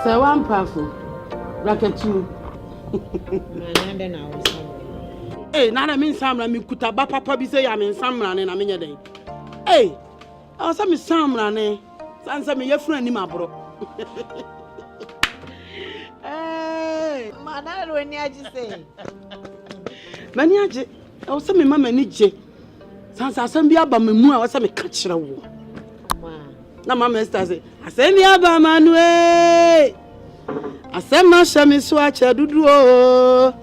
So one powerful. Bracket 2. Hey, nana mean Samra, me kutaba papa be say I'm in Samra and I'm in your day. Hey, I was some Samra, eh? Sansa me your friend in my bro. Hey, man, I don't know what you say. Maniaje, I was some mamma Nietzsche. Sansa some be about me more, I was some catcher. Na mama say, I send the aba manwe. I send my shami swatch a dudu o.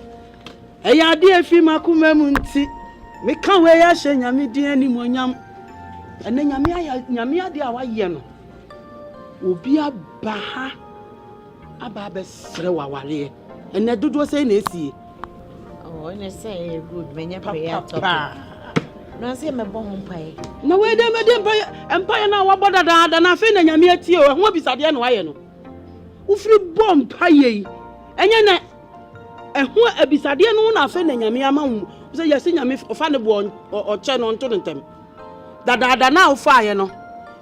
Eya di efi makume munti. Me kan we ya hye nyame di animonyam. Ene nyame ade a waye no. Obi aba ha. Aba be sere wawale. Ene dudu say na esie. Oh, ene say good menya prayer talk. No say me bo mpae. Na we dem mpae na waboda da na fe na nyame atie o ho bisade na waye no. Ufiri bo mpae yi. Enye na eho abisade no na fe na nyame ama hu. Say yes nyame ofa ne bo o che no nto ntem. Da na ofa ye no.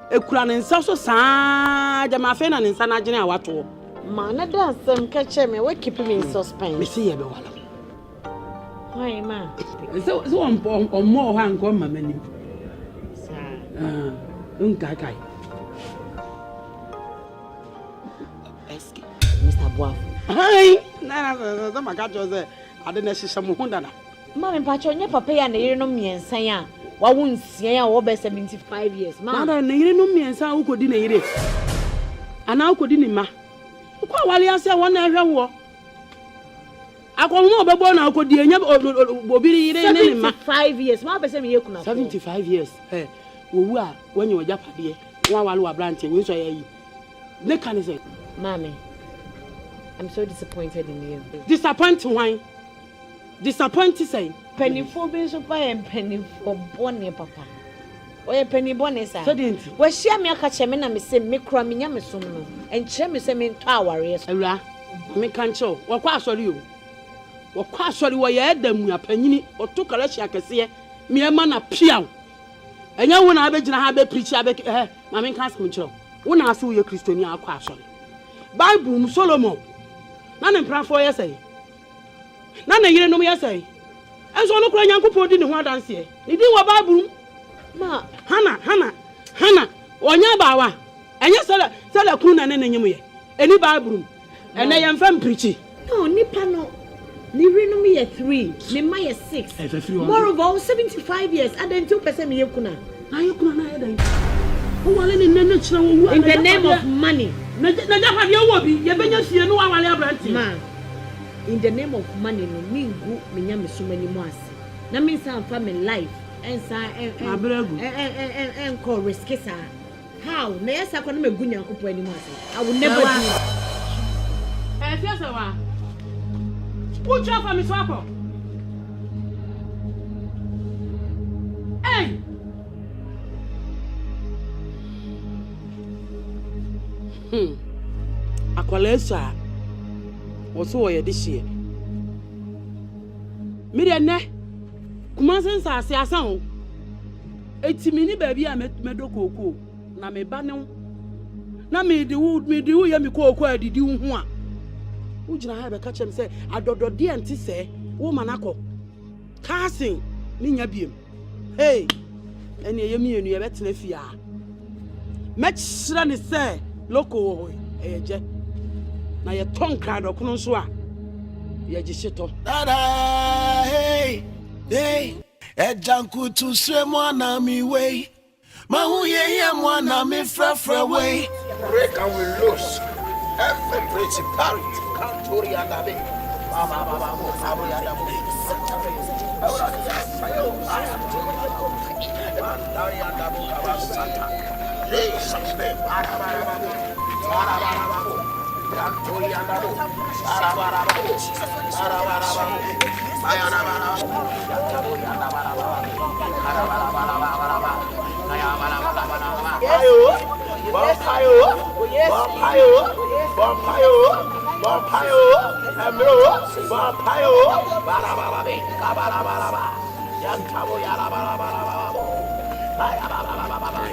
Ekura ne nsa so saa jama fe na ne nsa na gene a wato. Ma na da asem ka che me we keep me in suspense. Me see ye be wala. Hi ma. So on more han ko mama ni. Kai. Eski Mr. Boaf. Hi. Na maka jo say ade na hihye mo hu dada. Ma me pa cho nya papa ya na yire no miensan a wa wonsia ya wo be 75 years. Ma na yire no miensan wo kodi na yire. Ana wo kodi ni ma. Ko awale ase won na ehwe wo. Akomo obebo na akodi enya obiri yire ne ma 75 years. Ma be say me yekuna. 75 years. Owu a wanye ojapade won wale wa branch we so yayi. Ne kan say, Mommy, I'm so disappointed in you. Disappointed why? Disappointed say. Penny for being so far and penny for bonne papa. Oye penny bonne sa. So didn't. We share me aka cheme na me say me kra me nya me som no. Enche me say me nto aware so. Awura, me kan cho. Wo kwa asori o. Wo kwa asori wo ye adamu apanyini, oto kalachi akese me ema na piaw. Enya wo na abegina ha be preach abek ma me kan asem chiro. Wo na aso ye Kristoni akwa asori. Bible mu Solomon. Na ne mpranfo ye say. Na ne yire no ye say. Enso no kura Nyankopon di ne ho adanse e. Ni di wo Bible ma Hana onya bawa. Enye sele kun na ne nyim ye. Eni Bible. Ene ye mfam preach. No, nipa no. Ni reno me 3, me ma 6. Moreover, 75 years. I don't know person me yekuna. Na yekuna na yedan. Wo wale ni nene chira wo. In the name of money. Na jafa de wo bi, ye benya sie no wa wale abranti. Ma. In the name of money no me ngu me nya me so mani mo ase. Na me san fa me life and call risk sa. How? Na yesa kwa no me gu Nyankopon ani mo ase. I will never do it. Fiasa wa. Who travel me swap? Hey! Akwalesa. Oso wo ye de hie. Me de ne. Kuma sense ase asan o. Etimi ni ba bi a medokoko na me ba ne. Na me di wo ye me kokoko adidi wo ho a. Ujina ha be ka chem say adodode enti se wo manako casting ni nya biem hey ene ye mienu ye betena fia mechira ni se loko wo eje na ye ton card okuno so a ye gishito dada hey ejanku tu se mwana mi we mahu ye mwana mi frefre we break and we lose every principality Cantori and Abbey.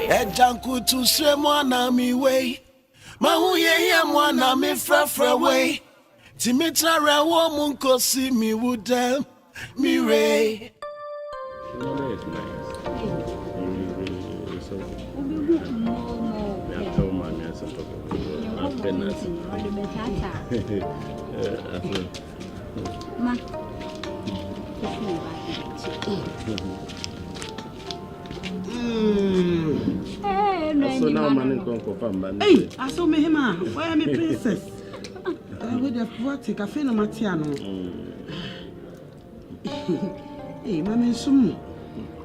Ejanku tu se mwana mi we Mahu ye mwana me fra way. Timitra rewo munko see me would them. Me ray. So now man go confirm man. Hey, I saw me him why am I princess? I would have brought take a fin of Matiano. Hey, mammy soon.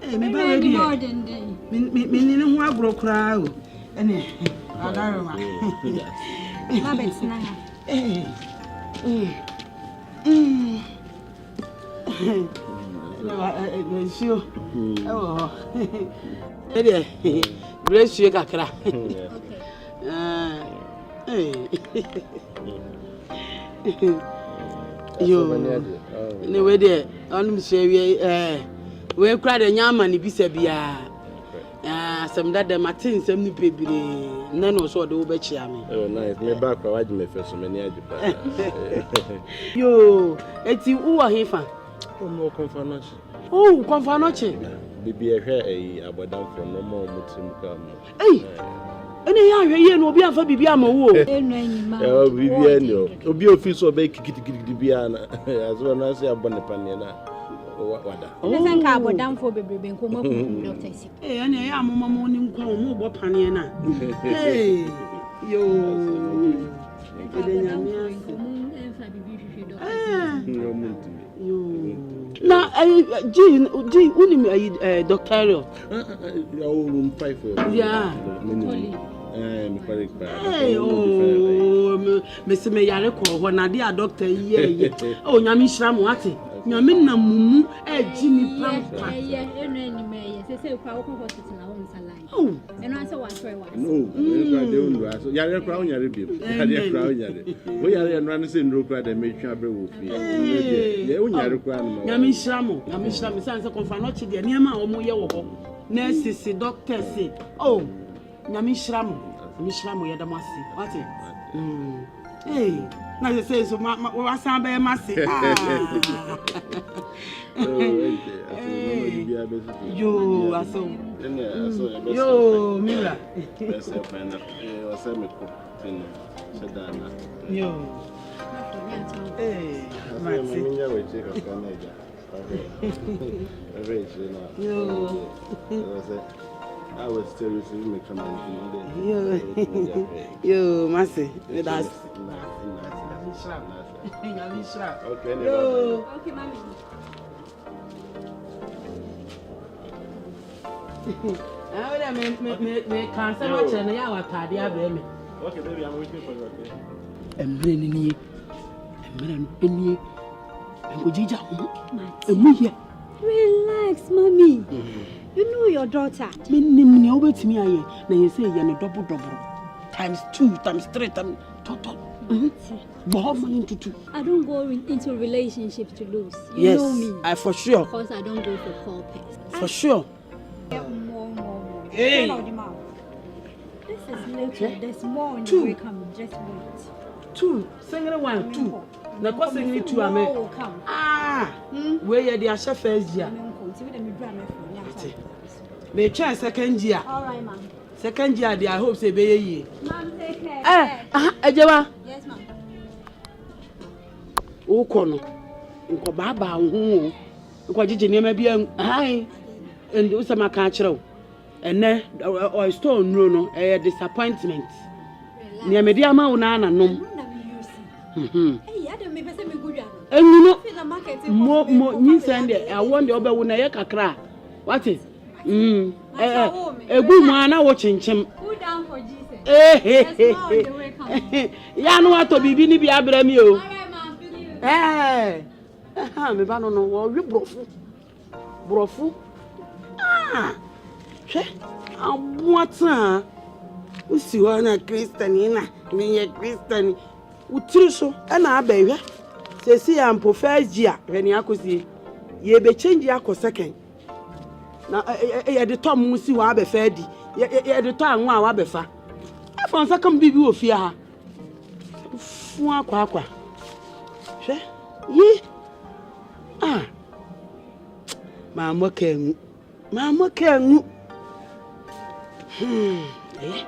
Hey, maybe already more than meaning who I broke crowd. And I don't know. Bless you, Kakra. You, anyway, there, I'm say we cried a yaman if you say, some that the Martin, some new baby, none was what the Obechami. Oh, nice. Me back for me first, so many. Yo, it's you who are here for. Oh, no confirmation. Oh, confirmation. Bibi a abadam for no more mutim come. Hey, any young will be a Bibi Amo. Oh, Bibiano. Obi office or bake Bibiana as well as a bonapaniana. What? Oh, I can't go down for baby and come up with doctors. Hey, and I am a morning call, more Paniana. Hey, yo. Now, Jean, doctoral. Yeah. Hey, oh, Mr. Mayareko, when I did doctor, yeah. Oh, Yamishram, what? Yamina Mumu, Jimmy Pampa. Oh, and I saw one for one. No, Yara Crown Yaribim. We are running no crowd and make trouble with me. Yamishram, sounds a confanochi, the Niama or Moya. Nurses, doctors say, oh, Yamishram, Mishram, we had a massy. What it? Hey, now you say so, what's up, Massy? Yo, I saw. Yo, Mira. Yo. Hey, I was still receiving me come yo, Massy, that's okay, Okay, mommy. I can't say much and I party. Okay, baby, I'm waiting for you. And bringing you, and Gojija, Relax, mommy. You know your daughter. Me over to me, now you say you're a double times 2 times 3 times total. Into 2. I don't go into relationships to lose. You yes, know me. For sure. Because I don't go for call pets. For sure. More. Hey. This is little. There's more in the way coming. Just wait. 2. Single 1, 2. Now, what's the 2? I mean, where you the chef first year? May try second year. All right, ma'am. Second year, I hope say be ye. Ma'am, take care. Ejewa. Yes, ma'am. O kono. Nko baba hu. Nko jije nema bia ai. And o sama ka kire o. Ene o store no disappointment. Ne me dia ma wo na nanom. Hey, I don't me pese me good. Enuno. Mo nyi sende I want the obe wo na ye kakra. What is? Egu mu ana wo chinchem. Go down for Jesus. Ya no ato bibi ni bia bra mi o. All right, ma'am. Me ba no wo wi brofu. Hwe abuata. Usi wa na Christian na me ye Christian. Utiri so na abehwe. Sesi ya mpo first year hwani akosi. Ye be change akọ second. Na ye de tom si wa abefa di. Ye de to anwa wa abefa. Fonsa come bibi ofia. Fu akwa. Hwe. Yi. Ah. Mama kengu. Eh.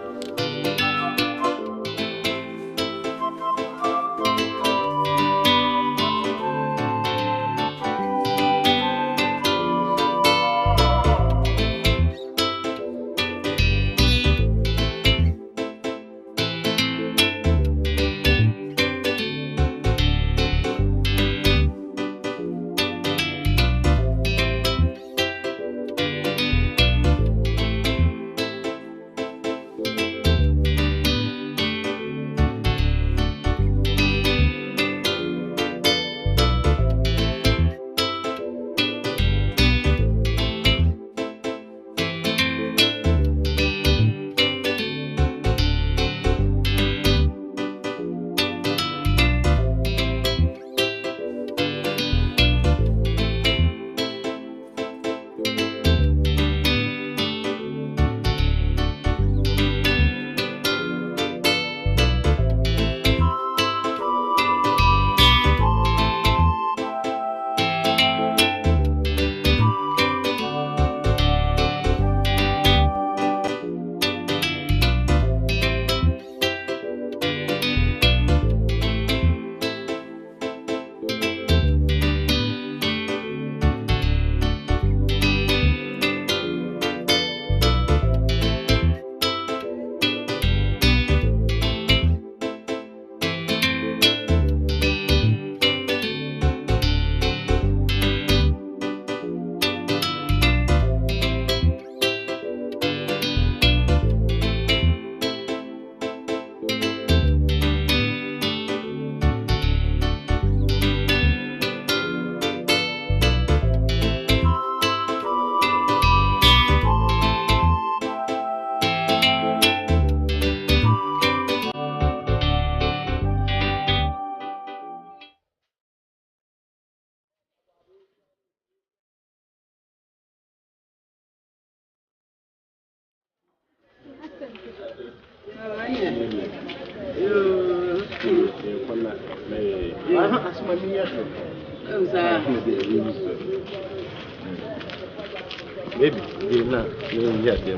Baby, you're not. You're yet, no.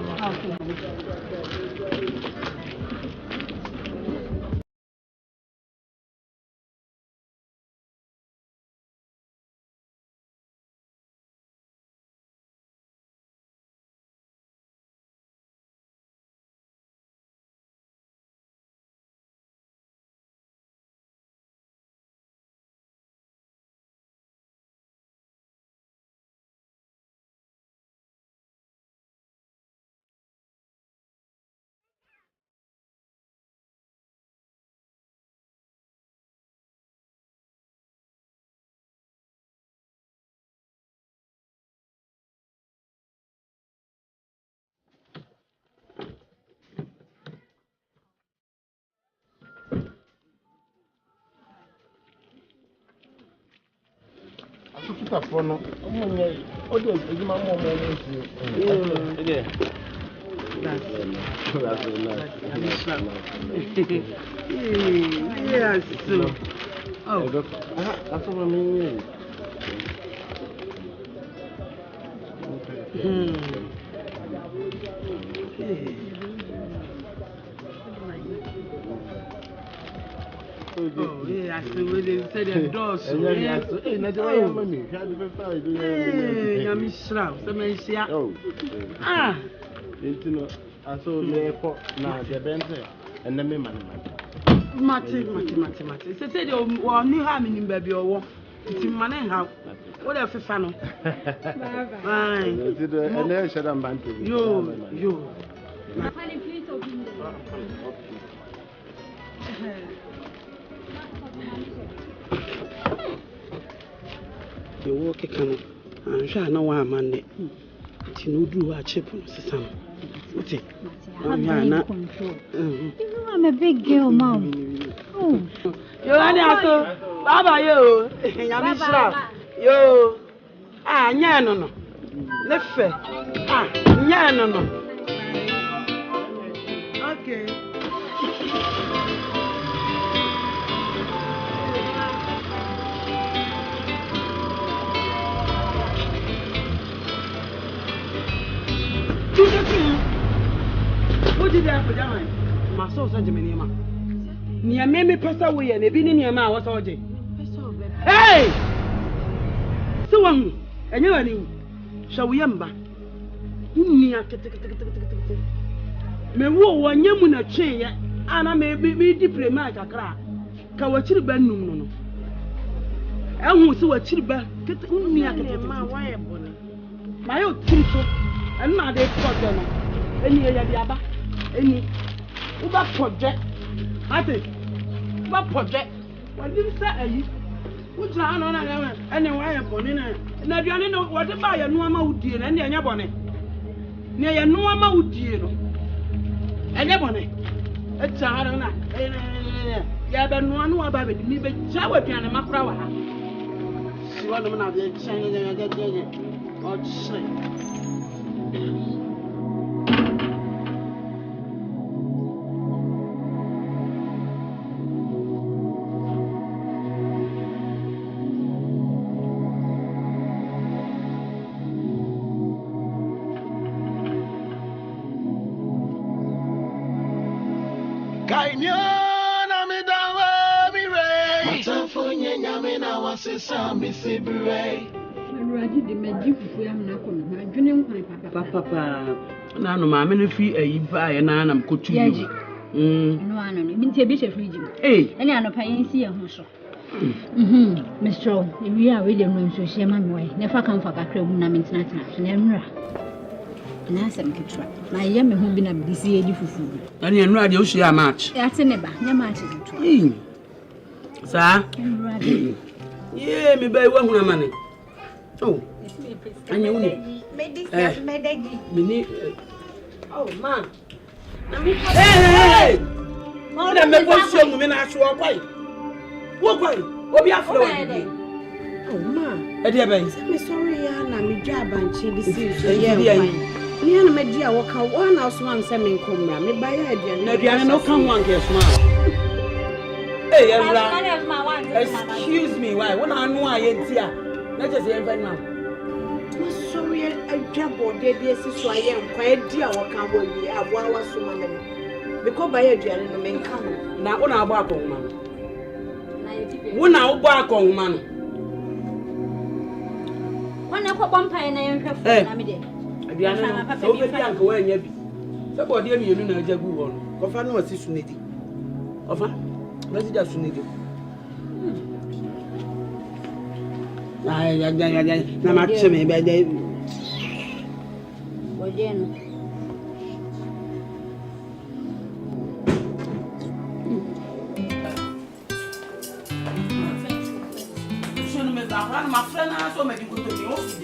Oh, yeah, I see what they said the doors. Oh, ah, I saw me now the bench and the man. Mati. They said you were new harming in baby or what? It's in money how. What if you fan? Bye. You. You walk a canoe, and shall know why I'm on it. You do a chip on Susan. What's it? I'm a big girl, Mom. Oh. You are Baba, you. Yamisra. You. Ah, no. Left. Ah, no. Okay. there for Jamai. My soul said to me, near me, Pastor, we are living near my was orgy. Hey! So one, and you knew. Shall we ember? Me wo one yamuna chain, and I may be deeply like a crack. Kawachiri Benum no. I won't see what chilba get me a wire bonnet. My old teacher, and now they put them. Any yaba, any Uber project. I think, what project? What did you say? What's on any wire bonnet? And I don't know what to buy a normal wood dear and your bonnet. Near a normal wood dear. And your bonnet. It's a hard enough. Yeah, but no one about it. Me, but shower piano, my flower. She want to have the Chinese and get or say. Papa, no, mamma, if you buy an animal, could you? No, I mean, to be a free. Eh, and I'm a paying see a muscle. Mr. We are really room to share my way. Never come for a crowd, Namin National. And I said, my young who been a busy age for food. And you know, you share much. That's a never, no matter. Sir? Yeah, me buy one money. Oh, and you oh, man. Hey! What am I going to show me? I show why? What way? What be after? Oh, man. I'm sorry, Anna. Me job and she deceived. Yeah, me and my dear walk out 1 house one semi come. Me buy a dear. No, come one, guess, man. Hey, excuse me, why? When I know I ain't here, let us hear right now. Sorry, I jump on the so I am quite dear or come with me. I was so many. Because by a dear and the main come. Now, when I walk on man. When I walk on man. When I put one pie and I am here, I'm so very uncle when you be. Somebody, you know, a good one. Of I know a sister. Of her. Let's just need it. I'm actually bad. Well, then. My friend, I saw me go to the office.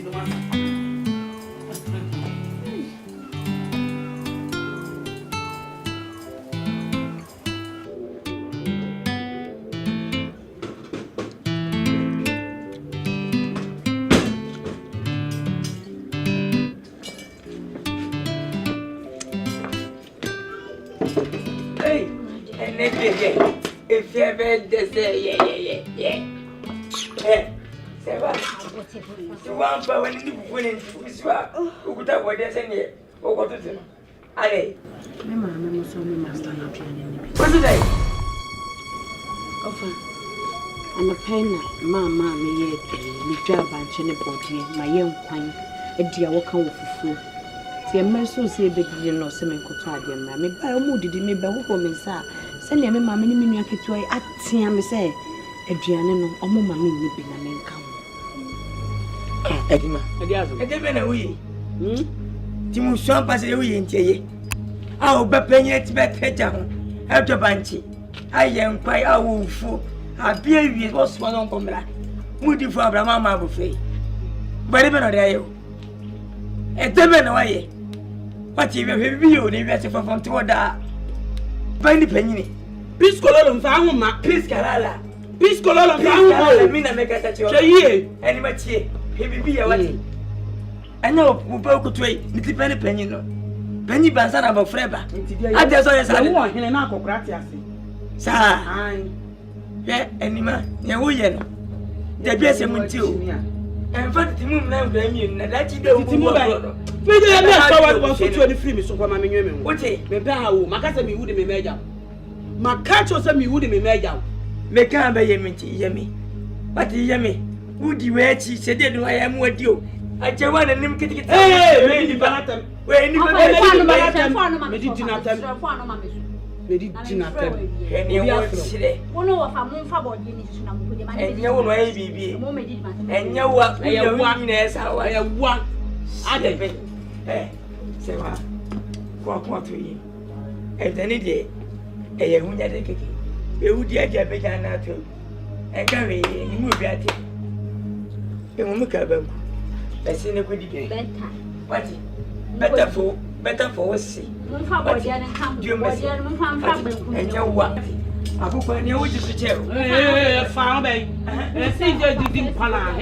If you ever say, yeah. Say what? You want to when you win in Fusua, who could have what they're saying, or what is it? Allez, Mamma, so we must not have what's the day? I'm a pain, Mamma, me, job and chin body, my young quine, a dear walk on for food. See, I'm so say big deal or some cotadia, mammy, by a moody, me by woman, sir. Send me mamma, many to at Tiam say, Adriana, or mamma, me, be a man come. Edima, I didn't away. Timu Swampas away in Tay. I'll be paying it better down. After Banchi, I am quite a fool. I beer was one on Pomla. Moody for Abraham buffet. But even a day. A devil away. But you will be you, from Tuada. Penny penny. Piscolum found my Piscalala. Piscolum found me, I make a touch of ye, and much ye. He be a wedding. I know who broke to wait, Mr. Penny Penny. Penny Bansana of Freba. I just saw you want in an uncle gratia. Sir, I, yeah, any man, yeah, we, the best of you. In fact, mum now blame you, and that you don't move. Me dey me so one so 23 me so kwa ma me nwe me. What eh? Me ba wo, maka say me wudi me meja. Maka cho say me wudi me meja. Me kan ba yemi ti yemi. But yemi, wudi we chi se dey no ayam wadi o. Ache wa na nim kitikiti. Eh, me di banatam. We ni ba me di dinatam. Me di dinatam. Eni wo sire. Wono wa fa mun fa body ni su na mu de ma. Enya wo no ayi bibi. Enya wa ni na esa wa. Ya wa. Ade. Say wa. Kwa to yi. Dani de eye hunya de keke. Be wudi aja be jana to. Enga we ni mu bi ate. E mu ka banku. Esi ne kodi be. Better. What? Better for us see. Mun fa body an kan. Body an mun fa banku. Enya wa. Akoko ni o ji su che. Fa be. Si je di pala.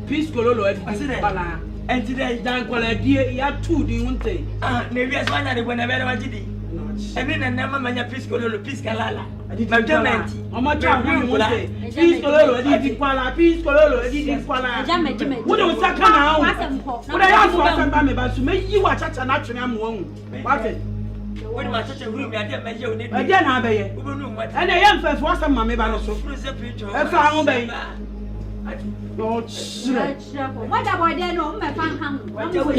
Peace kololo di pala. And today, Dan kwala die ya tu di unte. Ne wi aswanya de bona bere wajidi. Emi na nama manya piskololo piskalala. Majamenti. Omo cha hu unte. Piskololo di kwala, piskololo di kwala. Wo de saka na hu. Wo de ya so asamba me ba so me yi wa chacha na twene am wo hu. Wate. Wo de ma chacha hu mi ade ma ye oni. Ade na abaye. Wo bonu mo. Ade ye mfefo asamba me ba no so. E fa hu be. No, what about there? No, my fan come. What when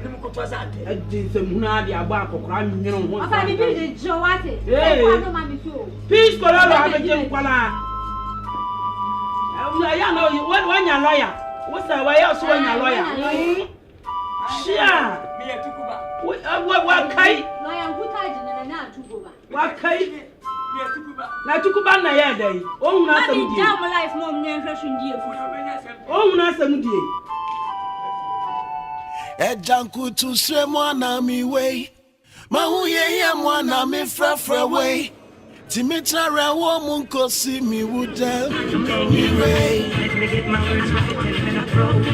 you go to us at I did the Muna, the Abaco, crime, you know, what I did, Joe, what it? Peace, Colorado, I begin Pala. I know you when you're lawyer. What's the way else when you're lawyer? Shia, me a Tukuba. What kite? Lawyer, who tied in an Tukuba? What kite? Na tukuba na ya dai o huna asem die down life mom na hwehwe die o huna asem die Ejanku tu se mwana mi we mahu ye mwana mi frafra we timitra rewo munkosi mi wuda mi we let me get my words right and then approach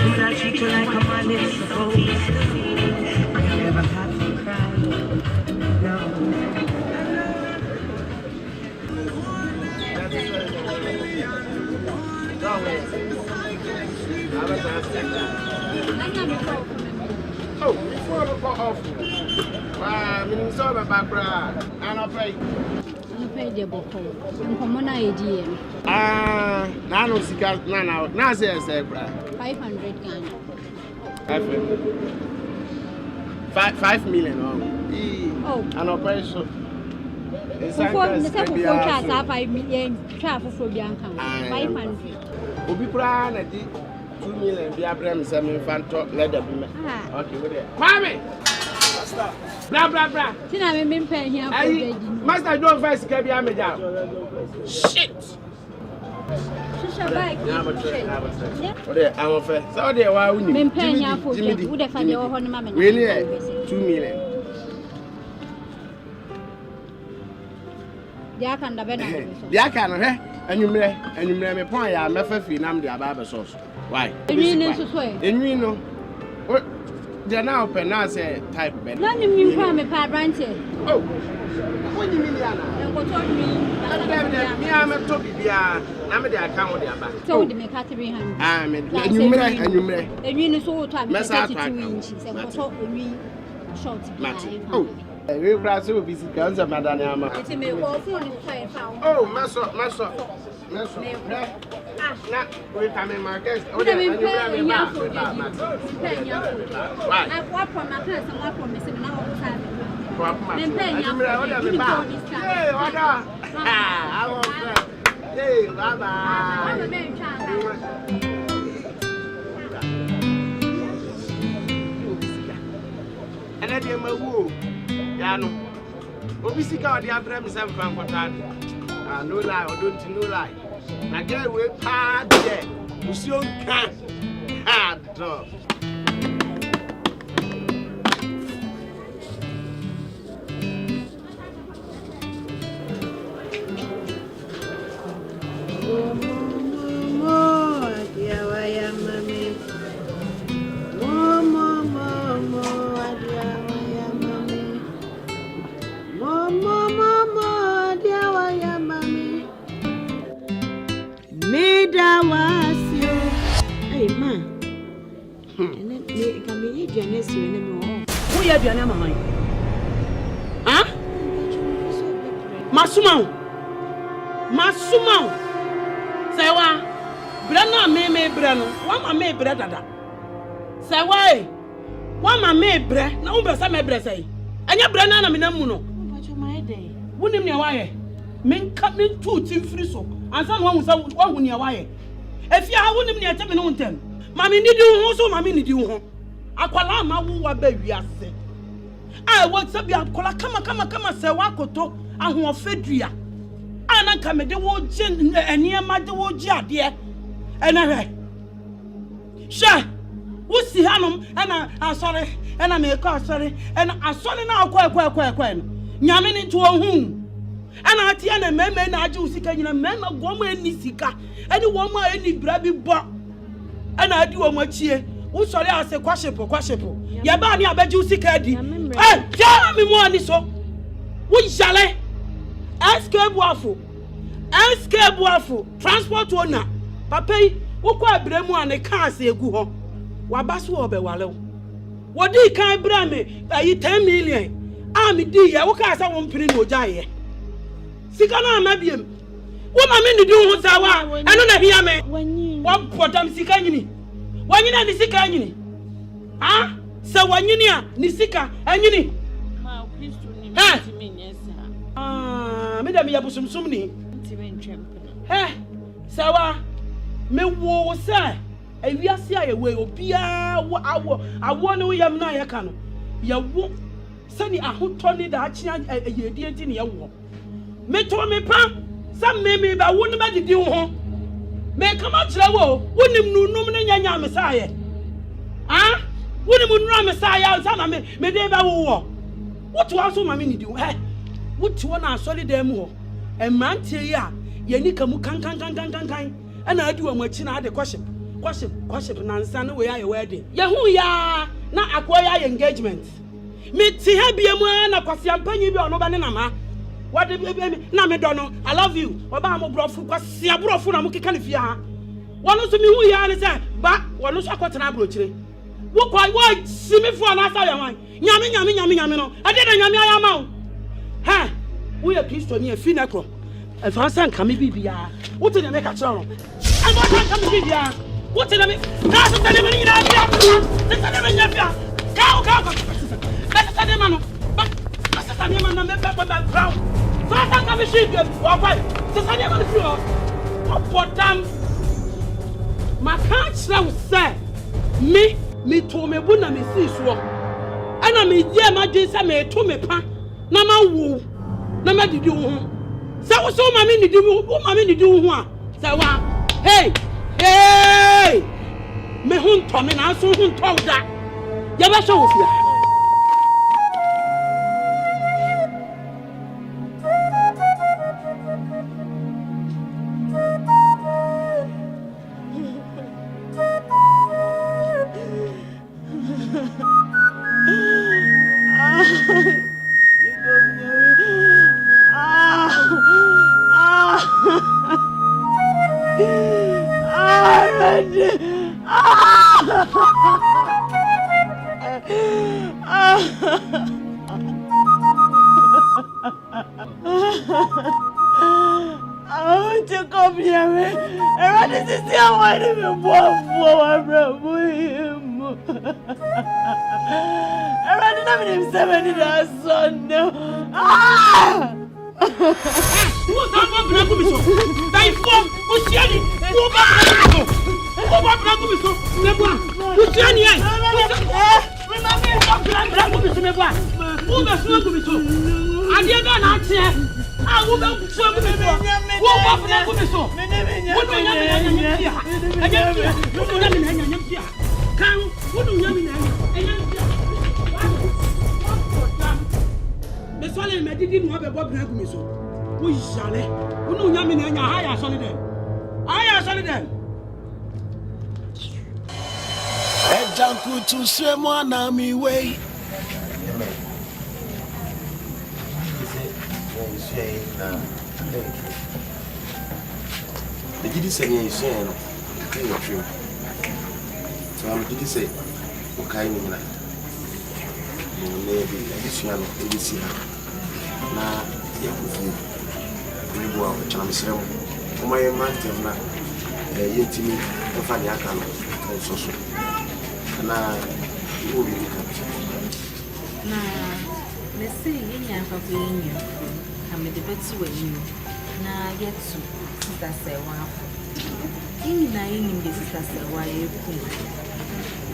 but I treat you like a man is supposed I never have to cry no Oh, before we go off, I'm sorry about that. And I'll pay. You pay the book. I'm common idea. Nano Sika, now say 500 Ghana. 5 million. Oh, and I'll pay so. Before the second forecast, 5 million. Travel for Bianca. 500. Obi Pran, I did 2 million. Be a brand, some infant leather. Okay, with it. Mammy! Blah. Tina, I'm in pain here. Master, don't first get me a job. Shit! I'm a fair. So, there, why we need we need 2 million. I can, and you may me point ya me fa fi nam dia ba sauce. Why? And you know. What they now open now say type ben. None of you come a pa branch. Oh. What do you mean Yana? What told me? Me am a topi bia. Na me dey account dia ba. So the make 300. Ah me and you may. And you know so time 32 inches and what we short. Oh. We cross will be guns of Madame Yama. Oh, Maso. We come in Marcus. Oh, then you grab me back. Why? I walk from my place and walk from Missing an hour. Hey, order. I won't. Hey, bye. And I did my woo. Yano. Obi sika odi abra me sem fan kwata. No lie, or don't no lie. Na get we pa there. Usion kan. Dog. Who ya aduane ama man? Ha? Masuma. Say wa. Brana me bre no. Wa ma me bre dada. Say why? Wa ma me bre na wo be sa me bre say. Anya bre na me na mu no. Wonim ne waye. Menka me tu timfiri so. Ansa no hu sa wo ne waye. Efia ha wonim ne ateme no ntem. Mami nidi wo so mami nidi wo. Akwala ma wo wa ba wiase. Ah what sabi akwala kama se wa koto ahoofadua. Ana nka me de wo je eniema de wo je ade. Ena hwe. Sha wo si hanom ena asore ena me ko asore ena asore na akwa no. Nyame ni to hu. Ana atia na meme na age usika nyina meme gomo eni sika. Eni wo ma eni bra bi bo. Ana adi wo mo chie. Wo sori ase kwashepo. Ya ba ni abaji usika adi. Tia me mo ani so. Wo jale. SK buafo. Transport owner. Papa yi wo kwa abremu ane cars egu ho. Wa baso obe wale wo. Wo di kan bra me ayi 10 million. Me di ya wo ka sa wo mpini no jaye. Sika na amabiem. Wo ma me nidi ho sa wa. Eno na hia me. Wo potam sika nyini. Wanyi na ni sika nyini. Ha? Se wanyini a ni sika anyini. Ma Kristo ni mi nyesa. Me da me ya busumsum ni. Ntime ntwempe. Sawa. Me wo se awiase a ye we obia wo awo ne wo yam na ye ka no. Ye wo sani ahoto ni da achi ye die nti ne ye wo. Me to me pa sam me ba wo ne ma didi ho. Me kama kire wo wonim nunum ne nyanya me saye. Wonim nunum me saye sa na me de ba wo. What was so mama ni di wo. What wo na asori dem ho. Emrantie yi a ye ni kamu kan. Ana adi wo machi na ade kwaship na nsa ne we aye wedding. Ye hu ya na akoya engagement. Me ti ha biemu na kwase ampanyi bi ono ba ne na ma. What the baby na me dono I love you. Oba mo brofu kwase abrofu na mo keka ne fia ha. Wono so me hu ya ne se ba wono so akotena abrochire. Wo kwa wo simifo na asa ya wan. Nyame no. Ade na nyame ayama wo. Ha. Wo ye Kristo ni afi na kro. E fa san ka me bibia. Wo te ne me ka kire no. I want to come bibia. Wo te ne me. Na so te ne me ni na bia. Te te ne me nya bia. Ka. Te te ne ma no. Ba. Te ne ma na me ba brown. So I can't come sheep you. Why? Te te ne ma no fi o. Opotam. Ma ka kire wo se. Me to me bu na me si so. Ana me die ma dwen se me to me pa na ma wo na ma didi wo ho. Se wo so ma me nidi wo ho a. Se wa hey me hun to me na so hun to da. Ya ba so wo fia. To say mwana mi way. The gidi say you say no. So I'm gidi say okay ni na. maybe this year, this year. Now, yeah, we go out with Chamsram. My mountain, yet to me, the funny I can also. Now, you will be Now, let's say in you, I'm a debate with you. Now, get to Sister Sewa. In the Sister Sewa,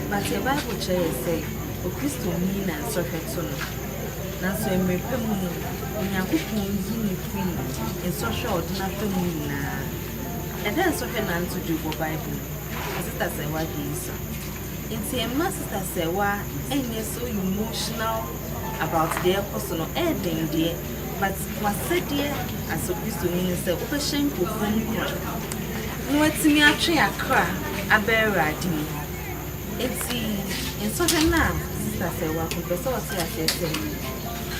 but the Bible say, O Christo mean and suffered soon. Now, so I'm a family, when you put me free in social nothing. And then so can to do for Bible. Sister Sewa is. It's a Sister Sewa, and you're so emotional about their personal ending, dear. But was said, dear, as a Christo means a question for phone cry. No, it's me actually a cry, a bear riding. It's in such a now, Sister Sewa, who the source as say.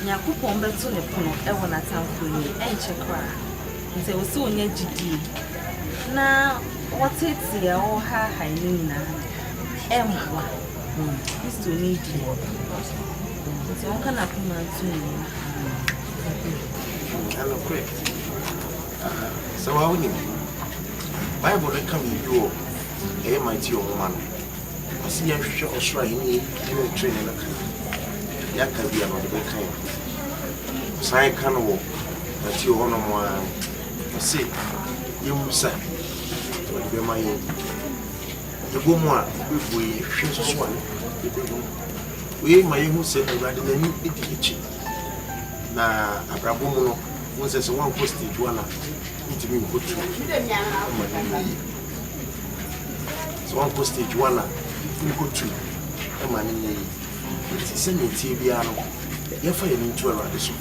Yakupon Betune Pono, Ewan at town for you, and check cry. And there was so near GD. Now, what's it, dear, or her Hylina? Emma, Christo need you. So, how can I come out to you? Hello, quick. So, how many Bible come you? A mighty old man. I see a short shrine in a training. Yaka be about the kind. Sign can walk, but you honor more. I see you say, what be my the woman we should swan. We my who said rather than you eat. Na abrabomo no say one postage one it me go to so one postage one you go to e mani it's send me tibia no ye fa ye ntu awade so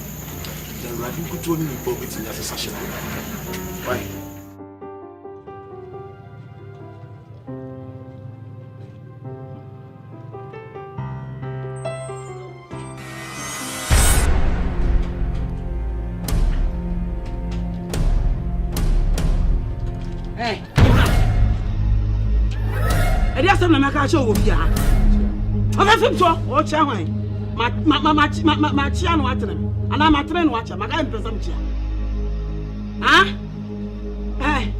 then radi go to ni po bit in association why show will be a I'm so watch away. My chian watching him, and I'm a train watcher. My guy in presumption. Ah, hey,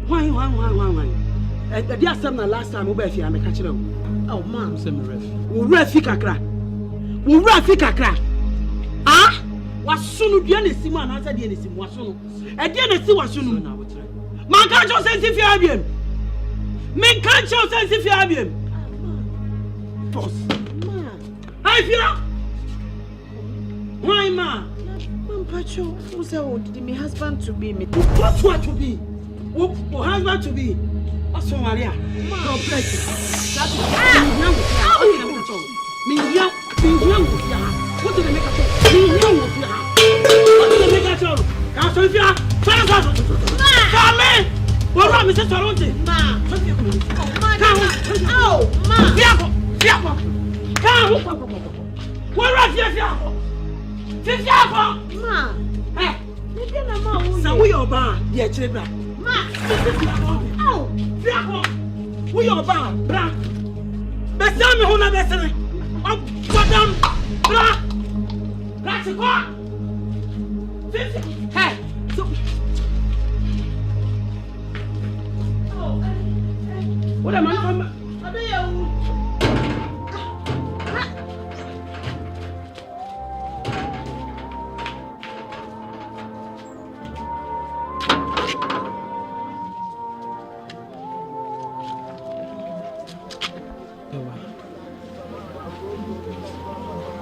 why? The dear son, the last time we were here, I'm a catcher. Oh, ma'am, send me ref. We'll refika crack. We'll refika crack. Ah, was soon the only Simon answered the anything was soon. At the end, was soon. My catcher says if you have him. Men can't show sense if you have him. Boss. I feel. Why, ma? Mom, Pacho, who said, oh, did my husband to be me? What's what to be? What husband to be? What's so, Maria? God bless you. That's what did they make a choice? What did they make a choice? Can't you feel? Come what wrong, Mr. Toronto? Ma. Oh, ma. Fiapo. Come. What wrong, Fiapo? Ma. Hey. So we are bad, dear children. Ma. Oh, Fiapo. We are bad, bra. Best time who not best. Oh, madam, bra. That's a go. Hey. So. What am I from?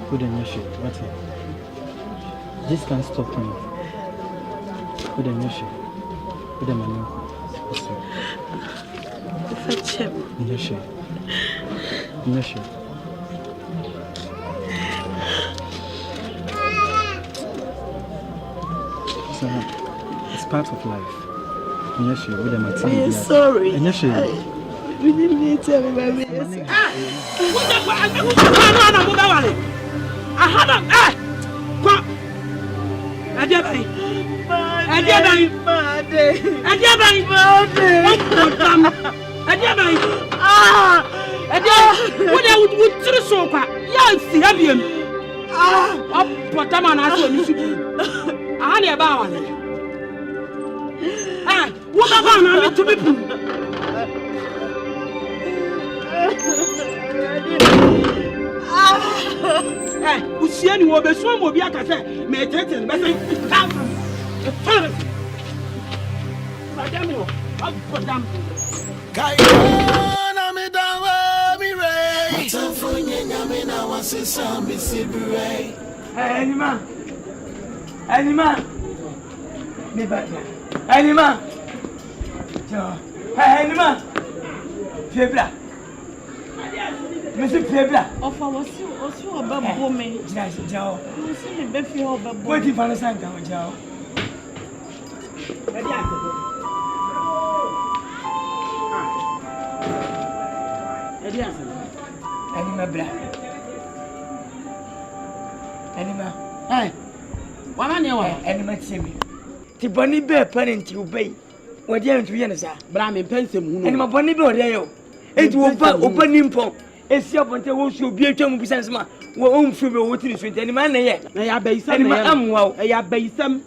Put in your shit. What's it? This can't stop me. Put in your shit. Put in my name. In your shit. In your shit. So, it's part of life. In your shit. With them, I'm sorry. In your shit. We didn't need to tell me my business. I had a come. What would you so far? Yes, have you? What am I asking you? I need about it. What am I to be? Usiani wo be so mo bi aka se me tete be say come madam yo abodam Kayona me dawa mi re Matafonye nyame na wasesa mi sibre Anima me bata Anima jo Anima febra Monsieur Febra Ofa osi oba bome jao osi be fi oba bome What if I sanka jao Anima bra Anima eh wana ne wa Anima tiemi ti boni be parent you bay what you to yen sa bra me pensem hu no Anima boni be ode yo enti opa nimpon esi abonte wo su obi atwa mu bisanse ma wo omfiri be wo tiri so enti Anima na ye na ya bayisam Anima amwa wo ya bayisam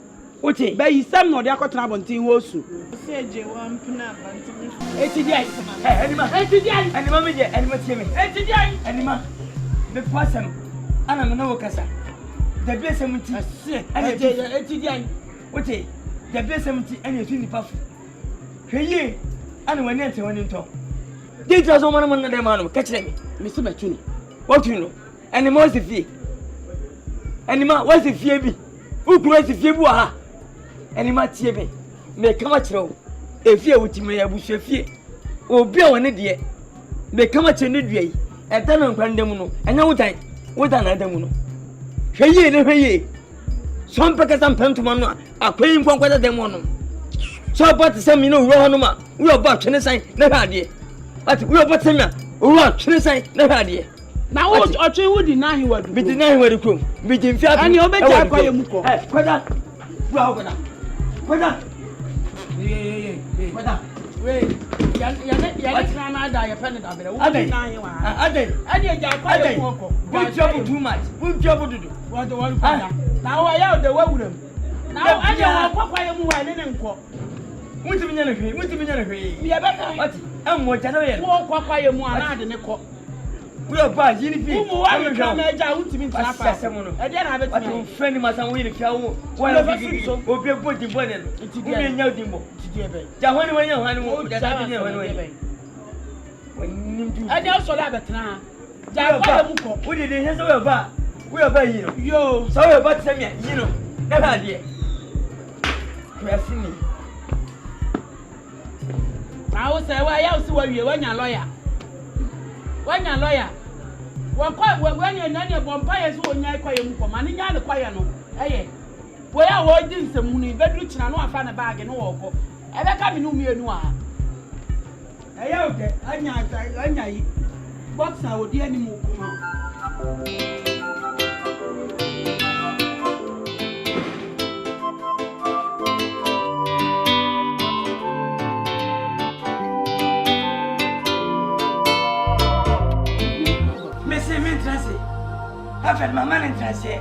oche bayisam no de akotena bontin wo su se je wa mpna bantimi eti di ai Anima Anima me je Anima tiemi eti di ai Anima me pasam ana me no wo kasa da be semuti eti di ai oche da be semuti ana su nipa fu hweye ana wani ante wani nto Dita so man na dem anu catch them me se betuni what you know Anima was the fee Anima was the fee bi ukuru was the fee bu ha Anima tie be me kama kire o efie wuti ya busu fie obi a woni de me kama kire ne dua yi eta na nkwan dem no enya wutan na dem no hweye ne hweye so mpeka sam pantuma no akwai nkwankwada dem no so about sam mi no wuro no ma we oba twene san na hwade ati we oba tsemia wuro twene san na hwade na wo otwe wudi na hi wadu bi di na hi wadu krom bi di mfi ani obeja akwaye mu ko kwada kwada kwada we ya tena na da ya pene da bere wo Ade. na hi wa Ade. ani eja akwaye mu ko We trouble too much. We trouble dudu. what the one kwada na wo ya de wawuram na ani wo kwakwaye mu wa ne nko Muti binya na hwe, muti binya na hwe. ya beka What? Am jana we. wo kwakwaye mu ana de ne ko We are bad, yini fi. umu wa mi kama eja utimi ntana fa e de na What betimi you friend masa wo yini fi awo. Wa obi bodi bone no. Umi nya odimbo. tidie be Ja hwani wanya hwani wo. Ja da binya hwani wanya. Wani ndu. ani o so la betena ja akwaye mu ko We dey hear so we are bad yino. yo So we are bad semia yino. Na ba de. Kwasini. na wo se wa ya o si wa wie wanya lawyer wanya nani bompa yeso onya kwaye mu ko mane nya ne kwaye no eye wo ya wo di nsemu ni bedru kina no afa na bag no wo ko ebe ka mi no mienu a eye o de anya yi boxer odi ani mu ko Afet mama na trase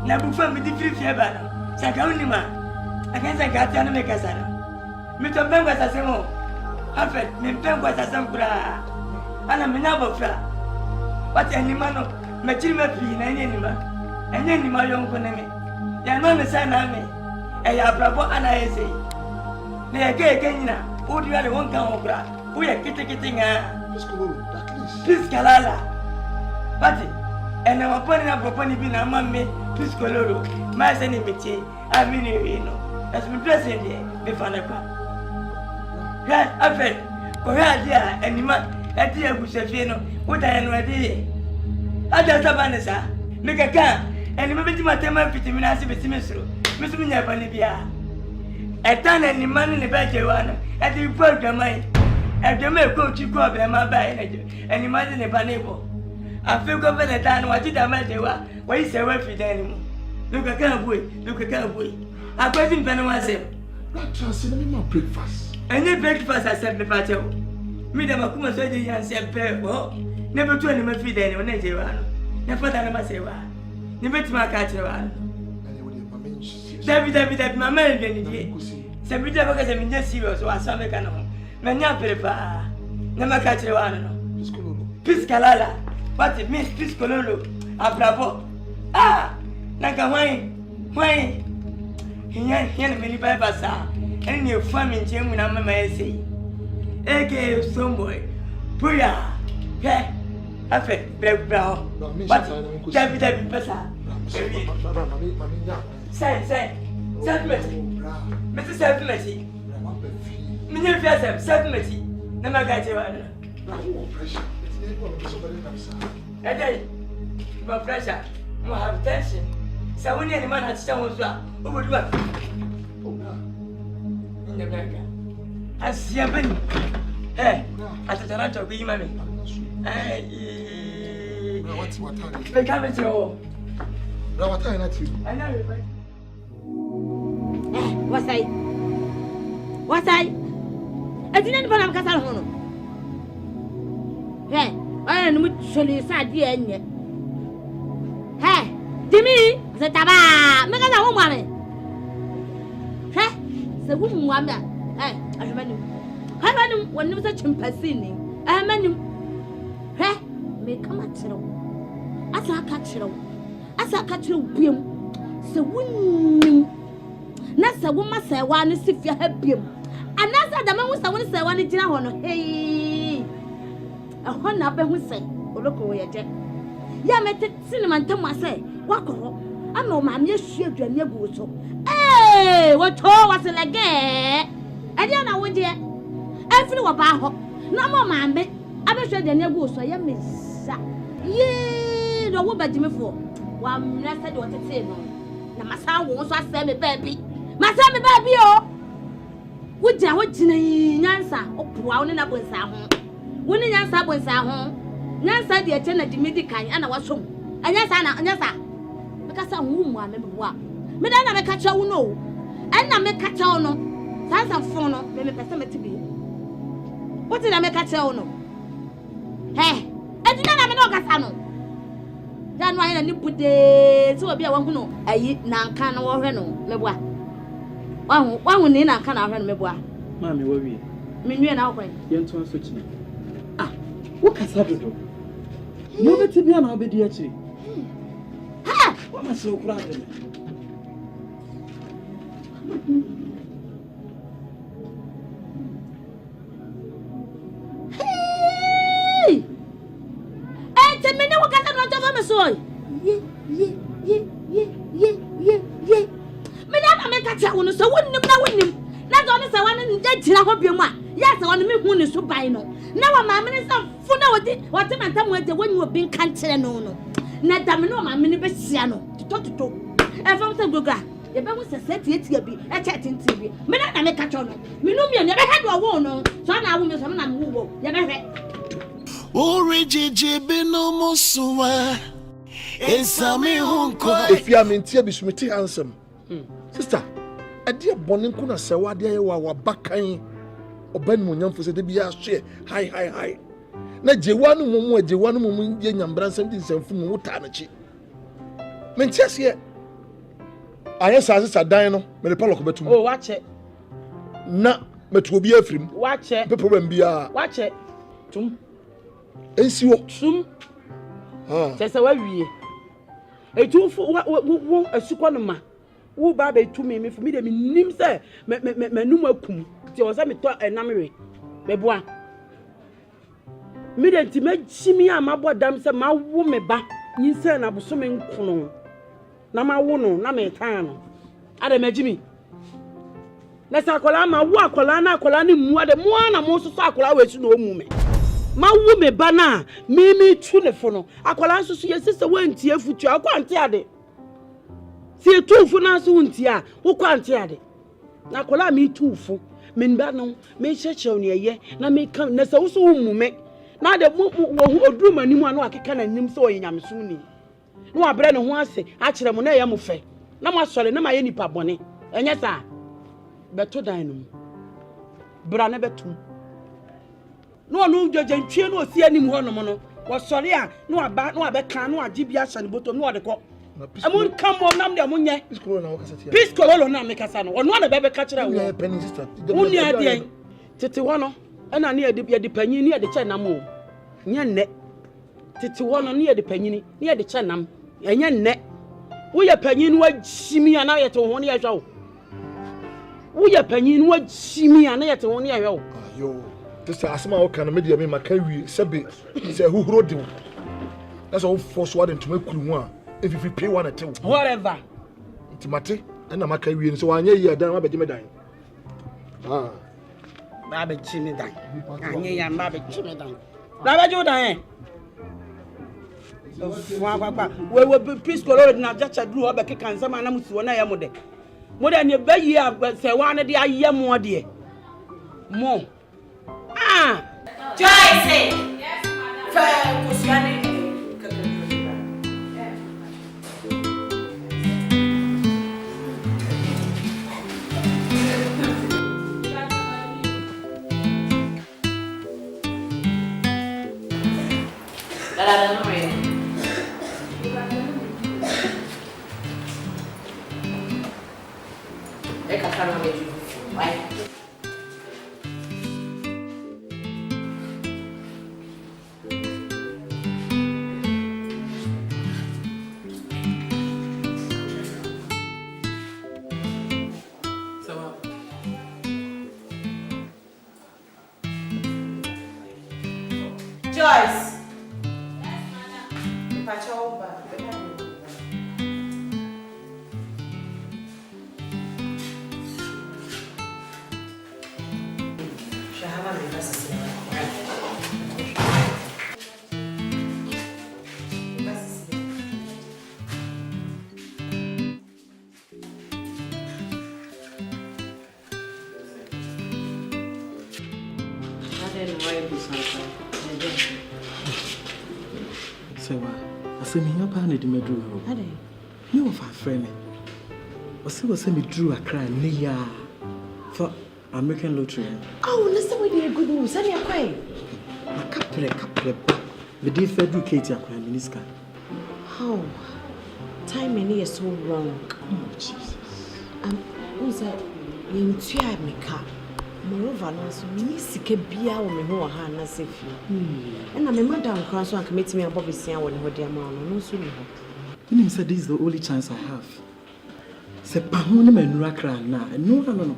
na bufa mi di free fieba no saka unima akanza ngati ana mekasa no mi to benga sase mo afet mi benga sase kura ana menya bofra what anima no me chiri me fi na enye nima yonko na me ya no ne sa na me e ya brabo ana yese ne ya ke nyina odi ya de wonka okura wo ya kitikiti nga piskalala bati ene waponi na proponi bi na mamme piskoloro ma se ni metie amini wino as mi present ye be fana kwa ya afel ko ya dia enima ati agusafie no uta ya no adi ada sabane sa me kaka enima bi matema fitimi na se betimi soro misumi nya bani bia etan enima ni be jewana ati programai edeme ko chi ko be ma ba enima ni bani bo afi go be dan wa ti da ma de wa se wa fi dan ni mu luka ka boy akwati mpana wa se That translate me my breakfast. Any breakfast I said me pacho Me da makuma so je yan se pe ho. Ne betu ani ma fi da ne na je wa no. Ne fata na ma se wa. Ne betu ma ka kire wa no. David mama e ni die. Se bi da baka se minja serious wa sa me ka no. Me nya prepa. Ne ma ka kire wa no. Piskalala. What it means piskololo. Abravo. Ah! Naka why? Hiya me li ba sa. Eni e family nche mu na mama e sei. Eke someboy. Puya. He. Afe, bra. But David pesa. Say. Mr. Self-Mercy. Minye fiasem, Self-Mercy. Na magaje wa no. Hey, my pressure. I have tension. So when any man has someone so, who would work? In the America. I see a penny. Hey, at the Toronto, be mammy. Hey, what's what time? They come at you. Now, what time at you? I know you, right? What's I? I didn't want to castle home. Hey, I am mutually sad, dear. Hey, Jimmy, the Taba, make a woman. Hey, the woman, hey, I remember. How many when you were such a chimpanzee? I mean, hey, may come at you. As I catch you, beam. So, wouldn't Nasa woman say one is if you have beam. And that's the man was the one say one in Jina. Hey, a honor who say, look away, Jack. Ya met cinnamon Thomas say, walk on. I know my near shield your near boso. Eh, what was it again? I don't know what yet. Every about no more, mammy. I bet you the near boso. I miss. Yea, no, what about Jimmy for? One nested what it say. Now, my son won't say me, baby. My son, baby, oh. Would you want to answer? Oh, browning up with some. When you answer with some. Nyansa de etena de medical ana wasom anyasa na anyasa meka sa hu mu amebwa me da na meka cha wo no enna meka cha wo no sansa fon no me pese metibi what did I meka cha wo no he edina na me no kasa no ya no ayina ni bude ti obi a wanhu no ayi na nka no wo hwe no mebwa wanhu ni na nka na hwe no mebwa ma me wo wie me nwie na wo yento so kini wo kasa dodo no beti bia na obedi achi ha wa ma se okura de hey ente me ne wo kasa no to me so ye me na me kasa wo no so wonnim na do ne se wan ne jira ho biemu a ya se wan me hu ne so ban no na wa ma me ne sa fu na wote mentam waje wonyi obi nkan kire no na dam no ma me ne be hia no toto e fam se goga ye be hu se setie bi e che tinti bi me na me ka cho no me no mi ne be he do wo no so na awu me so na me wo ye be he Origiji binu musuwa Esami hunko If you are mintia bisumiti handsome sister ade bonin kuna sewa de wa bakan oban mu nyamfo se de bia hwe hi na jewanu mumu ye nyambran 17 mu wuta na chi mintia se aye sa dan no me de palok betum oh wache na metu obi afrim wache pe problem bia wache tum ensiwo tum sese wa wie etufu wo asukọ no ma wo ba ba etu me for me de nim se manum akum ti o se me to enamwe beboa me de ti magimi amabo dam se ma wo me ba yin se na boso me nkono na ma wo no na me tan no ade magimi na sa akola ma wo akola ni mu ade mu ana mo so akola we su na o mu me ma wo me ba na me tu ne fo no akola so so yesi se wanti afutu akwa ante ade si tufu na so wunti a wo kwa ante ade na akola me tufu me ba no me chechew ne ye na me kan na se wo so mu me na de wo oduru mani mu anu akeka na nim se oyenyamso ni no abre ne ho ase a kire mo na ye mo fe na mo asore na ma ye nipa bone enye sa beto dan no bra na betum no no jejentwie no osi anim ho no mo no wo sori a no aba no abeka no agi bia hye ne bottom no de ko amun come on nam de amunye piscololo na mekasa no ono na bebe ka kire wo uni ade tete ho no na ne yede panyin ne yede che nam o nye nne tete ho no ne yede panyin ne yede che nam enye nne wo ye panyin wa jimi ana yete ho ne yehwa wo wo ye panyin wa jimi ana yete ho ne yehwa wo ayo sister asema o kan me de me maka wi sebe se huhuro de that's all force what into me kuru ho a if you pay one at whatever timate na maka wi so anya yi adan ma beje me dan ba be chimi dan anya ya ma be chimi dan ba be ju dan we piscololo na jacha dru ho be keka nsama na musuo na ya mode ne ba yi se wa ne de aye mo de mo Joyce! Yes, madam. Joyce. Yes, madam. Pachoba. Shahama University. Sewa, asemi hapa na de medru ho. Ade. Me wo fa frɛ me. Ose me drew Accra ne ya for American lottery. Oh, listen we dey good news. Sani akwai. Na kapre ba. Me dey federal Katie akwa minister. How? Timing is so wrong. Oh Jesus. Who's that? You try me car. Moreover, no, so many sick beer or me who are hand as if you. And I'm a madam cross one commit me a Bobby Sia when you dear man, no sooner. You said this is the only chance I have. Se pahuni me nurakra na, no.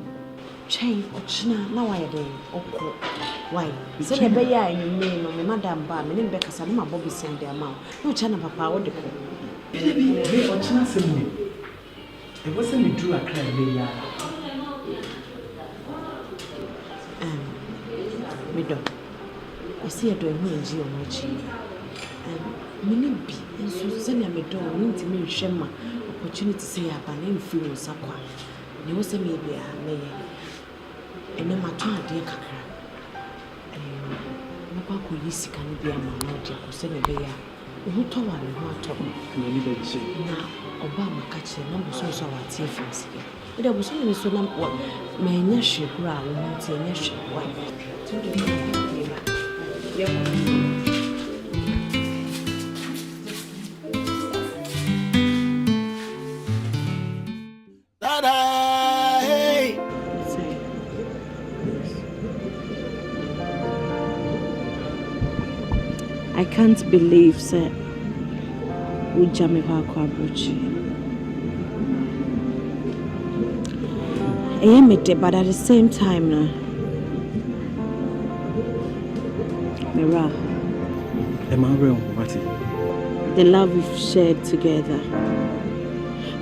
Chain, Ochina, now I day, Oko. Why? Say a bear in your name, or me madam bar, me name Becca, some Bobby Sia dear man. No chana papa, what the call. Baby, Ochina send me. It wasn't me drew a cry, Mido. I see a doing me and you on Minnie B. And Susan and Mido need to me shema opportunity to say a name free on Sakwa. You was a maybe a may. And then my child, dear Kaka. And Papa could you see can be a man or dear Hussein a bear. Who told one and what talk? Now, Obama catching number so our tea fancy. There was only so number one. May Nashi growl, not a Nashi wife. I can't believe, sir, we jammed our quabruchi. I am it, but at the same time, now. Mira. Am I real? What? The love we've shared together.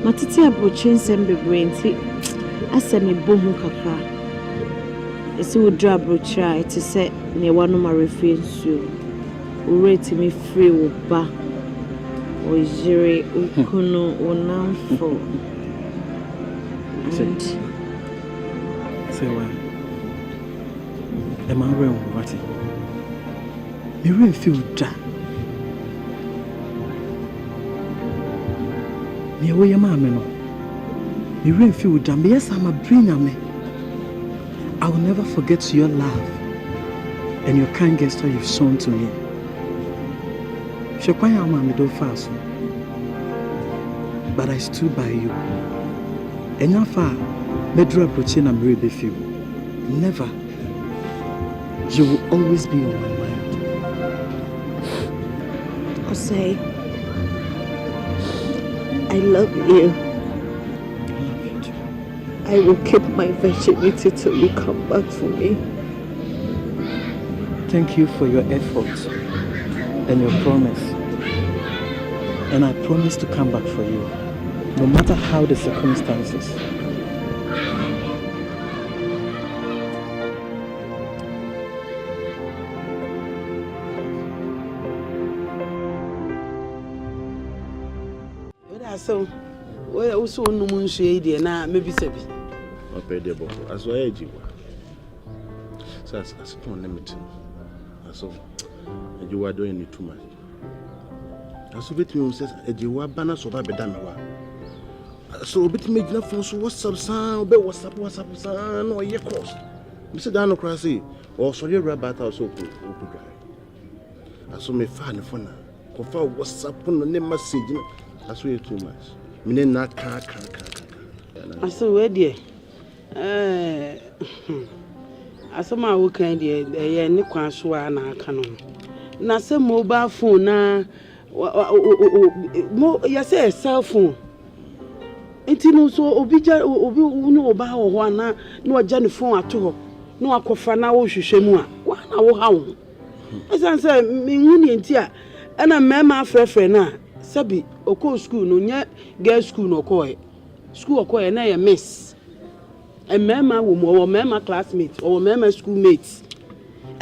Matiti approaching some brainly. I said me boom kakra. It's a would drop try to say near one of my refuse you. Rate me free with ba or jere ukono or now for. And say what? Am I real? What? You really feel that? Me away your mamma no. You really feel that? Yes, I'm a brain me. I will never forget your love and your kind gesture you've shown to me. But I stood by you. And how far, Medra approaching and very before. Never. You will always be on my mind. Osei, I love you. I will keep my virginity till you come back for me. Thank you for your efforts and your promise. And I promise to come back for you, no matter how the circumstances. So, we also no mun shade na maybe sebi. Okay, dear boy. As well as you. So as don't limit. So you are doing it too much. As bit me says you were banner so bad bedamewa. So bit me na phone so WhatsApp sound be WhatsApp sound no ye course. Mr. Dano Crassi or so you rabat also open guy. As me fan phone. Confer WhatsApp no name message. That's way too much. Me na ka. Aso we dey. Asoma wo kan dey ye ne kwan so a na aka no. Na se mobile phone na ya say cell phone. Enti no so obi no oba ho ana na oja ne phone ato ho. Na akofa na wo hwehwe mu a. Wa na wo ha wo. Esan say me huni enti a na mema frefre na sabi oko school no nya girl school no ko school ko na ya miss e mema wo mo mema classmate o mema schoolmate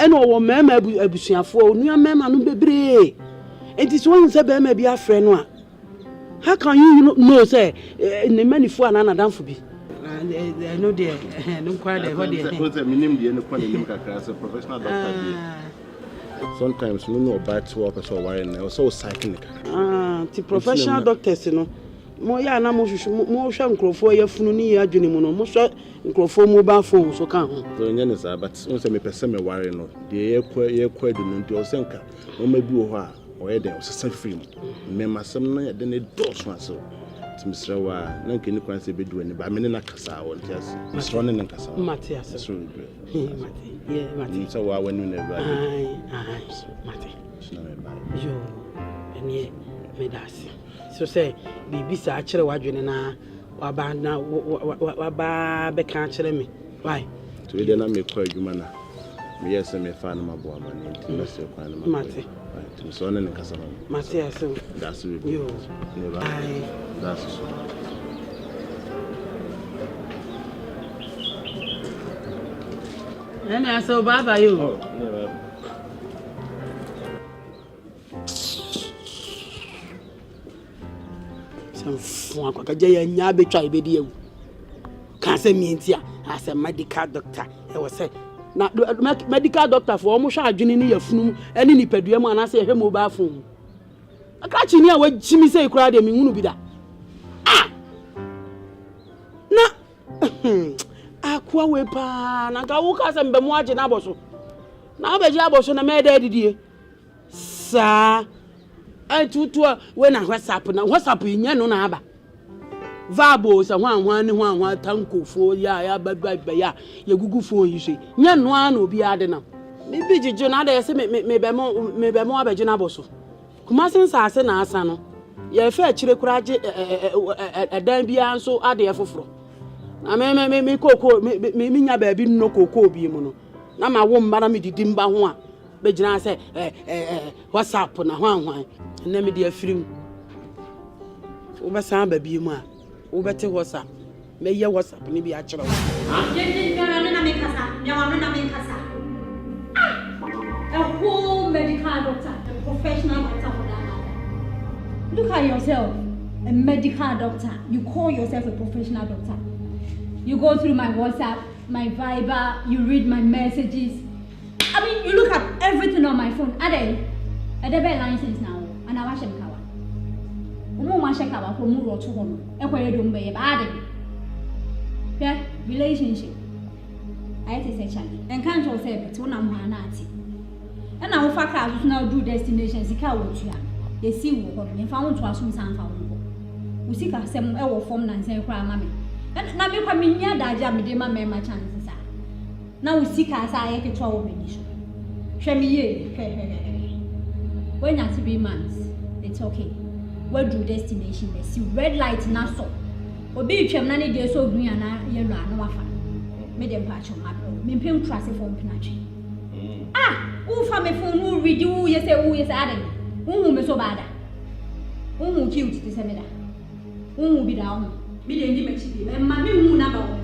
e no wo mema abusuafo onua mema no bebre enti so won say be ma bi afre no a how can you know say ne manifo anana danfo bi no there no kwa there what there so minim die no kwa ne nim kakra as a professional doctor bi sometimes we know about work so worry na so cycling ti professional doctors no mo ya na mo hwa nkrofo ya funu ni ya adwene mu no mo hwa nkrofo mobile phone so kan ho so nya ne sa but on say me pese me worry no de ye kwa du no nti o senka o ma bi wo ho a o ye den o sesa free me masem na ye de ne dos na so ti misra wa na nke ni kwan se be du ani ba me ne na kasa won ti as misra ne kasa Matthias so Mati so wa wanu na ba Mati na ba yo eni medasi so say bibi sa akere wadwene na waba na waba be kan akere me why to dey na me kwa adwuma na me yes me fa na mabo amane nti na se kwa na Mati right so ne kasa na Mati so that's we yo never that's so Nene so baba yo never fun akwaje ya nya betwa ibedi ewu kan se mientia as a medical doctor e wo say na medical doctor for omo hwa adwene ni yafunu eni nipadua mu anase ehwe mobile phone aka chi ni a wagimi sei kura de menhunu bi da na akwa we pa na ga wo ka se mbemu age na aboso na obeji aboso na me da didie sa tutu we na WhatsApp nya no na aba vabo sa hwan ni tankofo ya baba ya gugu phone yi se nya no ana obi ade na me bi jijo na da se me be mo abeje na boso kuma sensa ase na asa no ye fa akire kura age edan bia nso ade efoforo na me koko me nya ba bi no koko obi mu no na ma wo mbara me didi mba ho a be gina se WhatsApp na hwan na me dia firim wo ba san ba bi mu a wo bete WhatsApp me ye WhatsApp ni bi a kire wo a whole medical doctor, a professional doctor for that matter. Look at yourself, a medical doctor. You call yourself a professional doctor. You go through my WhatsApp, my Viber, you read my messages. I mean, you look at everything on my phone. I have a license now, and I watch them kawa. Umu watch them kawa from Muro to Hono. Equally don't be bad. Yeah, relationship. I say Charlie. And can't you say it's one of my nati. And I will fuck out now do destinations. The car will you see what me found to assume some found. We see some ever form and say, cry, mammy. And now you come in here that jam with my mamma chances. Now we see us, I can trouble me. Show me ye. When I 3 months, it's okay. What do destination? They see red light now so. Or be you can manage your so green and yellow and no one. Made them patch on my bro. Me paying trust for Pinachi. Ah, who from a phone who read you, yes, who is adding. Who will so bad? Who will kill to this emida? Who will be down? Million image, and mammy who never was.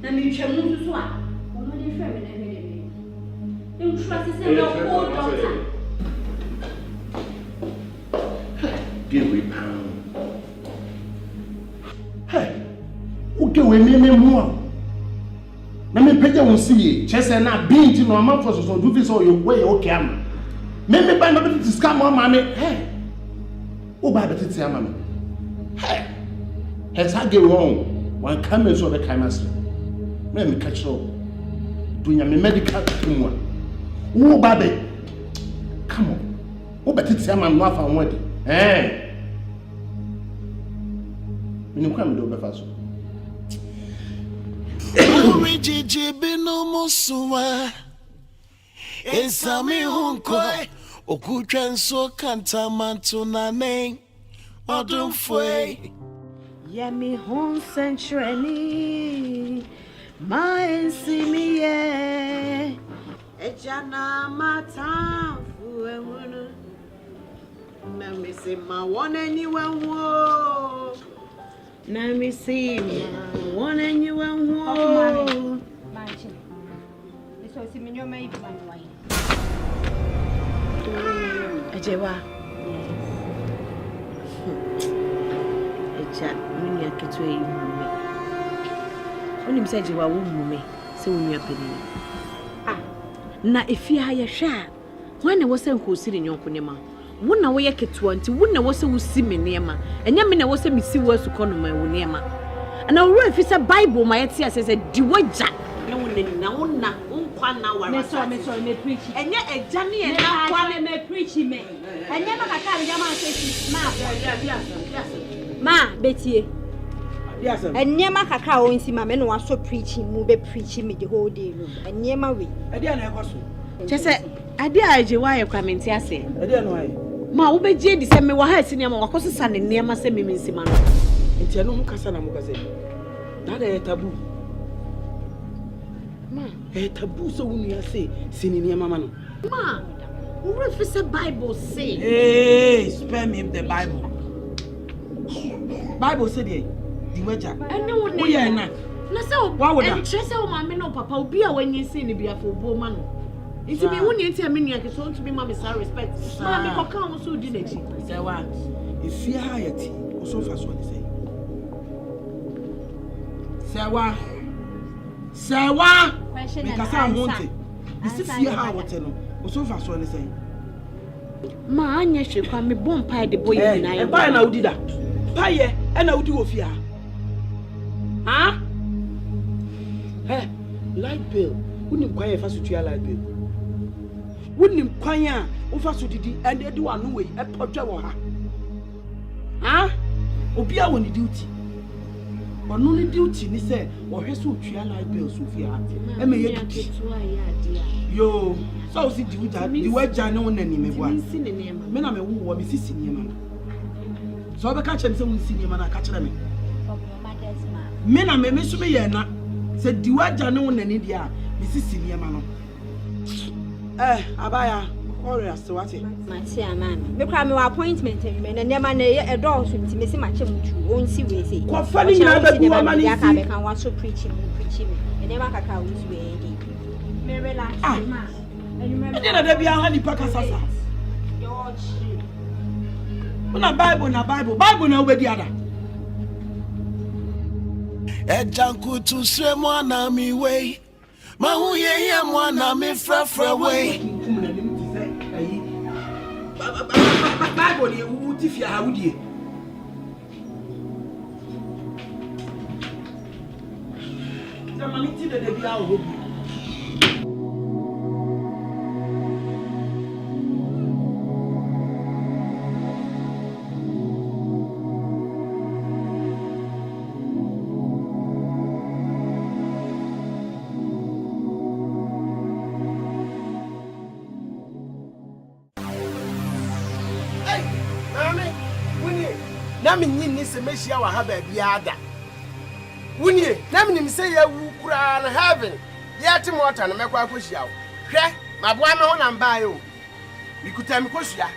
Let me try move to swap. Woman is fair and every day. Trust is a whole daughter. Give me pound. Hey, who give me more? Na me page won see chese na bin ti no amanfo so do fi so your way okay am. Me buy no bit scam ma me. Hey. Who buy bit ti am me? Hey. Has I get wrong? One come so the chemist. Me catch up. Do nya me medical team one. Who buy be? Come on. Who bit ti am no afa won di. Eh. Me no come do be fa so. Rijiji binu musuwa Esami hunkwe Okutrenso kanta mantunane Odumfwe Yemi hun century Ma ensimiye Ejana matafu ewunu Nami se ma wane niwe wo Nami se ma wane niwe wo So, see me, you're my wife. Ejewa. Eja, mini aketo e mume. Onim se Ejewa wo mume, se wonu apeni. Ah, na efi ha ye hwa. Wan na wo se nkosi ne nyonko ne ma. Wo na wo ye keto anti, wo na wo se wo si me ne ma. Enya me na wo se me si wo asu kono ma wo ne ma. Ana wo efi se Bible ma ye tie ase di waja. Na wo na na wara. Me preach. Enye eja ne na kwa me preach me. Enye ma kaka me jama say ma betie. Enye ma kaka o nsi ma me no waso preaching mu be preaching me the whole day no. Enye ma we. Ade na ekoso. Chese ade a Ejewa ye kwa menti ase. Ade no aye. Ma wo be je di se me wa ha sini ma wakoso sa ne ne ma se me nsi ma no. Enti anu mu kasa na mu kasa. Na da ye tabu. Ma, tabu so wunu ya say sini ne mama no. Ma, who if the Bible say? Hey, spare me the Bible. Bible say the wager. And no one na. Na say o interest o ma me no papa obi a wanyi say ni bia for bo ma no. Iti me woni enti me nua ke so to be ma me sa respect. Ma me koka wo so di na chi. Say wa. If fear hayati, o so fa so ni say. Say wa. Sewa because I want it. You see how what no. So far so say. Ma anya hwekwa me bom pie de boy na ya. E pie na udi da. Pie e na udi wo fia. Ha? Hey, light bill. Woni kwan e fa so tua light bill. Woni kwan a wo fa so didi and e di wa no we e podwa wo ha. Ha? Obi a woni duty. Ono ni duty ni say wo hwe so tua light bill so fia. E me ye duty. Yo, so si di waja ne wona ni me bua. Me na me wo me sisi ni ma. So be ka chem se won sisi ni ma na ka kire me. Me na me so me ye na. Se di waja ne wona ni dia, me sisi ni ma no. Abaya, ore ase wate. Mati amami. Me kwa me appointment me na nema na e do so nti me se ma chem tu. On si we say. Ko fa ni nyina be ku ma ni. Ya ka be kan wa so preaching me. E nema kaka wo si we dey. Me relax ma. E dey na da bia ha ni pa kasasa. Una Bible na we di ada. Ejanku tu sre mwana mi we. Ma hu ye ye mwana mi frafra we. Bible ni wu ti fia ha wudie. Zamani ti de bia o hobi. na me nyi se mehia wa ha ba bia ada wunie na me nim se ya wu kura na heaven ya te mota na mekwa akohia wo hwe maboa me ho na mbae o mikuta mikohia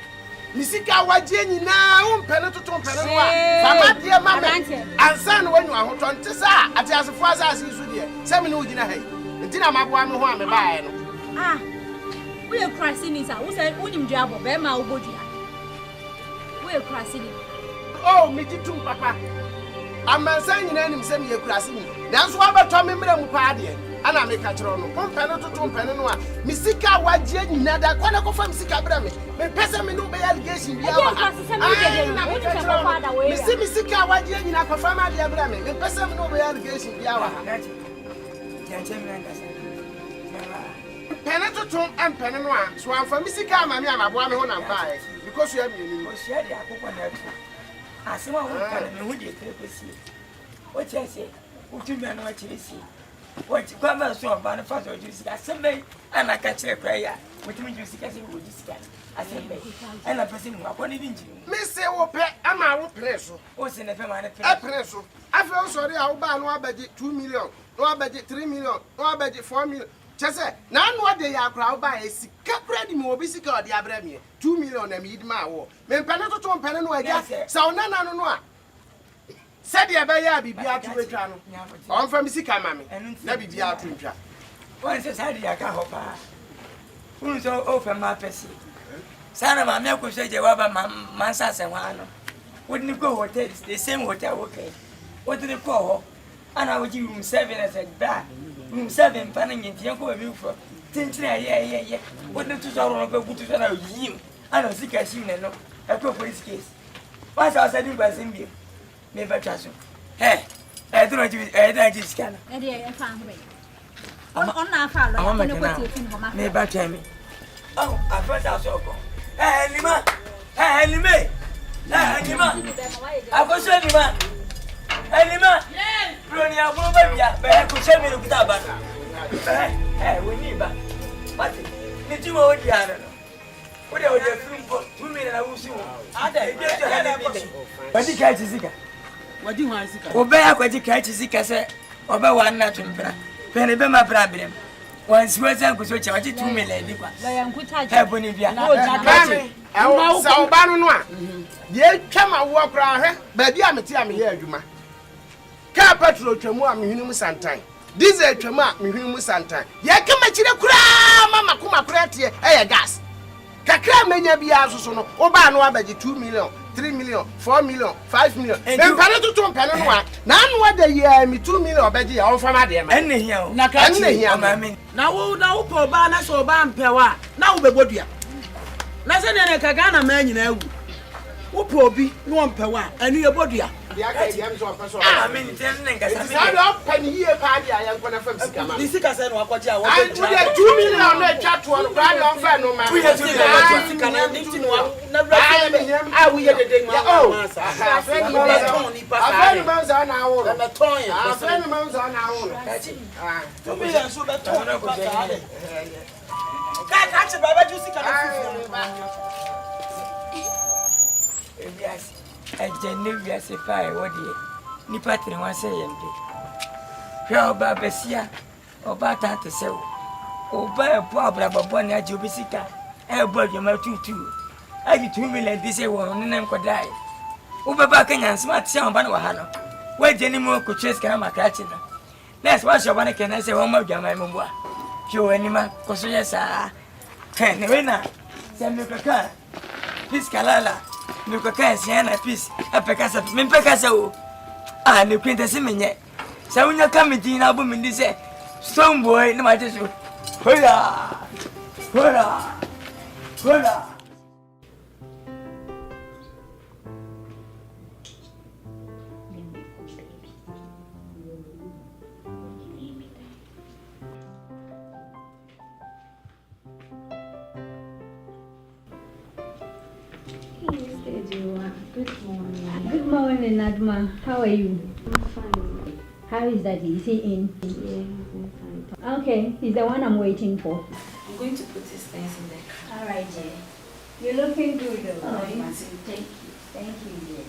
misika waje nyina wo mpene toto mpene no a fama de ma me ansa no wanyu ahoto nte sa ate asefo asase su de se me no ugina hai ntina maboa me ho a me bae no we are crossing is who said unim jabo be ma obodia we are crossing oh me jitu papa amansa nyina nim se me ye crossing nanso abeto me mra mu pa de ana me ka kiro no mpene toto mpene no a misika waje nyina da kwana ko fa misika bra me pese me no be allegation bia wa misika waje nyina ko fa ma de bra me pese me no be allegation bia wa pene toto mpene no a so amfa misika ma me amaboa me ho na mbae because you have me ni o share de akokwa na atu asema ho kana me ho de trekwesi o chese o tumi na wa chirisi what kwama so ba na fa so juice asembe ana ka kire kwa ya mutumi juice ka se wo juice asembe ana pese mu akoni bi nji me se wo pe ama wo preso o se ne pe ma ne preso afi o sori a wo ba no abaje 2 million no abaje 3 million no abaje 4 million chese na anu ade ya akra wo ba esika kredi mi obi sika ode abra mi 2 million na mi yidima wo me mpane toto mpane no aja sa onana no no a said ya ba ya bibia to etwa no on fa misika mame na bibia to ntwa won se said ya ka ho pa unu so o fa ma pesi sana mame akoso je wa ba mansa se wa no wodni go hotel the same hotel okay wodni ko ho ana woji room 7 as a bra room 7 pa na nyenti yanko ba mi fo tintina ye wodni to so ro no ba gutu so na yim ana sika shim ne no e ko police case wa sa sa di ba simbi me better so don't just scan on na fa lo no ko ti tin homa me better me oh I first house oko lima lime lima akoso lima lima broni aburo ba bia be ko che me rukuta ba we ni ba but ni ti mo di ara no we dey film for 2 minutes na wusi wo ada e dey to help me wadi ka ti sika wadi ho asika obe akwaji ka chi sika se obe wa na twempra pene be ma bra brem wan siweza kuso cha wadi 2 million di kwa la yankuta ha boni bia o jakati sa oba no no a ye twama wo kra hwe ba bia meti a me ye adwuma ka petrol twemu a me hwenu mu santan diesel twemu a me hwenu mu santan ye kama chire kura mama kuma kura tie e gas kakra menya bia so no oba no abaji 2 million 3 million 4 million 5 million ben pare to mpane no a na anu ade ye mi 2 million obaji ya onfa ma de ma enne hia o na ka chi na wo po ba na so ba mpewa na wo bebodua na se ne ka Ghana ma nyina awu wo po bi no mpewa anu ye bodua dia ka dia mso afa so amen ten ne ngasa se na pani hie pa dia ya nkona fam sika ma di sika se no akwaji a wo be 2 million na twa to no pra dia onfa no ma 2 million sika na nti no na a wo ye dede ma afeni ma ton ni pa afeni ma za na wo be ton ya afeni ma za na wo 2 million so be ton na ko je ka che baba ju sika na yes Genevieve se fa e wodi ni patri wan se yembe hwa oba besia oba tante se oba e po abrababo ni aje obisika e bo adwuma tutu agi 2 million di se won ne nem kodai oba ba kanya smart se on ba na wa ha no wa je ni mo ko chase kana makachi na next wa shoba ne kana se won ma adwuma me mboa hwe wani ma ko so yesa ne we na se me kaka piskalala Nuko kasi ana peace apekasa mimpekasa o ne kwenta se menye sa unya kamiti na bo mindi se stone boy na mate so hola Good morning. Good morning, Adma. How are you? I'm fine. How is Daddy? Is he in? Yeah, I'm fine. Okay, he's the one I'm waiting for. I'm going to put his things in the car. All right, dear. You're looking good, though. Oh, thank you. Thank you, dear.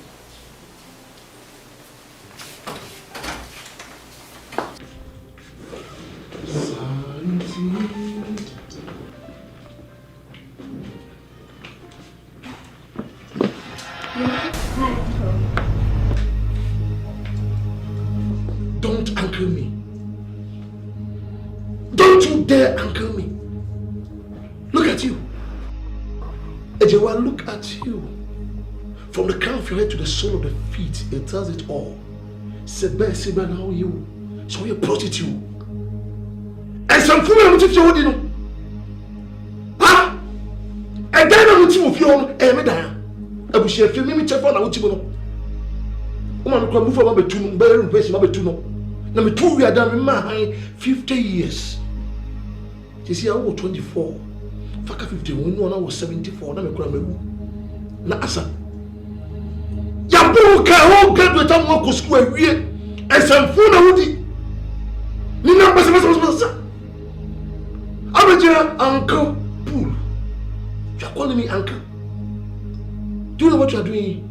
Don't uncle me. Don't you dare uncle me. Look at you. Ejewa, look at you. From the crown of your head to the sole of the feet, it tells it all. Sebe, now you. So you're a prostitute. And some fool I'm teaching you, know. Ah! And then I'm teaching you, Medaya. I will share me check on out. Woman can move over between better and best between. Number 2, we are done in 50 years. You see, I was 24. Faka 51, when I was 74. Na asa. Yabu ka ho graduate am go school awie. Esamfu na wudi. Ni na basa. Abejira uncle Pool. You are calling me uncle. Do you know what you are doing?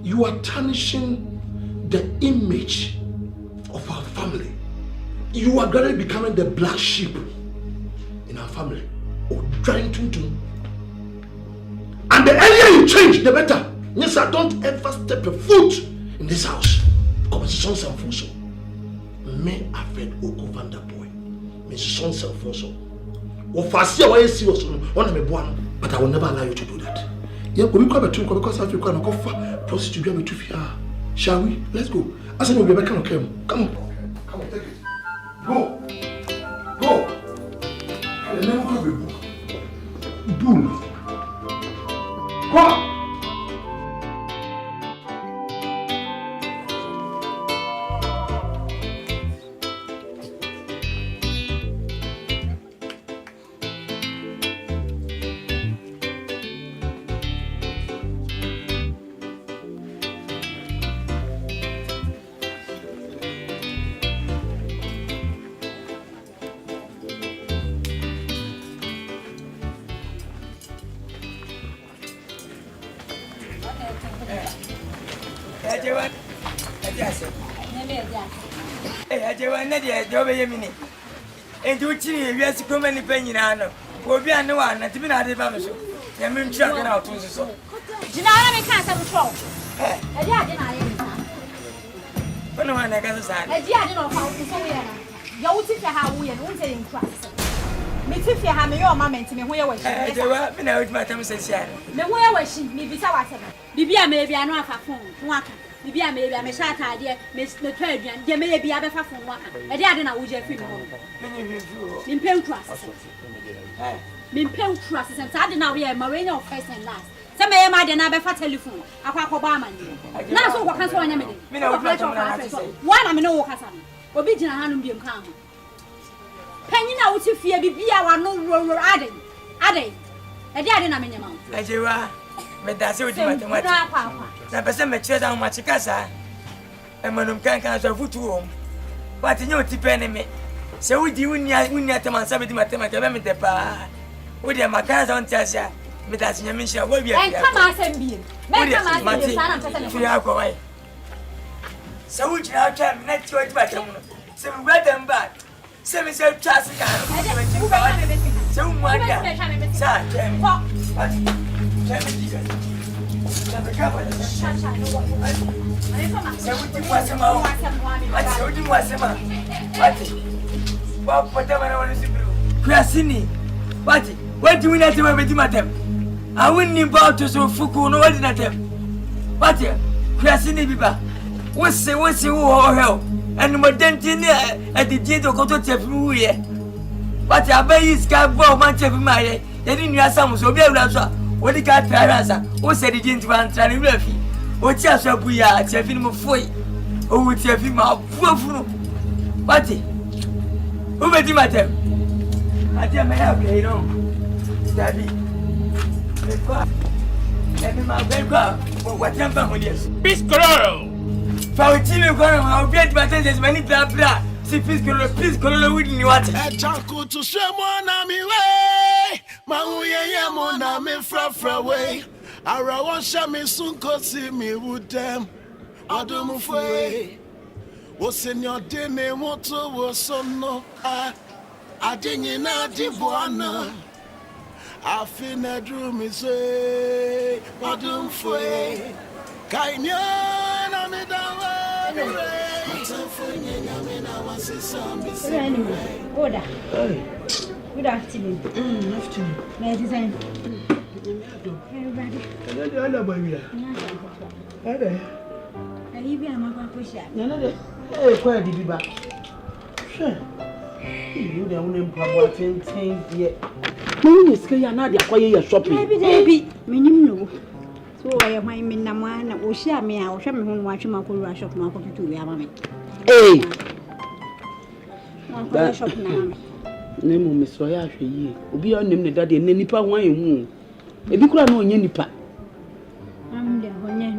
You are tarnishing the image of our family. You are gradually becoming the black sheep in our family. Or trying to. And the earlier you change, the better. Yes, sir, don't ever step a foot in this house. Conversation self-also. Me afraid Oko Vanderboy. Me son self-also. But I will never allow you to do that. Yeah, we come to because I feel quite a prostitute to be able to fear. Shall we? Let's go. I said, we'll be back. Come on. Come on, take it. Go. And then we'll have a book. Bull. Go. And you see, we are so many penny. We'll be a new one, and to be not a bamisho. And I'm trying out to so. Jinara can't have a troll. I No one I can say. I didn't know how to say. You think how we are not saying trust. Me if you have your mamma to me where was she? I know it's my time says, me where was she? Me be whatever. Bibia maybe I know a phone. Bibia maybe I'm a shot idea, Miss the Trajan, there may be other phone. I didn't know which free in pen trust. Min pen trust and Saturday now we are Marino first and last. Some may have another for telephone. I can't Obama. Now so what can so many? One I know Hassan. Obedient hand be calm. Penny now to fear Bibia one no adding. I didn't have any amount. As you are, but that's what you want. The person may tread down much casa. And when can't cancel foot to home. But you know, depending me. So we do when you have to man somebody mathematical the bar. With your macas on Tasha, but that's your mission. What we are come out and be. So we can try not to it, so red and back. Seven self trust. So one what do we not do with them? I wouldn't about to so Fuku, no one at them. But Crasini Biba, what's you all hell? And more than at the gate of Cototou here. But I bet you scarf much of my they didn't have some so very well. What the cat Terasa, who said he didn't want to run away? What just a booyah, Tiafin Mofoy, or would Tiafin out poor fool? But who made him at them? I tell me how they don't. Daddy, let me my baby what number is? Peace Colorado. For a team of I'll get my senses many blah blah. See, peace Colorado with you what? A janko to someone on me way. Mahuya mona me fra way. Ara wan sha me soon ko see me with them. Adumu fwe. O senior de me moto wo sono a. Adinyi na di buana. I feel na drew me say, Madam Fue, Kainyan, I'm a Order. Good afternoon. Afternoon. May I design? Everybody. You be a man push up. Hey, quite did you back? Sure. You don't know 10 yet. You is clear now, they acquire your shopping. Maybe, minimum. So I am my Minaman, or share me, I'll show me who watching my cool rush of my pocket to be a mammy. Hey! That shop now. Name Miss Roya, will be on him that they nipa wine. A big one on Yenipa. I'm the honey,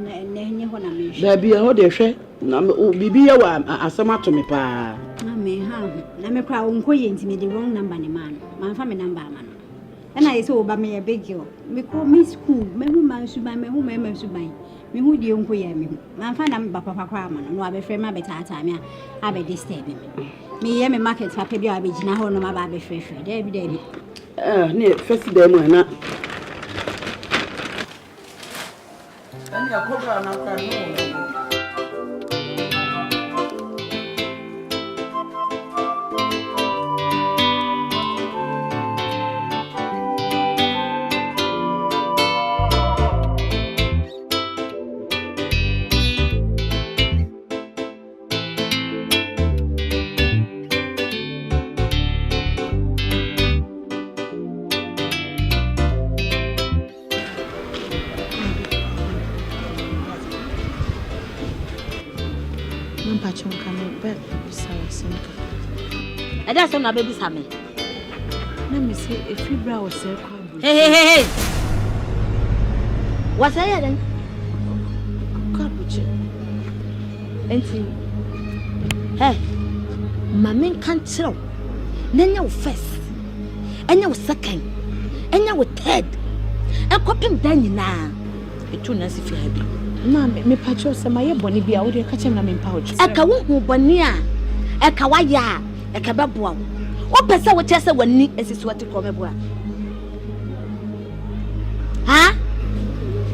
there be a holiday share. No, be a summer to me, pa. Mammy, how? Let me cry on coins me the wrong number, man. My family number, man. And I saw by me a big girl. Me call me school, me who man should buy me who may should buy. Me who the uncle me. My fan am Papa Craman, no, I be frame my better time. I be disturbing me. Me, I'm a market for baby, I be Jina, no, my baby fresh, David. Near first day, man. And your cover, and that's on a baby Sammy. Let me see if you brow yourself. Hey. What's that then? Capuchin. Hey, Mammy can't tell. Then you first, and you second, and you third. And copying Danny now. It's too nice if you have been. Mammy, me patcho, some my bonny be out there catching them in pouch. A kawu bonia, a kawaya. A cababua. What person would tell when Nick is what to come aboard? Huh?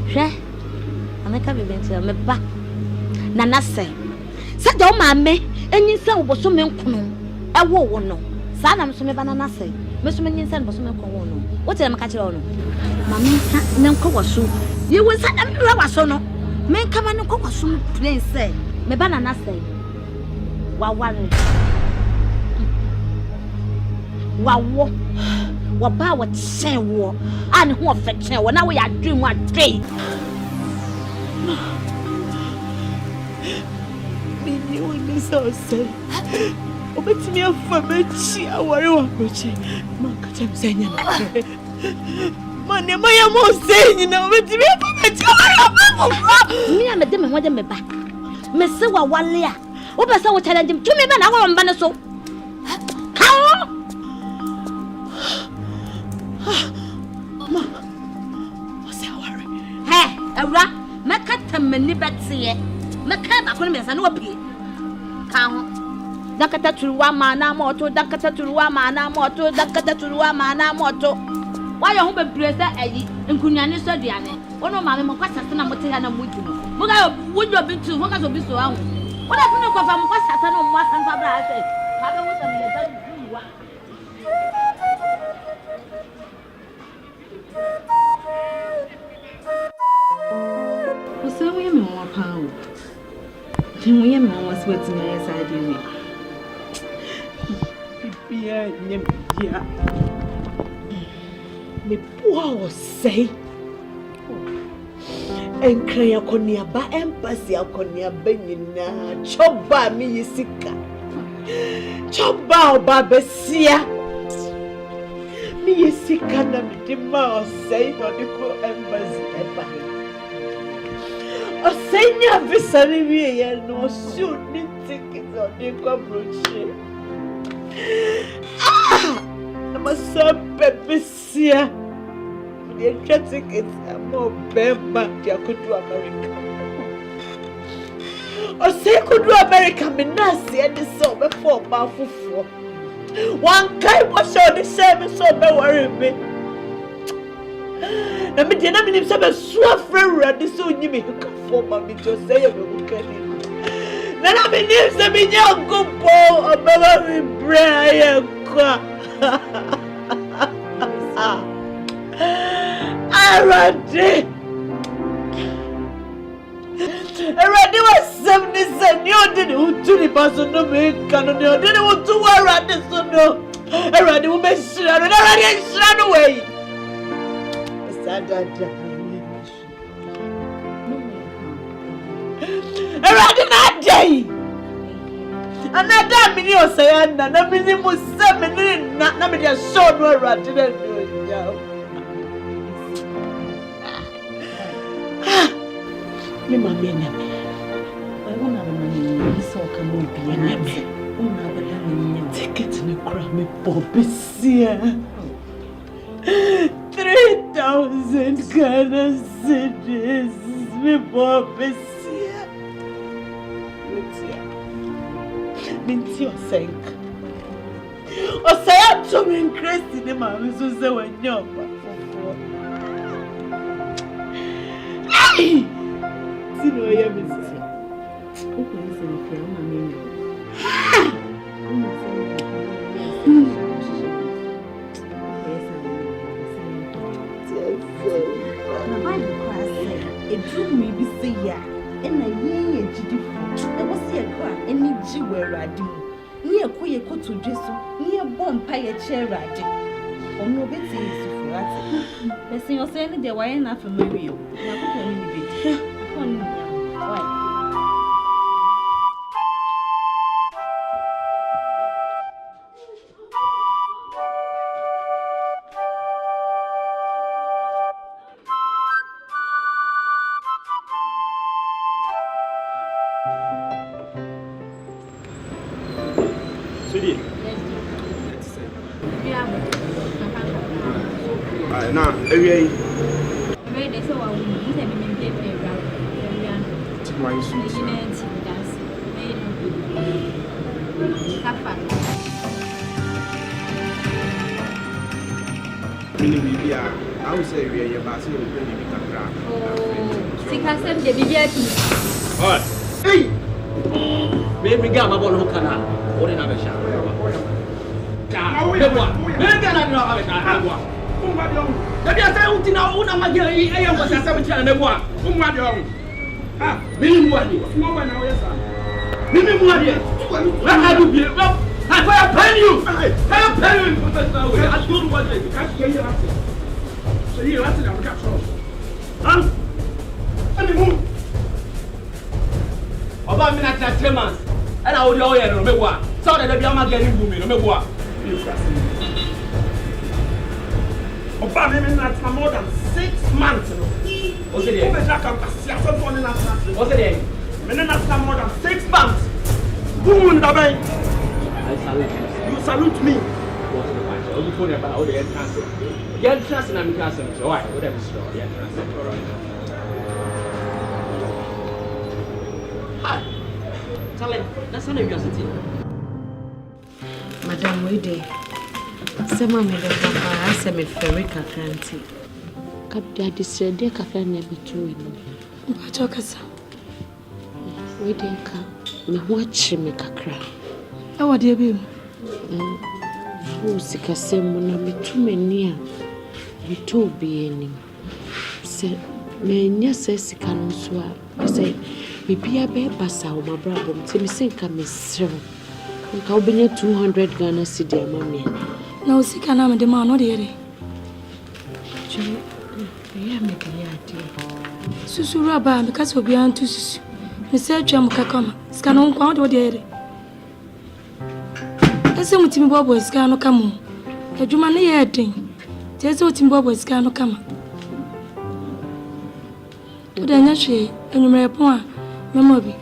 Share? I'm a cabin to me back. Nana say, Sat down, mammy, and you saw was so many. I won't know. Son, I'm some banana say. Miss Minson was some. What am I catching on? Mammy, Nanko was so. You will send them to so no. Men come and cook was soon, plain say. Me banana say. Wow. Wow, what power to say war, and who affection when now we are doing one day. Me, you will so say. Obey me a family, I worry what you Mark, I'm saying. Money, my am saying, you know, with me, I'm a demon, what am I back? Miss Sewa, 1 year. What was I telling him to me? I want to so. Many Betsy, Macaba Columns and Whoopie. Count Dakata to Wamana Moto, Dakata to Wamana Moto, Dakata to Wamana Moto. Why your home place Eddie and Kunyani Sodiane? One of my Mocasana Motiana Mutu. Would you have been to Mocas of Bisso? What happened to Mocasana on Mas and Fabra? Father was a so we more power. We was waiting my side in me. Me poor was say. And cry a conia ba embassy a conia benina. Choba me sika. Choba babesia. Me sika na me dima say for the embassy ever. O senya visari we no shoot ni tickets on the cockroach. I'm a sub pepesia. The tickets are more bema ya could do America. O say could do America me nasi and the so before bafufu. One guy was on the same so be worry me. Na me dena me nim se be so afrewura de so nyi me ka for ma me to say e be ku kani Then I'm in this, I'm in your good boy, a baby Brian. Already was 70 you didn't do the person no make canon, you didn't want to wear at this no. Already will be shot and already shot away. Already not day. Another minute say, and a minute was 7 minutes, not nobody has shown no rat in it. Me mama na me. I want to money so can we be na me. Una bada me ticket ni kra me pobisia. 3,000 Ghana cedis me pobisia. Minti o senk. O say to me increase ni mama so say wanyo pa. Hey! No, yeah, Mrs. It drew me be say ya, and I hear GD. I was here cry any G where I do. Near Quay to Jesu, near Bompire chair riding. Or no bit is flat. The singer saying they were enough for Mario. Now, every so I will use a minute paper. why is it? I would say we are about to be hey! Baby, get my ball hook now. What in a shot? Let me say, una magia, I am was a 7 and a boy. Ah, Billy Money, small one now, yes, sir. Billy Money, where have you been? Well, I pay you. I pay you for that. I don't want to catch you. So you have to catch us. Huh? And the moon. About me at 10 months, and I will know you no what. So that the Yama getting booming, no what. About me not more than 6 months. What's it? What's it? Not more than 6 months. Boom, the bank. I salute you. You salute me. What's the matter? I'll be putting about all the entrance. The entrance and I'm casting. So why? Whatever store. The entrance. Hi. Tell him. That's not a curiosity. Madam, we did. Some of me don't have a semi-ferric cranty. Captain, this said, dear Captain, never true. What talk us? We didn't come. Me watch me cacra. Oh, what do you mean? Oh, sick as some when I'm too many. We too be any. Said, me, yes, I can swap. I say, we be a bear bassa, my brother, till me sink a miss. I'll be 200 Ghana cedi, mammy. No, sick and I'm a demand, not here. Yeah, make the idea. Susuraba, because we'll be on to Mr. Jamukakama, scan on quite what they are. Some Timbobo is going to come. A Jumani thing. There's no Timbobo is going to come. Then, actually, and you may point, Memory.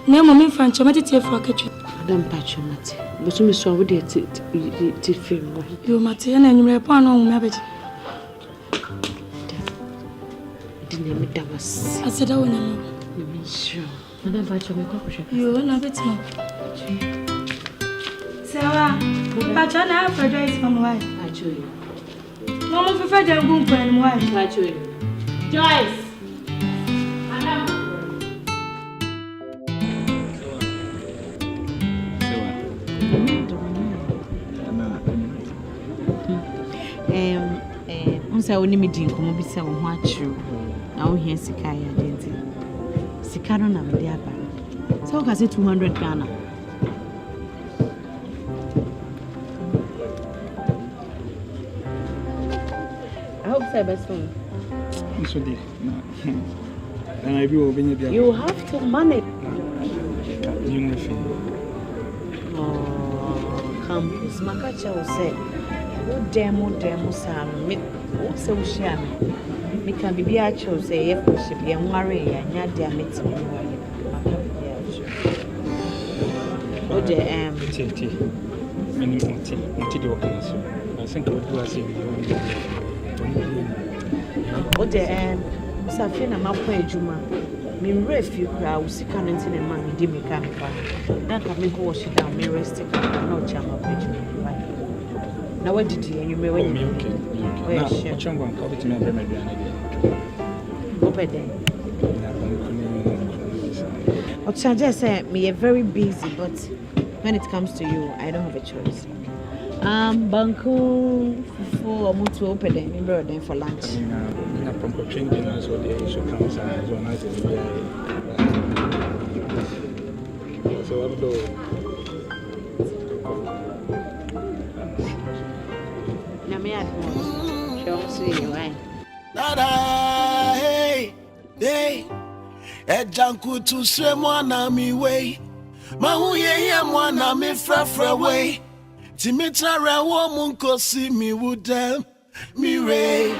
Name of me, French, I meditate for a kitchen. Madame Patchomati, but you saw with it film. You, Martin, and you may point on Mabbit. Didn't I said, oh, no, you mean sure. Madame Patchomati, you will not bet more. Sarah, but I have a dress from wife. I show you. No more for Fred and Boom and wife. I show you. Joyce. say only me din komo bi say wo ho achiru na wo hia sika ya denti sika no na me de aba so ka say 200 Ghana I hope say best friend so dear and I will be you have to manage campus makacha will say demo sam me say we share me can be actual say if we should be and worry and ya dia meet me oh the Many do so I think I would do as oh the Safina Mako Juma me refu kra usika no ntine ma me di me kan fa na ka me go wash down me rest ka na o chama page me na what did you me when you okay na changwa ka bit me be me duane de obede o charge say me very busy but when it comes to you I don't have a choice banku for mutu open me brother for lunch na pompo change na so the issue comes as one as the so what do na me advert show see why nada hey ejanku tu se mwana mi we mahu ye mwana mi frafra we timitara wo munko si mi wudem mi re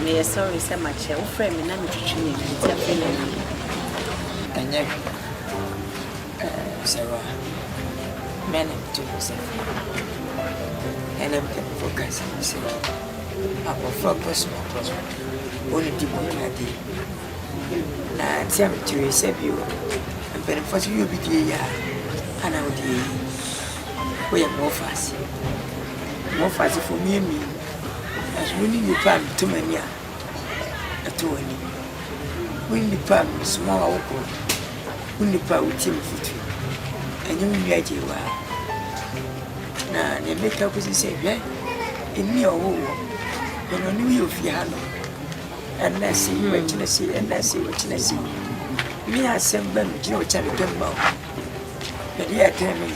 me sorry so much o friend me na me twetwe ni ti afele na anya sewa men to say and I'm going to focus on say our focus only the body na ti am to say you and ben for you be there and I would we are more fast for me as we need you plan to many at all. We need plan small walk. We need power team foot. And you will idea now, they make up with the same, yeah? In your home, when I knew you fear, and I see what I see, and I see what I see. Me, I send them to your child, but they are telling me,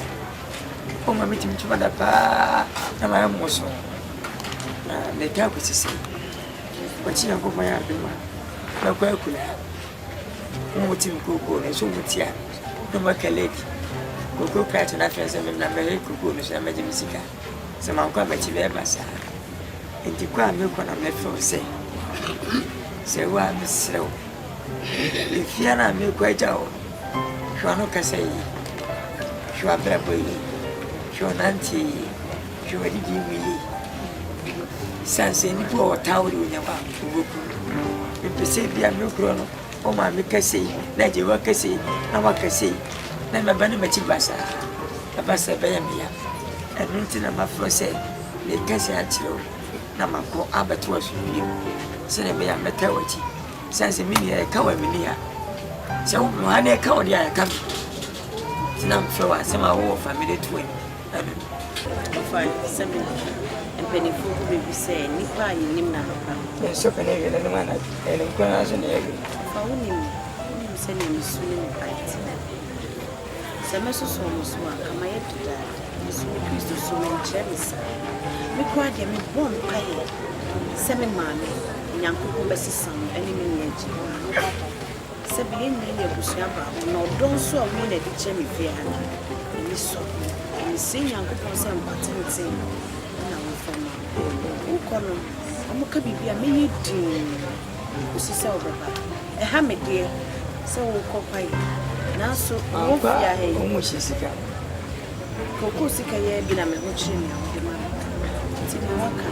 oh, my meeting to my pa, and I am also. The talk is the same. But you know, my abima, no calcula. Motim cocoa, and so much ya. No more lady. Cocoa cat and after some number of cocoa, Mr. Majimisica. Some uncle Machibasa. And the crime milk on a metro say. Say, why, Miss Slow? If you are milk quite out, Shanoka say, Shwabra boy, Shonanti, Shwadi me. Sanse ni po tawo do nyaba oboku mpese bia mekro no o ma mekase na je wakase na wakase na meba na machi basa be ya mia enunti na mafro se le kase atiro na mako abeto asumi se ne be ya metawachi sanse mini ya kawa mini ya se wo no ane kawa dia ya kam tinam fro wa se ma wo family to Fine, 7. And penny for who will be saying, Nipa, you name now. Yes, so can I get any man and inquires in every. Found him, sending me soon in the bite. Some so almost one, come I to that. Miss Christo so many cherries. We cried him in one pie. 7 mammy, and young people bessie some enemy edge. Seven million Bushaba, no don't so win at the cherry fair. And this so, and the same young people some patenting. Ukono amuka bibia meyi din usisa obeba e ha me de se wo kopai na so wo fia he omo sisika koko sika ye bi na me ho chiri me de ma ti na waka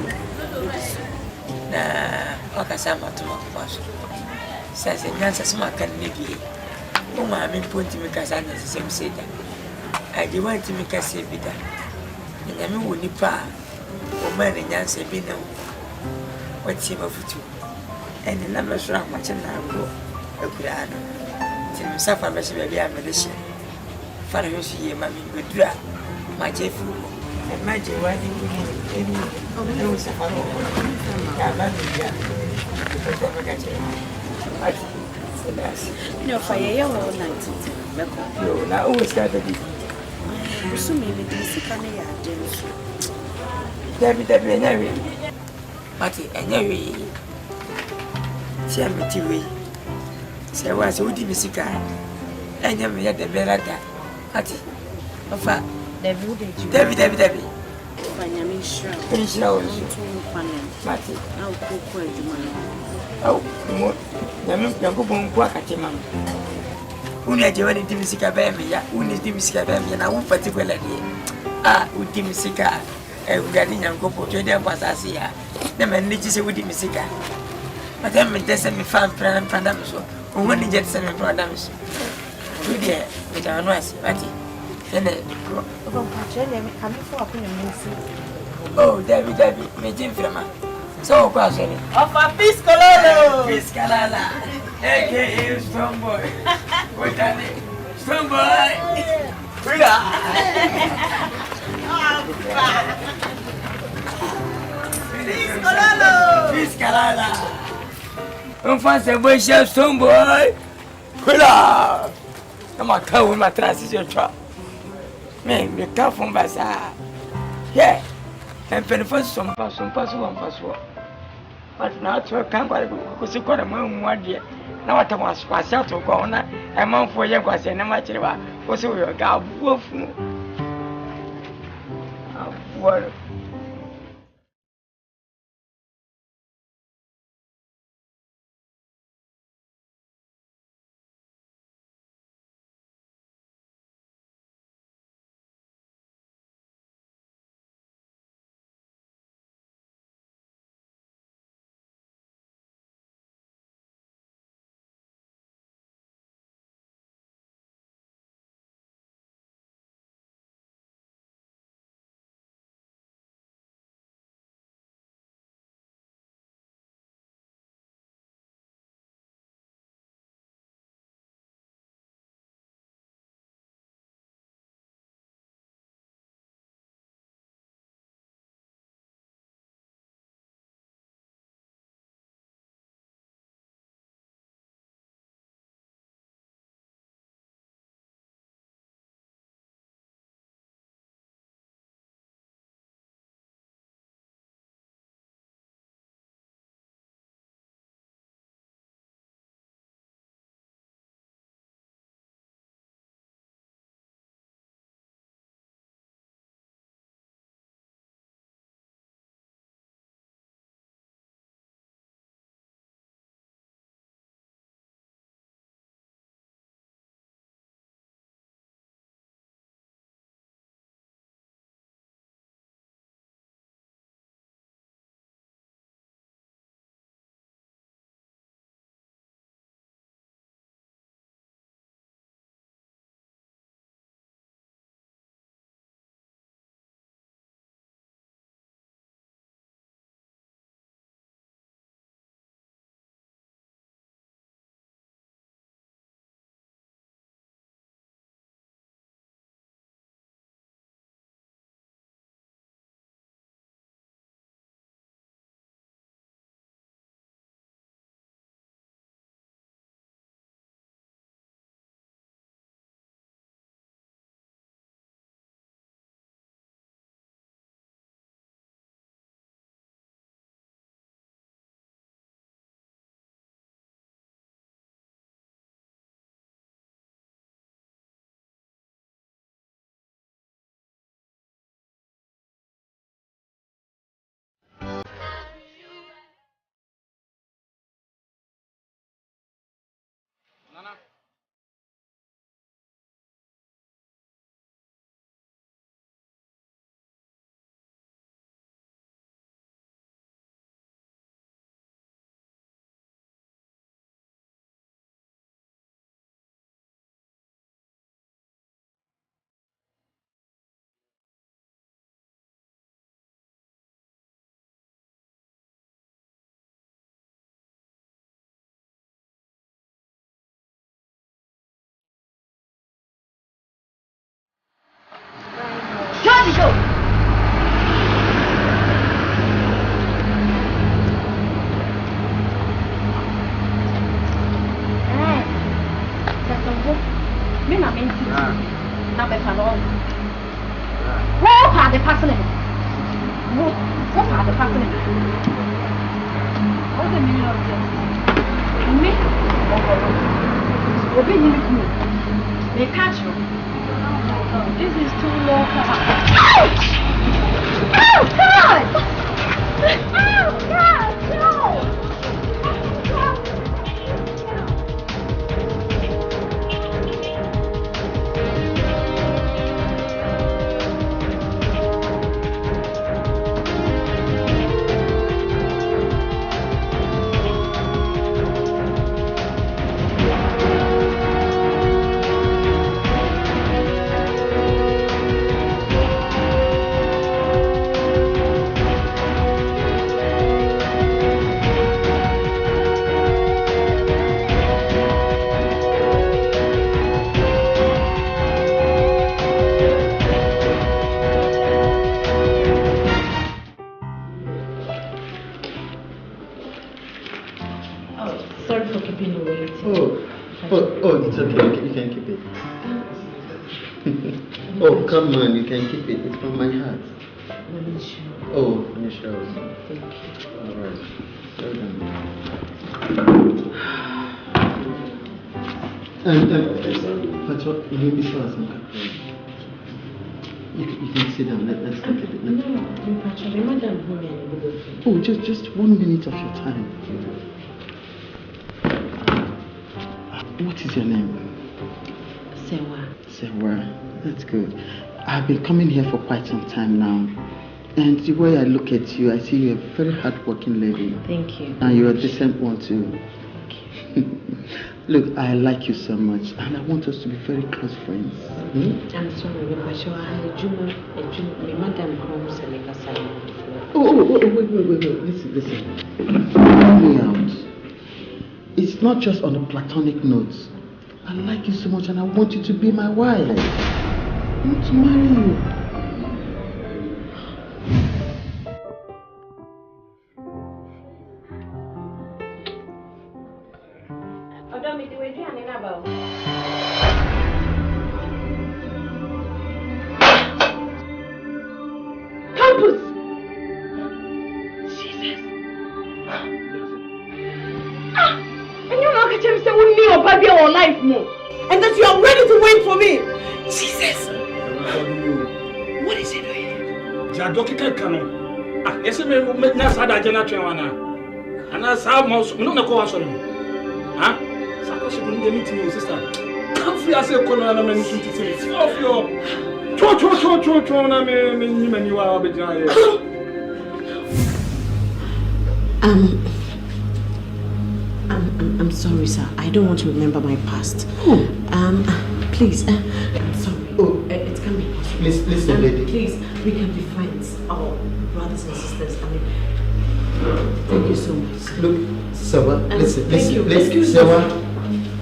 na waka sama to makwaso sasa nyansa sima kan ne bi o ma me ponti me kasa na sesem seda adi wanti me kasa bi da na me wo nipa o ma ne nyansa bi na wati ma futu ene na me sura ma chen na go akura no ti me safa me se bi a me de she fara yo si ye ma mi bedura ma je fu e ma je wa di ni eni o no safa no ya ma mi ya ko me ka che ati no fa ye wo 19 meko yo na o sta da di so me me di sika ne ya de so David enyewe mati enyewe ti amitiwe se wa se udi misika enye me ya de berada ati ofa David fanya misha misha o mati au kokwa juma au mo nyame yango bon kwa katima uni ajewa ni dimisika ba me ya uni dimisika ba me na wo particular die udi misika ugadi nyango po twede kwasase ya na me ni chise udi misika ata me dese me fan pranda me so o woni je dese me pranda me so udi me ta no asi ati ene ko chele me kami fo akunye mesi oh David me jin firma so ko asere Of a piscololo. Piscalala aka strong boy what are they strong boy Piscalala un fan se boy chef strong boy kula ama kawo ma transition twa me ka fun basa yeah en penfo so but now to kan kwa ko si kwa ma mu ade na wata ma so kwase to kwa na e manfo ye kwase na ma kire ba ko si wo ga buofu abuo Me na me. Na be fa no. What are the person? What are the person? What's the meaning of this? Me? Obi ni me. They catch you. Oh my God, this is too low. Oh God! Oh God! No! Oh, it's okay. You can keep it. Oh, come on, you can keep it. It's from my heart. Oh, you sure? Thank you. All right. Well done. But what you be sure some you can sit down. Let's take a bit. Oh, just 1 minute of your time. What is your name? Sewa. Sewa. That's good. I've been coming here for quite some time now. And the way I look at you, I see you're a very hardworking lady. Thank you. And you're a decent one too. Thank you. Look, I like you so much. And I want us to be very close friends. I'm sorry, but I had Madam Holmes and wait. Listen. Hear me out. It's not just on a platonic note. I like you so much and I want you to be my wife. I want to marry you. Campus! Jesus! And you know, Kachem said, we need a baby or life more. And that you are ready to wait for me. Jesus! What is he doing? Jadoki Kano. Yes, me Nasada Janatwana. And I saw most, no, no, go. Huh? Suppose you didn't meet me, sister. Come free as a corner and I'm shooting it. Off your. Cho, you are behind. I'm sorry, sir. I don't want to remember my past. Please, I'm sorry. It can be possible. Listen, lady. Please, we can be friends. Our brothers and sisters. I mean, thank you so much, sir. Look, Sewa, listen. Excuse Sewa. me.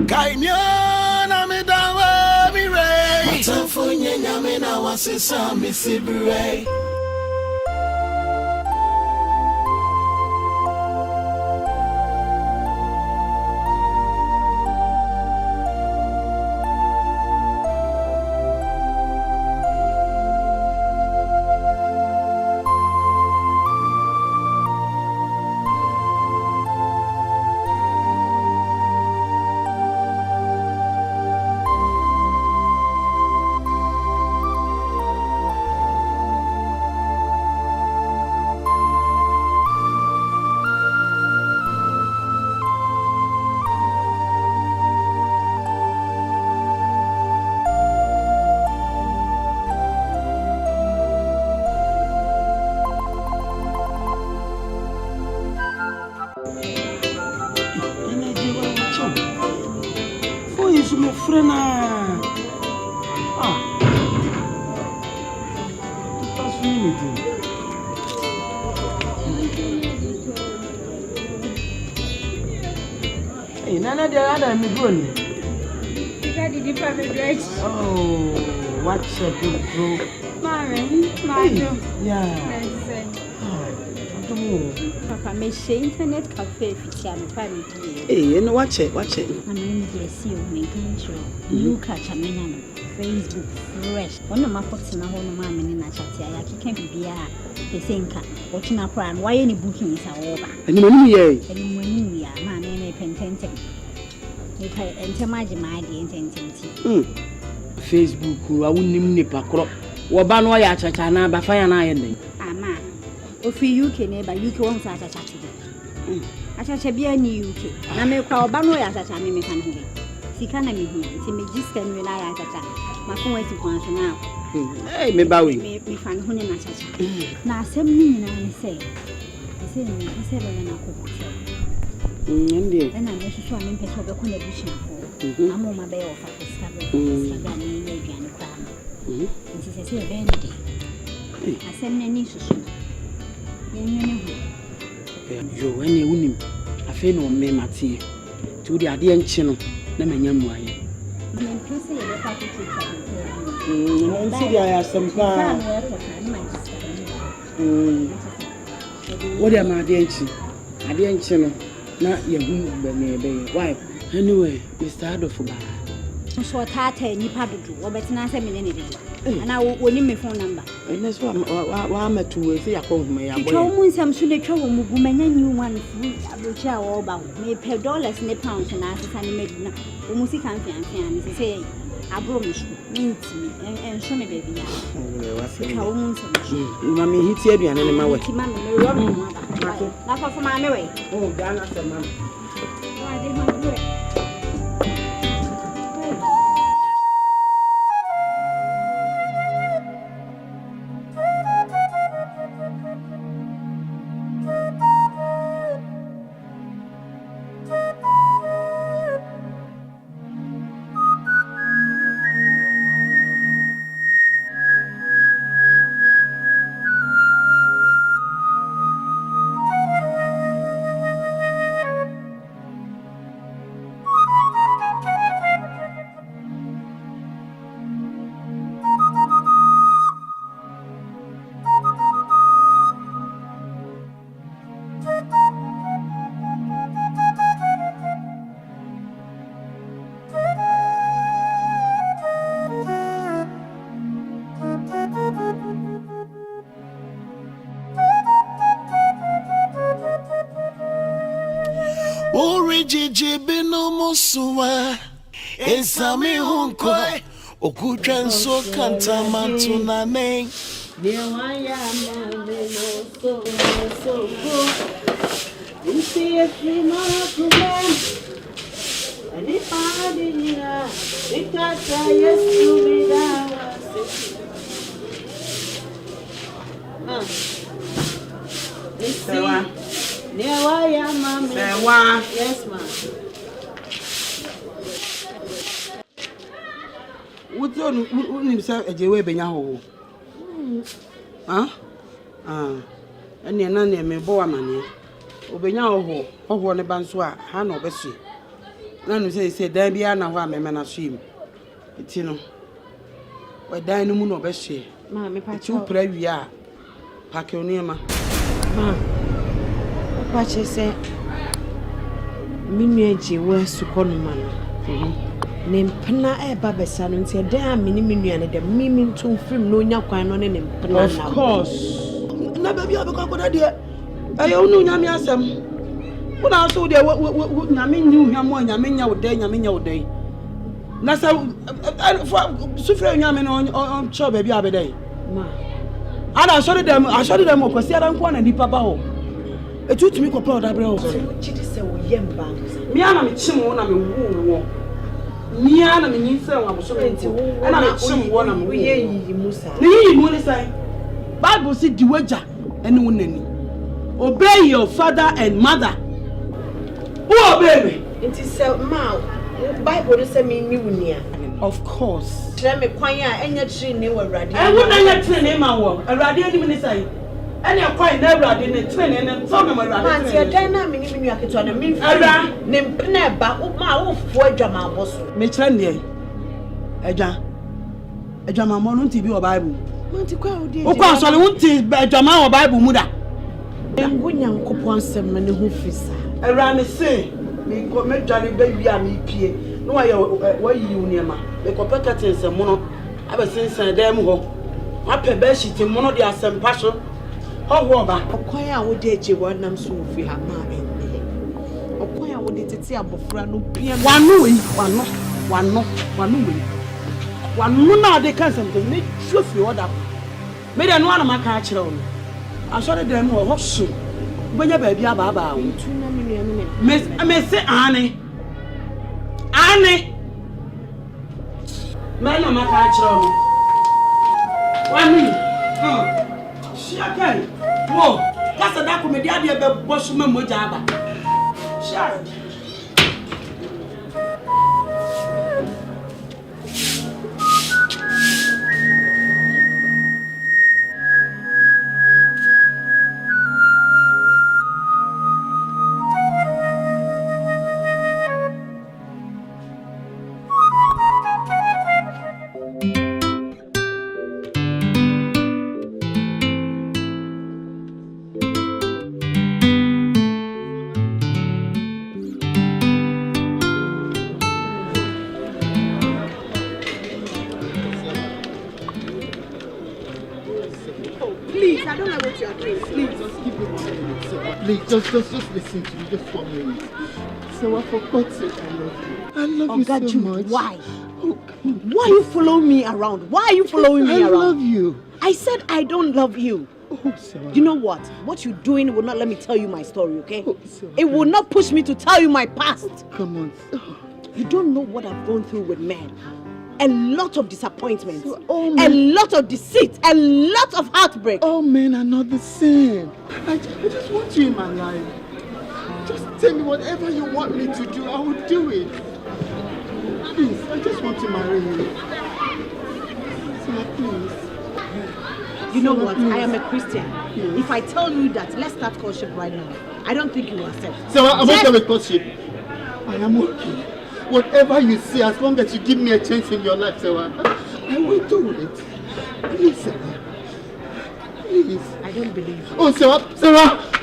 Kaimyona me dawa mi re. Matamfonye nyame na wasesa mi sibre. Oh, what's a good bro? Marvin, yeah. Papa, me share internet cafe fitiano family. Eh, no watch it. I'm in the sea of my country. You catch a man Facebook fresh. One of my fox in a home mamma in a chat. I can't be the same car. Watching a plan. Why any bookings are over? And when we are, man, any pententing. If I enter my intensity. Facebook, I wouldn't nip a crop. Wabano ya chachana, Bafaya and I ending. Ama, if you UK neighbor, UK won't start a chat. I shall be a new UK. I may call Bano as a time me can be. See, can I be here? See me just can rely as a chat. My phone is to answer now. Hey, me bowie. Me find Honey Nacha. Now, some meaning I say, I say, I said, when I could. And I'm just trying to pay for the contribution. I'm on my bay of a Instagram. This is a vanity. I send any sushi. You, when you win him, I feel no me, Matty. To the Adian channel, never young way. And see, I have some plan. What am I dancing? I didn't channel, not your woman, why? Anyway, Mr. Adolfo. So what I tell you, Padu, or better not 7 minutes. And I will need my phone number. And that's why I'm at 2 say I call me. I told some soon trouble woman and you one fruit which are all about. May pay dollars and pounds and ask and made music and say, I promise means me and show me baby. Mammy, he said you and any my way. Not for my way. Oh, Ghana, Mamma. I didn't do it. Jiji binu musuwa Esami hunkoi Okudren so kanta mantunane Newaya mame no so Insi esima kuben Anipadi nina Ikata yesu midawa Sewa. Newaya mame Sewa. Yes ma What you say a jewe benya ho? And your nanny may bow a money. Obenya ho ne banswa, han obesu. Nanu say, there be an hour, man, I swim. It's no. Why dine no moon obesu? Mammy, two pray we are. Paconema. What you say? Minuaji was to call man. Name Pena Babasano and said, damn, Minian and the Mimin to film no yakwan on him. Of course. Never be able to go there. I own no Yamiasam. What I saw there, what Yamin knew him more Yaminia day, Yaminia day. Nasa, Sufra Yamin on show baby every day. And I showed them, because they don't want any papa. It took me to proud that bro. Me and Chimona. Miana minister was so and I'm some one of Bible said the wager and winning. Obey your father and mother. Who obey me? It is so mouth. Bible is a mean. Of course. Tell me, Quanya, and your tree never ready. I wouldn't let your name out. A radiant minister. And you're quite never in a train and some of my radiant. You're dynamic in your kitchen and me. Name Pneba, my wolf for Jama was. Mitchell, a Jama Monon TV or Bible. Monte Of course, I won't see Jama or Bible Muda. Engu nyankopon asɛm ma ne ho fisa. Era me say me ko me dware ba wi a me pie. No wa yi uniema. Me ko pekate nsɛm no abesensan dem ho. Apɛ ba hyiti mo no de asɛmpa so. Ho ba. Okwan a wo de agyewa nam so ofi ha ma enne. Okwan a wo de tete abofra no pia. Wano we, wano we. Wano na de kan something me shofi order. Me de no ana maka a kyerɛ wo. Asɔre dem ho so. Benya ba bia ba wo. Tuna me nua me. Me say ane. Me na maka a kyerɛ wo. Wani. Shiakai. Wo, kasa da komedi ade be bosu ma moja aba. Shia. Please, I don't know what you are doing. Please, just give me 1 minute. So, please, just listen to me. Just 1 minute. So, for God's sake, I love you. I love you so much. Why? Why are you following me around? Why are you following me around? I love you. I said I don't love you. Oh, Sarah. You know what? What you're doing will not let me tell you my story, okay? It will not push me to tell you my past. Come on. You don't know what I've gone through with men. A lot of disappointments, a lot of deceit, a lot of heartbreak. All men are not the same. I just want you in my life. Just tell me whatever you want me to do, I will do it. Please, I just want to marry you. So please. You know what? I am a Christian. If I tell you that, let's start courtship right now, I don't think you will accept. So I'm okay with courtship. I am okay. Whatever you say, as long as you give me a chance in your life, Sarah, I will do it. Please, Sarah. Please. I don't believe you. Oh, Sarah!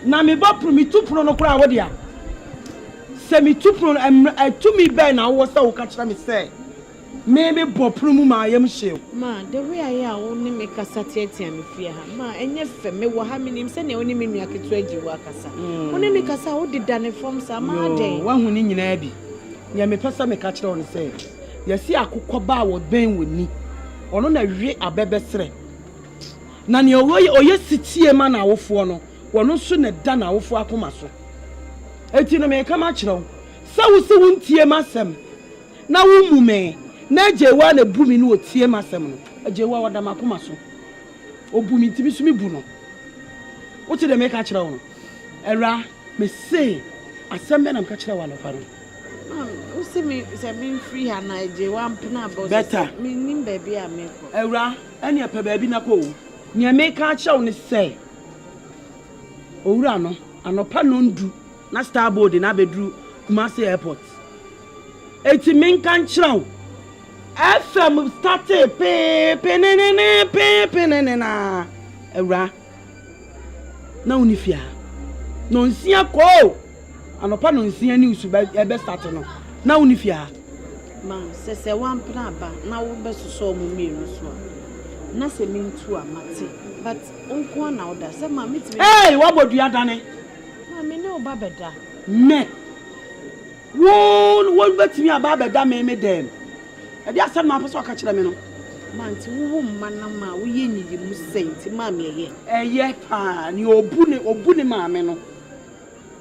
Na me bopru mi tupro no kura wodia. Se mi tupro to me be na wo se wo ka kira me say. Me be bopru mu ma yam hyew. Ma, the way I am only make a satiatia me fear ha. Ma, enye fe me wo ha me nim se ne oni me nua ketu agiwa kasa. Oni me kasa wo de dane form sa ma den. Wa hu ni nyina bi. Ye me pesa me ka kira on say. Ye si akukọ ba wo ben woni. Ono na hwe abebesere. Na ne oye sitie ma na awofo no. Wono so na da na awofo akoma so. Eti no me ka ma kira wo. Sa wo se wontie masem. Na wo mume. Na ajewa na bu mi no otie masem no. Ajewa wada makoma so. Obu mi ntimi so mi bu no. Wo te de me ka kira wo no. Era me say asem be na me ka kira wo no fa no. Who see me say me free and I je one pna about better me nim baby a me ko ewra ene pe baby na ko nya me ka cha wo ne say owura no anopa no ndu na starboard na bedru Kumasi airport eti me kan kira wo FM started pe na ewra na unifia no nsia ko anopa no nsia ni usuba ebe start no na unifia ma se one plan ba na wo be so mo mienu so na se me ntu amate but onko na oda se ma meet me hey what bodu ya dane ma me ne oba beda me won betimi aba beda me dem e dia asem ma pese aka kire me no Manti wo mana ma wo ye nyi mu senti ma me ye. Eye pa ni obu ni maame no.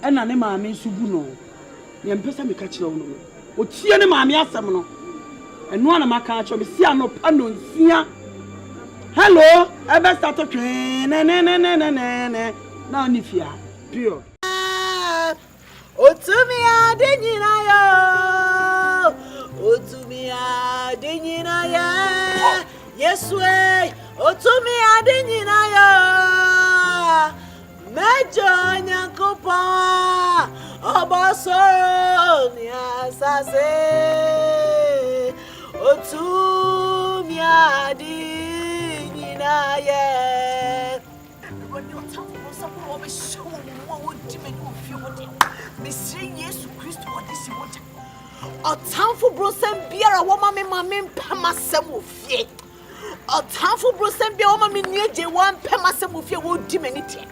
E na ne maame nso bu no. Ye mpesa me ka kire wo no. O tie ne maame asem no. Eno ana maka acho be si ano pa no nsia. Hello, ebe start to ne. Na oni fia. Pure. Otumi adenyina yo. Otumi adenyina ya. Yesu e. Otumi adenyina yo. Mejo nyakopa. Oboso ni asase. Otumi adenyina ya. Missing Jesus Christ, what is what? A town for Brosem beer, a woman, mammy, Pemasem of fear. A town for Brosem beer, woman, near J1 Pemasem of fear would diminity.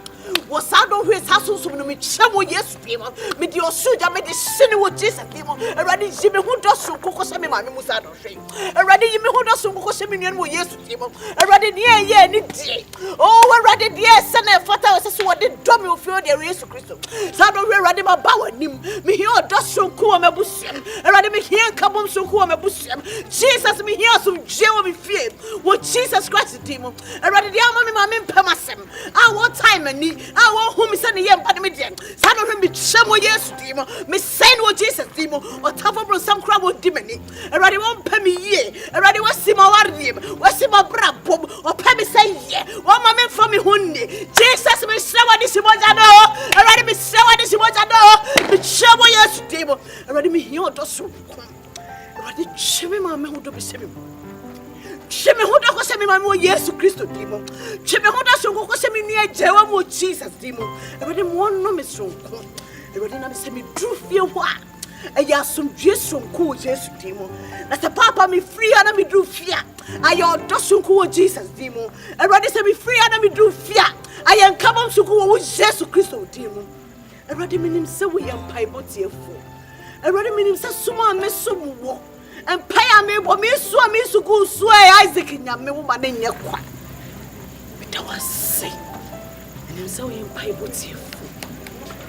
Was I don't raise houses to me, Chamo, yes, people, with your sugar, made the sin with Jesus, people, already Jimmy who does so cook us, my Musado shame. Already you who does so cook us, yes, people, already near, any day. Oh, already dear, son and father, was what the dummy of your dear Jesus Christ. Sado ready my bow and him, me here does so cool, my busham, already me here come on so cool, my busham. Jesus, me here some jail me fear. What Jesus Christ, demon, already the army, my men, Pemasem. I want time and need. I want whom is sending him, but me, son of him be chamo, yes, demon. Me send what Jesus, demon, or tough of some crowd with demon. Already won't pay me ye, already was see my warrior, was see my brab, or pay me say ye, one moment for me, honey. Jesus, me say what this was I know, already me say what this was I know, me chamo, yes, demon, already me here, does so. Already chimmy, my man, who do be saving. Cheme hoda ko se me ma mo Yesu Kristo dimo. Cheme hoda so ko se me nia jewa mo Jesus dimo. Ebe mo no me sonko. Ebe na me se me dru fie ho a. E ya somdwe sonko Yesu dimo. Na se papa me free na me dru fie. Ayo do sonko Jesus dimo. Ebe se me free na me dru fie. Ayen kabom sonko wo Yesu Kristo dimo. Ebe me nim se wo ye mpaibo tiefo. Ebe me nim se suma me somu wo. And pay me, but me so go swear Isaac in your woman in your quack. But I was sick, and I'm so in Bible tearful.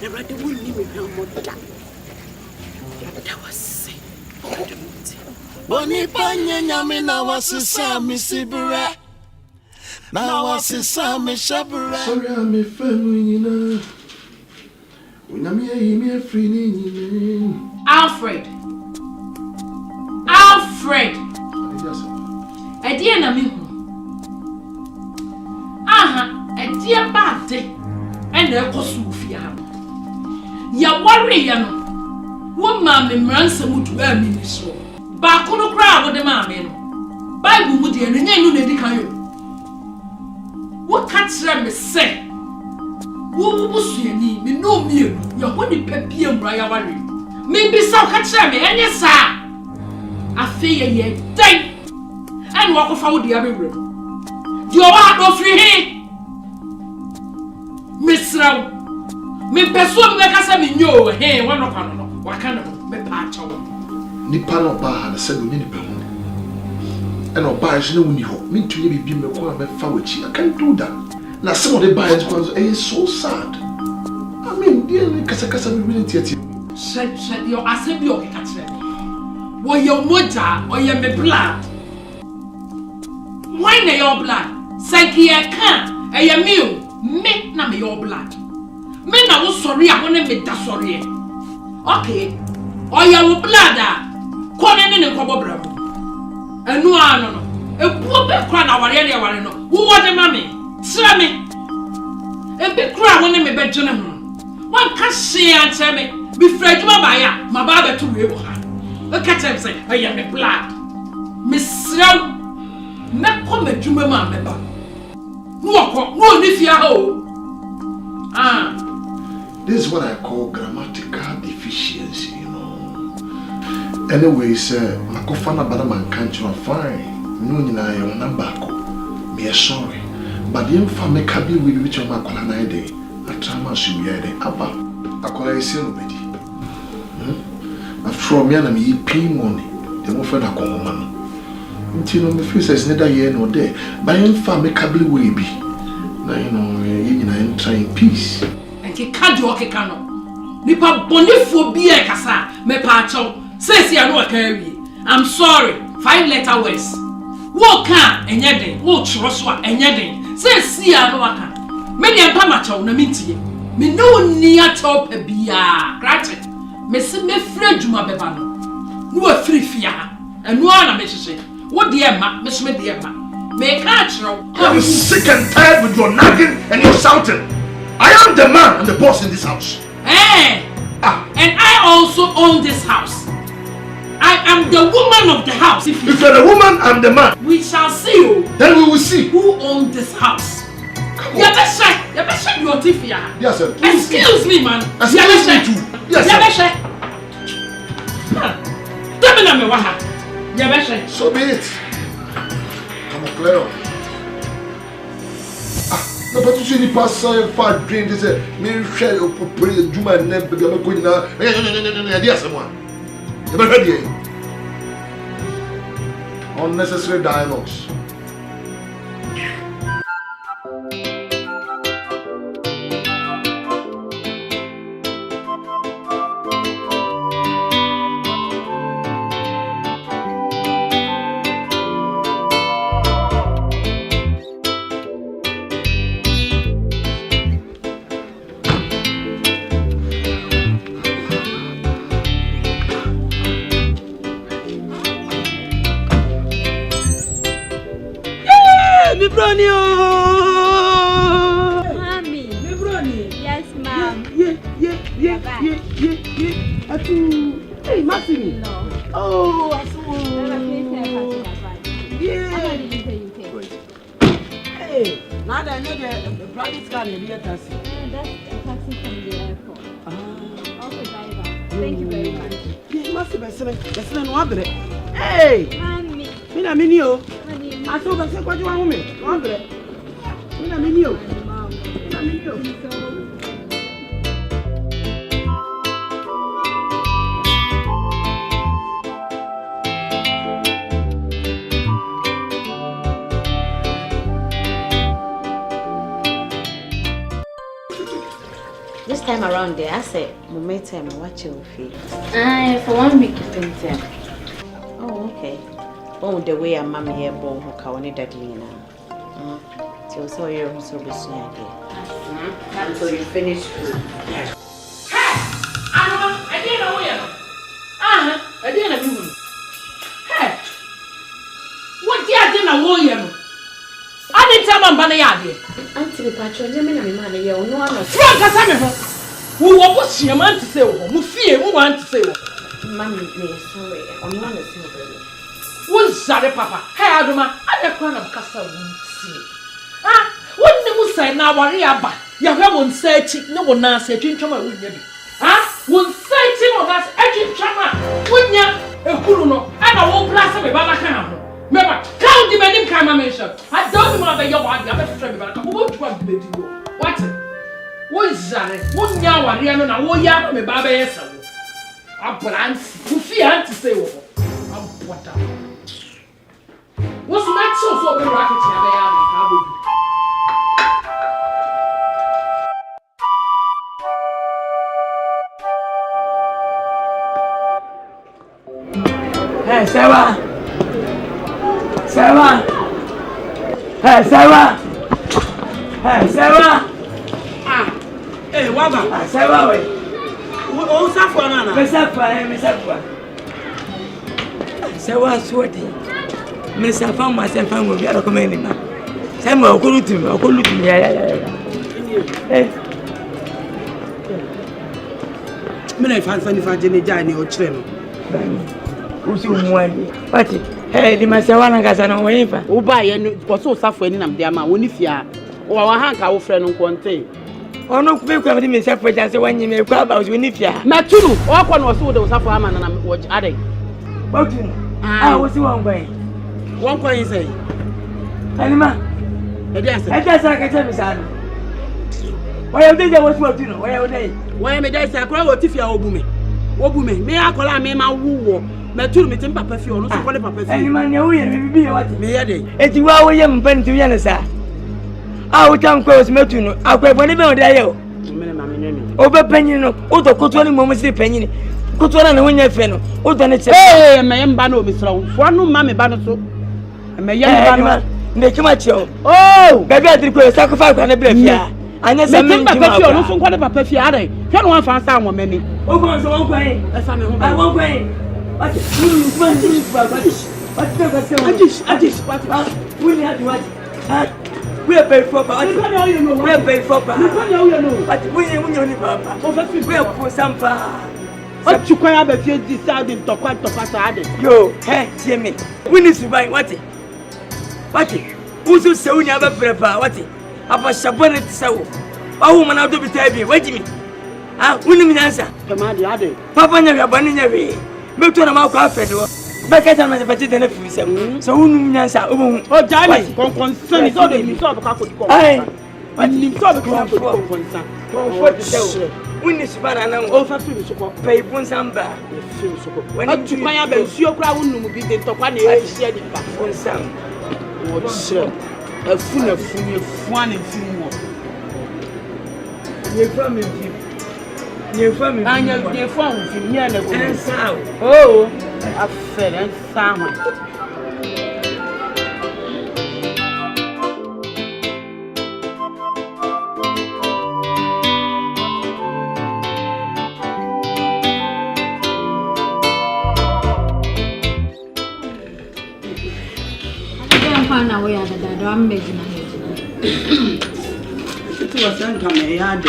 Never do we need me no more that. But I was sick. Boni panya nyame na wasisa mi sibra. Na wasisa mi shabra. Sorry, I'm a family, you know. When I'm here, free, you know. Alfred. Edia na me hu. Aha, edia ba de. Ena ekosu fia ha. Ya worry ya no. Wo ma me mransa mutu a mi ni so. Ba kono kra wo de ma me no. Bible mu de no nyen no edi kan yo. Wo ka kire me se. Wo busu ani me no mi ya ho ni papie mra ya worry. Me bi sa ka kire me enye sa. Afi ye dai. And walk of our dear room. You are no free. Miss Row. Me persuade me casa me no, hey, one of them. What kind of me patch? Nipano bar and said, we need a pen. And our buyers no need hope. Me to be me call me fawchi. I can't do that. Now some of the buyers is so sad. I mean, dear Casa we really teach you. Said your Aseidu catch. Were your mother or your blood? Why na your blood? Say I can't. I am you. Me na me your blood. Me na wo sorry I want me da sorry. Okay. Or your blood kone ne nkobo bra mu. Enu ano no. Ebu be kra na ware no. Wo wo de ma me. Sira me. Ebi kra woni me be dwene ho. Wan ka hye anche me. Bi frajuma ba ya. Ma ba be to we wo ha. O ka tell say I am me blood. Me sira me come adwuma ma me ba. No ni fia ho. This is what I call grammatical deficiency, you know. Anyway, sir, my kofana badaman can't you fine. No, you know, I'm back. Me sorry. But the infamy cabin will reach on my colonel day. I try my shoe here. Abba, I call a nobody. After me, and me pay money. The more friend I call woman. Until no me feel says neither here nor there. By him family cably way be. Now you know I'm trying peace. And he can't do okay cano. Nipa boniphobia kasa me pacho. Says you know carry. I'm sorry. 5 letter words. Walk can and yedin. Walk troswa and yedin. Says you know aka. Many am pamacho na mintie. Me no near top a bia. Granted. Me se me free juma beba no. No free fia. And no na me say. What dear ma, Miss me dear ma. Me catch you. I'm sick and tired with your nagging and your shouting. I am the man and the boss in this house. Eh. And I also own this house. I am the woman of the house. If you're the woman, I'm the man. We shall see you. Then we will see who owns this house. You better check your teeth here. Yes, sir. Excuse me, man. Excuse me too. Yes, sir. Tell me now, what happened? So be it. I'm a player. No, but you see the pastor far dream. They say, "Me share your property, do my name, but I'm going now." Yes, someone. You better hear. Unnecessary dialogues. Mommy. Yes, ma'am. Hey, Maxine. Oh, I saw. Hey, now that I know the private car in the taxi. That's a taxi from the airport. Okay, driver. Thank you very much. Hey! Mommy. Mina minio. I saw the second one. Mina minio. Mina minio. This time around there, I said, "Moment time, watch your feet." For 1 week, time. Oh, okay. Oh, the way I'm mommy here, born who can only that Lina. So you're so busy again. Until you finish food. Hey! I didn't know where. I didn't know. Hey! What did I know? I didn't tell my banana. Auntie Patrick, you mean I'm no one. Frank, I who was your man to say, who fear, who want to say, Mammy, sorry, I'm not a silver. Who's Sally Papa? Hey, Adama, I'm a crown of Casa won't see. What the Musa now, Wariaba? You won't say it, no one answer, Chinchama, wouldn't you? Won't say it on us, Chinchama, wouldn't you? A Kuruno, and I won't blast me, Babacam. Remember, count the many cameramen. I don't know that you're one, the other friend, but I won't want to be you. What? What is that? What now? I don't know. What you have me, Baba? Yes, I'm plans. Who fear to say, I'm what? What's my so for the rocket? Hey, Sarah. Sarah! Hey, Sarah! Hey, Sarah! Hey, Waba! Sarah, wait! Oh, Safra, Nana! Miss Safra! Sarah, sweaty. Miss Safra, myself, and will be a commander. Samuel, go to me, I'll go look at me. Hey! Many fans and if I didn't die in your train. Who's your one? What? Hey, the Masawana Gazano waiver. Oh, buy and was so suffering in them, when if you are, or our hank our friend on Conte. Oh, no, quick, I didn't say for just when you may grab out when if you are. Matulu, or one was so there was a farmer and I'm watching. What? I was one way. One coin say, Anima, I guess I can tell me, son. Why are they? What's what you know? Why are they? Why am I there? I cry what if you are woman? Wobu me akola me ma wo me turu me tim papa fi ono so kole papa fi. Ani man wo ye bibi ye what? Me ye dey. Eti wa wo ye mpan ti ye ne sa. A wo tam ko osmetu no. Akwa boni be o da ye o. Me ma me nyame. Obe panyin no, o to koto ni mo si panyin. Koto na ho nya fe no. O do ne che. Eh, me ye mba na obi sra wo. Fo no ma me ba no so. Me ye mba no. Me chuma che o. Oh, gabi adiri ko sacrifice kwa na blafia. Anya sa me papa fi ono so kwale papa fi are. Hwe no wan fa sa won mami. O ko so won kwan. Esa me ho. Ai won kwan. What? We have what? We are paid for. We are paid for. But we are for some. What you call about you deciding to quite to pass a yo, hey, see me. We need to buy what? What? Who's so never prepare? What? About Shabbat so. Oh, woman, I'll do be telling you. Wait a minute. Ah, we need answer. Come on, the other. Papa never banning away. Me to na ma kwa fedo. Be ka tan ma pati de na fi sem. So unu nyansa o jami concern so de mi so be ka ko ko. Ai. But ni so be ka ko concern. What the uni sibana na o fa fi so ko. Pe Ɔbonsam e fi so ko. Wani tu kwan ya be nsuo kura wonu mu bi de ntokwa na e hia ni pa. Ɔbonsam. Wo hye. Afu na fu ni fu ani fi mo. Ye fra me fi. Ye fra me. Anya ye fu an fi ni na go. Ensa. Oh, afere ensa ho. Na we are the drum making it was an come a yard.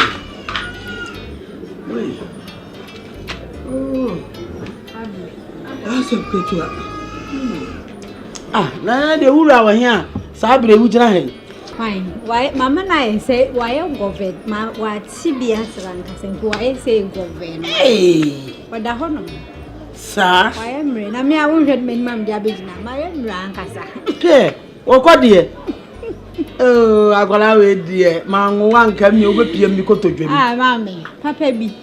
Oh, that's a picture. Ah, now the Ura were here. Sabre, would you fine. Why, Mamma and I say, why am governed? My what CBS rank and why say governed? Hey, but the honor. Sir, I am rain. I mean, I won't read my mum, dear business. My own rank, okay. O ko die oh agola we die ma nwa nka mi obepie mi kotodwem ah mami papa bi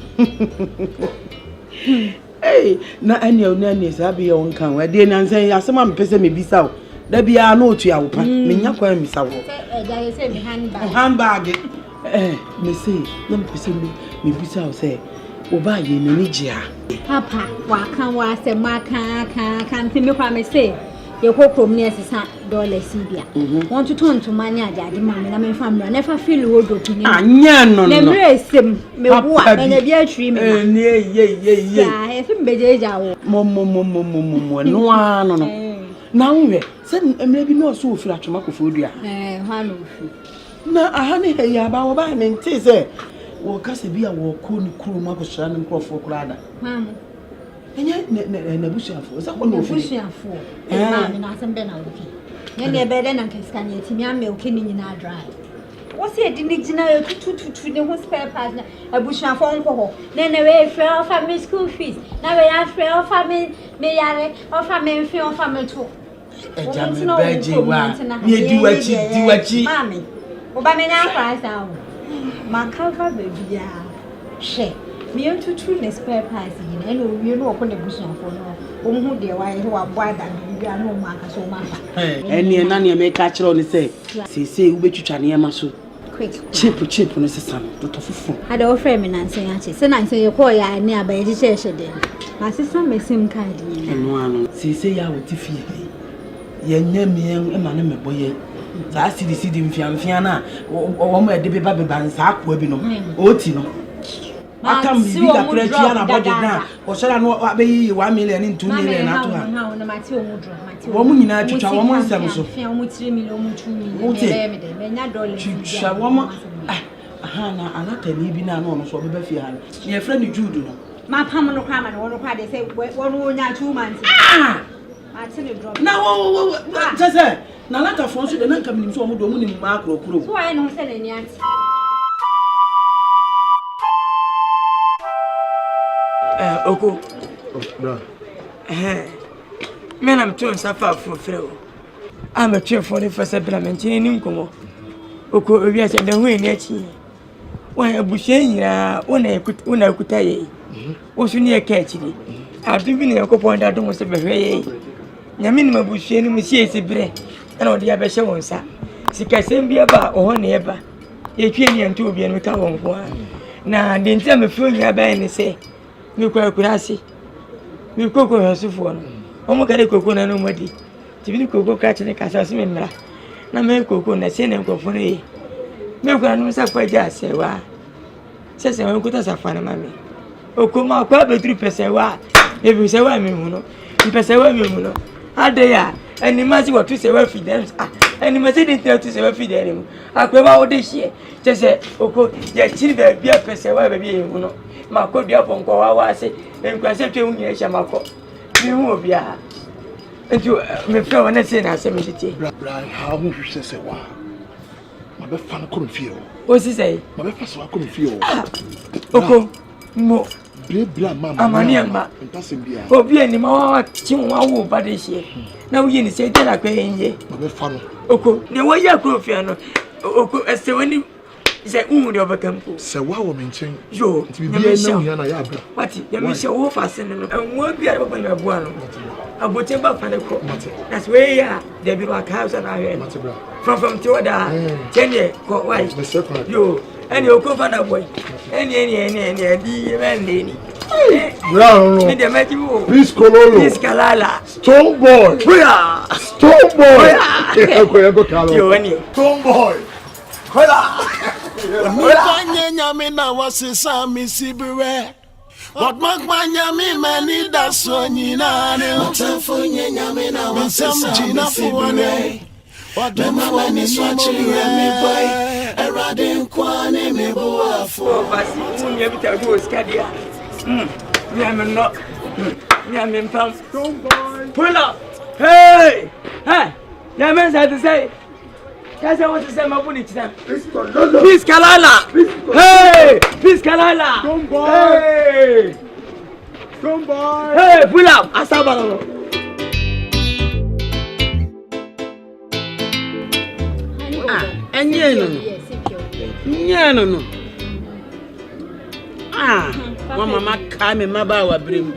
eh na anya una ni sabi yo nka wa de na nsan asema mpese me bisa o da bia na otu ya wo pa me nya kwa mi sawo da ye say me handbag me say na mpese me bisa o say o ba ye na ni gia papa wa kan wa se ma kan ti me kwa me say ye kokrom ne asesa $1 bia want to turn to money ajade mama na me family never feel wardrobe ni anya no na me esem me wo a na bia atwi me ye ya e fi bejeja wo mo no ano no na nwe se emre bi no so ofiri atwoma kofodua ha no ofi na aha ne he ya ba wo ba me nti se wo kase bia wo ko ni kuro ma ko sha ne nkrofo kurada mama enya na busuafo se ko no ofi busuafo mama na asembe na ofi ne ne be de na keska ne timi ame oke ni nyina dry wo se edi ni gina tututu ne ho spare parts na abusuafo nko ho ne we free offer me school fees na we ya free offer me yare offer me mfi offer me to eja me beje wa ye diwachi mama oba me na price awo ma cover baby ya she me tutu ne spare parts ni na no wie no okọ ne busuafo no ohun de wa ye wa boada bi anu ma aka so ma fa eni na ne me ka kire oni se ubetwitwa ne ma so chip no sesa no to fufu ada o frame na nsen ache se na nsen ye ko ya ne abaye ji che de ma sesa me sim card ni eno anu se ya woti fie ye nyame e ma ne mebo ye za sidi mfiamfia na o mo ede beba nsa akwa bi no o ti no atam bi ka pretia na budget na o shara no abeyi 1 million and 2 million na to ha na mati omudro mati wo mu nyina twitwa wo mu nsam so fia wo mu 3 million mu 2 million me nya $. twitwa wo mu aha na anata ni bi na no so beba fie ha ye frɛ ni Jude no ma pam no kwa ma no wo kwa de say wo no nya 2 months mati ni drop na wo tese na lata fon so de na kam nim so wo do mu nim ma akrokro so ayi no se na ni anti Oko. No. Me na mtu nsafa frofreo. Ama twe for the first supplement ni nkomo. Oko obi ase de hu ni achi. Wa abushe nyira una ekuta ye. wo so ne catchiri adu bi ne yakopon da dum se behwe nyame ne mabusue ne musie sibre na odi ya behye won sa sikasem bi aba oho ne eba yetwe ne nto obi ne ka won ko na de ntia me fo nya ba ne se me kwa kurasi me koko yosufo no omo kare koko na no madi tibini koko ka chine ka sa se me mra na me koko na se ne nkofo ne me kwa no sa kwa ja sewa se won ko ta sa fa na mami okoma kwa betru pesewa ebi sewa me hu no pesewa me hu no ade ya animasi wa tu sewa fidel animasi de tu sewa fidel mu akweba wo de hie chese oko ya chiri ba bia pesewa ba bia hu no makodua ponko wa ase enkwase twe hu nyɛ hia makɔ mi hu obia ntu me fra wa na se na ase me tete bra ha hu hwese se wa ma be fa no ko mfie o si sei ma be fa so ko mfie oko mo bra mama amani ama obi ani ma wa chi wa wo ba de hie na wo yi ni se de na kwa enye ma be fa no oko ne wo ya kro fia no oko ese wani se de obakampo se wa wo menchen yo ti bi na hu na ya bra wati ya me se wo fa se no enwo bi a ba na bua no abote ba fa ne ko that's way ya de bi wa ka so na hwe from to da chene ko wai yo any oko na boy any di mende ni no ni de meji wo please kololo please kalala stone boy ko kalo yo ani stone boy kola Nipanye nyame na wasisa misibire What makmanya mi mani daso nyina ne Matamfo nye nyame na wasisa misibire What mama ni swachiri mi boy Erade nkwane mi boafo basi unye bita go skadia mi am no mi am pam pull up hey nyame say to say Kasa what to say mabuni china Peace kalala hey peace kalala hey pull up asabalo no wa mama ka me maba wa brem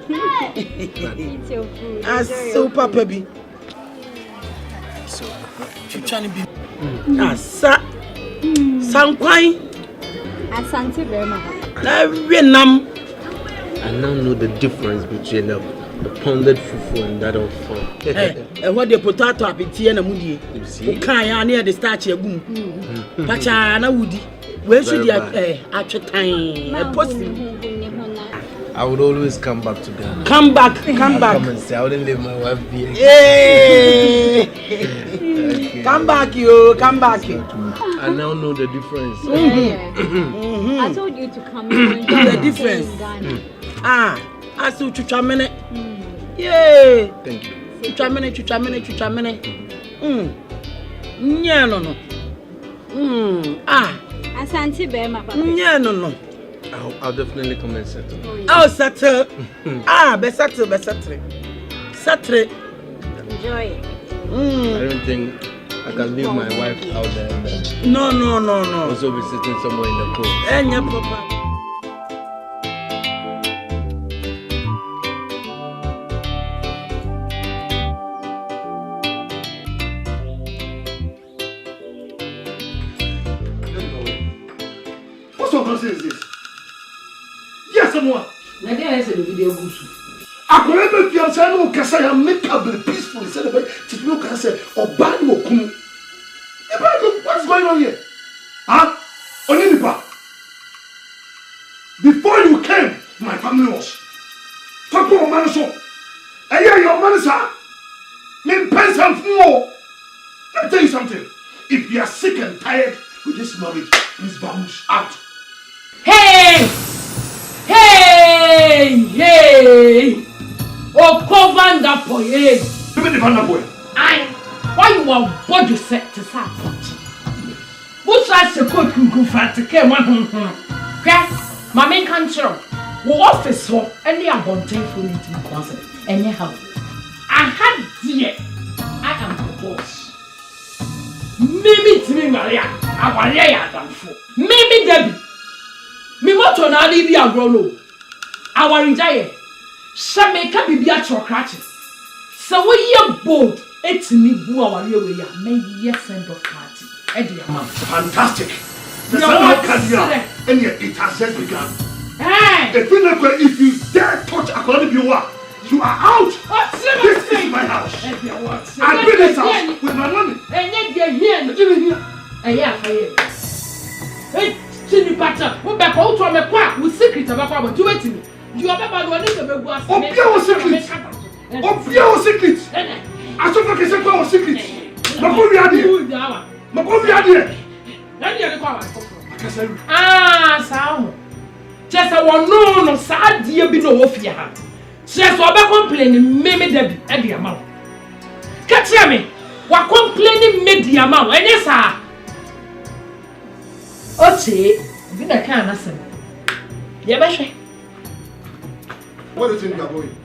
aso papa bi so chuchani bi asa sankwai asante be ma na wenam I now know the difference between the pounded fufu and that of what the potato apeti na mudie o kan ya na the starch agum pacha na wudi we should atwetan I would always come back to Ghana. Come back. Come and say I wouldn't leave my wife here. Hey. Okay. Come back. I now know the difference. I told you to come and enjoy the difference. I saw chuchamene. Yeah. Thank you. Chuchamene. No. Asante be ma papa. No. I'll definitely come and settle. Oh, settle. Be settle. Settle. Enjoy it. I don't think I can leave my wife out there. No. Also be sitting somewhere in the cold. Enya papa. What sort of nonsense is this? Yes, someone. Na dia ese video gusu. Akore be fi am say no kasa ya make up peacefully say the titino kan say oba ni okun. What's going on here? Huh? Oninipa. Before you came, my family was. Talk to man so. Hey, your man sir. Me pens and fool. Let me tell you something. If you are sick and tired with this marriage, please bounce out. Hey! Oh, cover that boy, hey! Look at the Vanda boy. Why you want body set to start? What's that support you go for to care one? Okay? My main control. What office for any abundant for me to be concerned. Anyhow, I had dear. I am the boss. Maybe to me, Maria. I want to done for. Maybe Debbie. Me moto na ali bi agro no. our enjoy. Shall make a baby at your crutches. So we are bold. It's me who our way. Maybe yes, and of party. Eddie, fantastic. The sun of Kadia, and yet it has just begun. Hey! If you dare touch a colony, you are out. This is my house. I built this house with my money. And yet you're here. And yeah, for you. Hey, Chini Pacha, who back out from a quack with secrets about what you wait to me. You are about one of the was. Oh, pure secrets. Oh, pure secrets. I saw like a secret. Makovi Adie. Makovi Adie. Ah, sound. Just a one no sad dear be no of ya. Just what complaining, maybe Debbie, and the amount. Catch me. What complaining made the amount, and yes, sir. Oche, then I can't answer. Yeah, Bashe. What do you think you are going?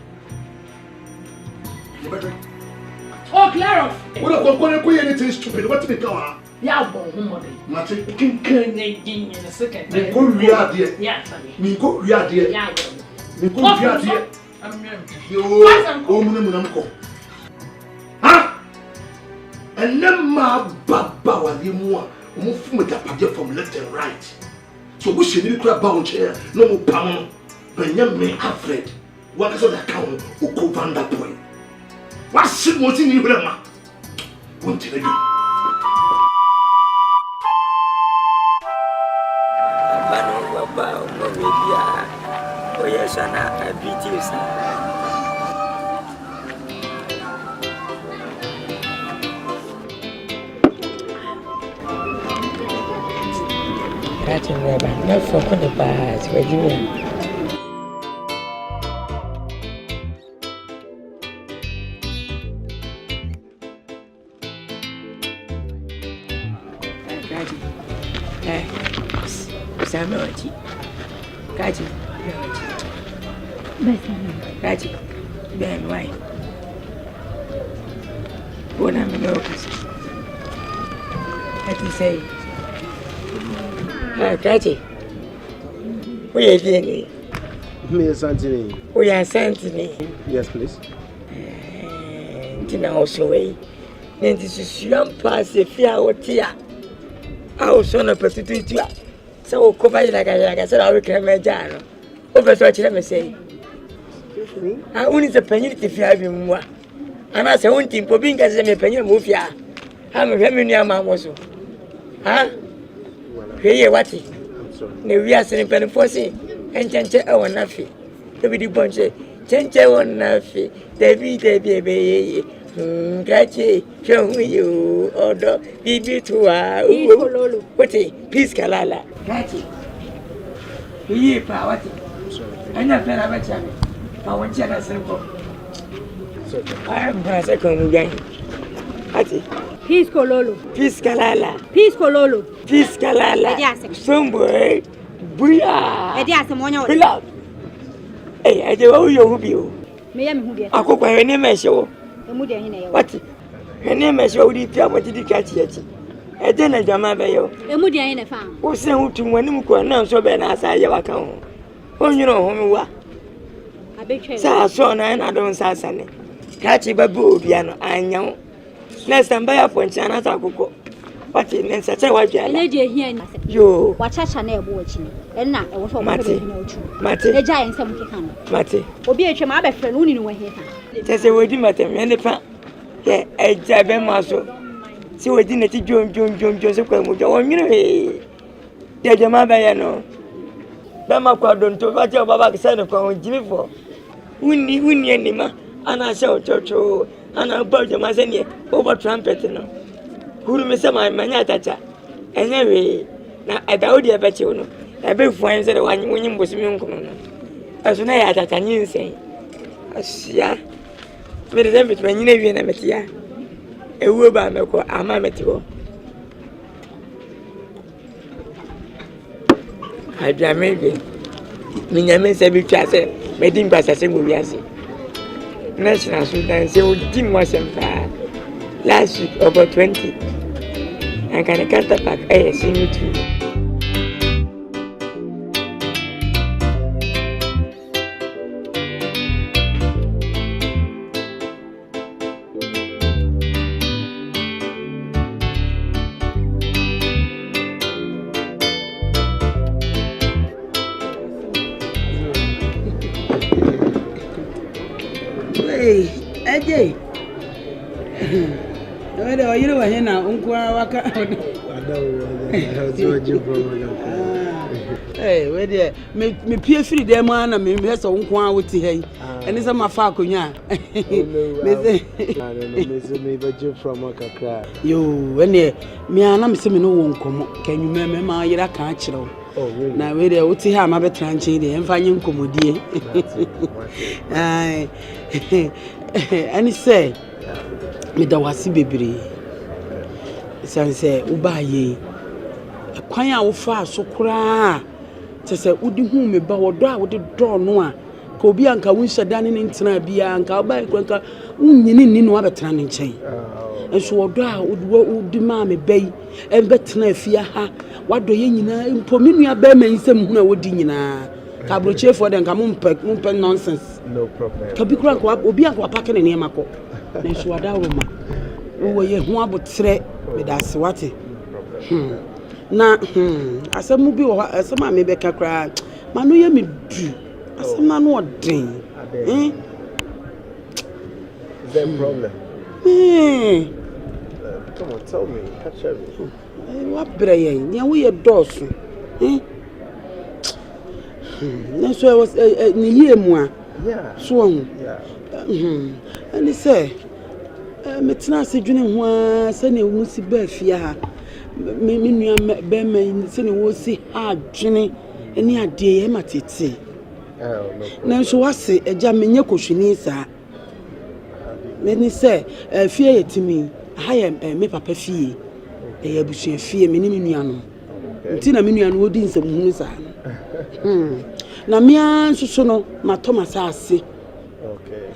Oh, Clara. What are going to anything stupid? What do you go? Yeah, boy, Martin, can in a second. Go real dear. Yeah, me go real dear. Yeah, me go real dear. You, huh? And then my baba was the more move from left and right. So we should need to bound chair, no more pound. But young man Alfred, what is on the account or go van that point? What shit was in you, Rama? Won't you do? Oh yes, I beat you, sir. Catching rubber, not for the bars, where you are. Samuel, Kaji, Kaji, Ben, why? What am I What do you say? Kaji, we are doing. Me is Anthony. We are Anthony. Yes, please. Tina also way. Then this is young pass if you are here. I was on a prostitute. So, cover like I said, I will come a jar. Over what you let say. I only the penny if you have him. And I say, one thing for being as a penny move ya. I'm a very near my muscle. Huh? Hey, what? We are selling penny for see. And change our naffy. The video bunch, change our naffy. Debbie. Grazie, show you order Bibi to what peace Kalala. Grazie. Ye power. I never fell about you. I want you to simple. I am going to come again. Peace Kololo. Peace Kalala. Peace Kololo. Peace Kalala. Somewhere. Buya. Ediasamonia. Hey, I do you. May I move I cook my name as you. What? Her name is Yodi Piamati Catchy. I then a Jama Bayo. A moody in a farm. Who sent to when you could not so bad as I ever come. Oh, you know whom you are. I bet you saw nine, I don't say Sunday. Catchy Babu, piano, I know. Less than by a point, and as I could go. What in such a way, you watch a channel watching. And now I was for Matty, the giant some can. Matty, or be a chama friend only way here. There's a wedding matter, and the pan. Yeah, a jabber muscle. See what dinner to John Joseph Camujo, you know, dear Jama Bayano. Bama Quadron to watch your Baba son of Jimmy for. Winnie Anima, and I saw Chocho, and I bought your Mazania over trumpet. Who may say my manata? Anyway, now I doubt you bet you. I bet friends that one when you was young. As soon as I can you say, yeah. But then between you never met ya. A word by me call Amametio. I dare maybe. Minyamen said, which I said, made him pass a single yes. National Sudan said, Jim wasn't far. Last week, over 20. I can cut the pack, see you too. Hey, AJ. Whether you know here now, Uncle Waka. Hey, where there? Me peer free them man and me has Uncle with here. And it's a mafakunya. Me from a cry. You, when me and I'm saying no one come. Can you remember my year? I can't chill. Oh, really? Now, where there, what's here? I'm a bit tranquil and finding commodity. Aye. And he said, me da wasi bebre san say ubaye kwan a wo fa so kura te say udi hu me ba wodo a wode do no a ka obi anka wo nhyada ne ntena bia anka oba kwanka unyini ni no abetena ne nchen enso wodo a udi ma me bai en betena afia ha wado ye nyina mpominu aba ma nsem hu na wodi nyina ka brochefo de nka mumpe nonsense no problem ka bi kura nka obi anka wapake ne ne mako na so wada roma wo ye hu abotre me da se wate na asemu bi wo asema me be kakra manu ye me du asema no odin is there a problem? Come on, tell me. Catch everything. What brain? Ya we dosu. Na so was ni ye mu a. Yeah. So yeah. And he say metena se dwene ho a se ne wo si ba fia ha. Me nua be me se ne wo si ha dwene eni ade ye matete. Na so wase eja menye kohwini sa. Me say fie yetimi ha ye me papa fie. E abusua fie me ni me nua no. Nti na me nua no odi nsem hunu sa. Na mia nsusu no matomasa ase. Okay.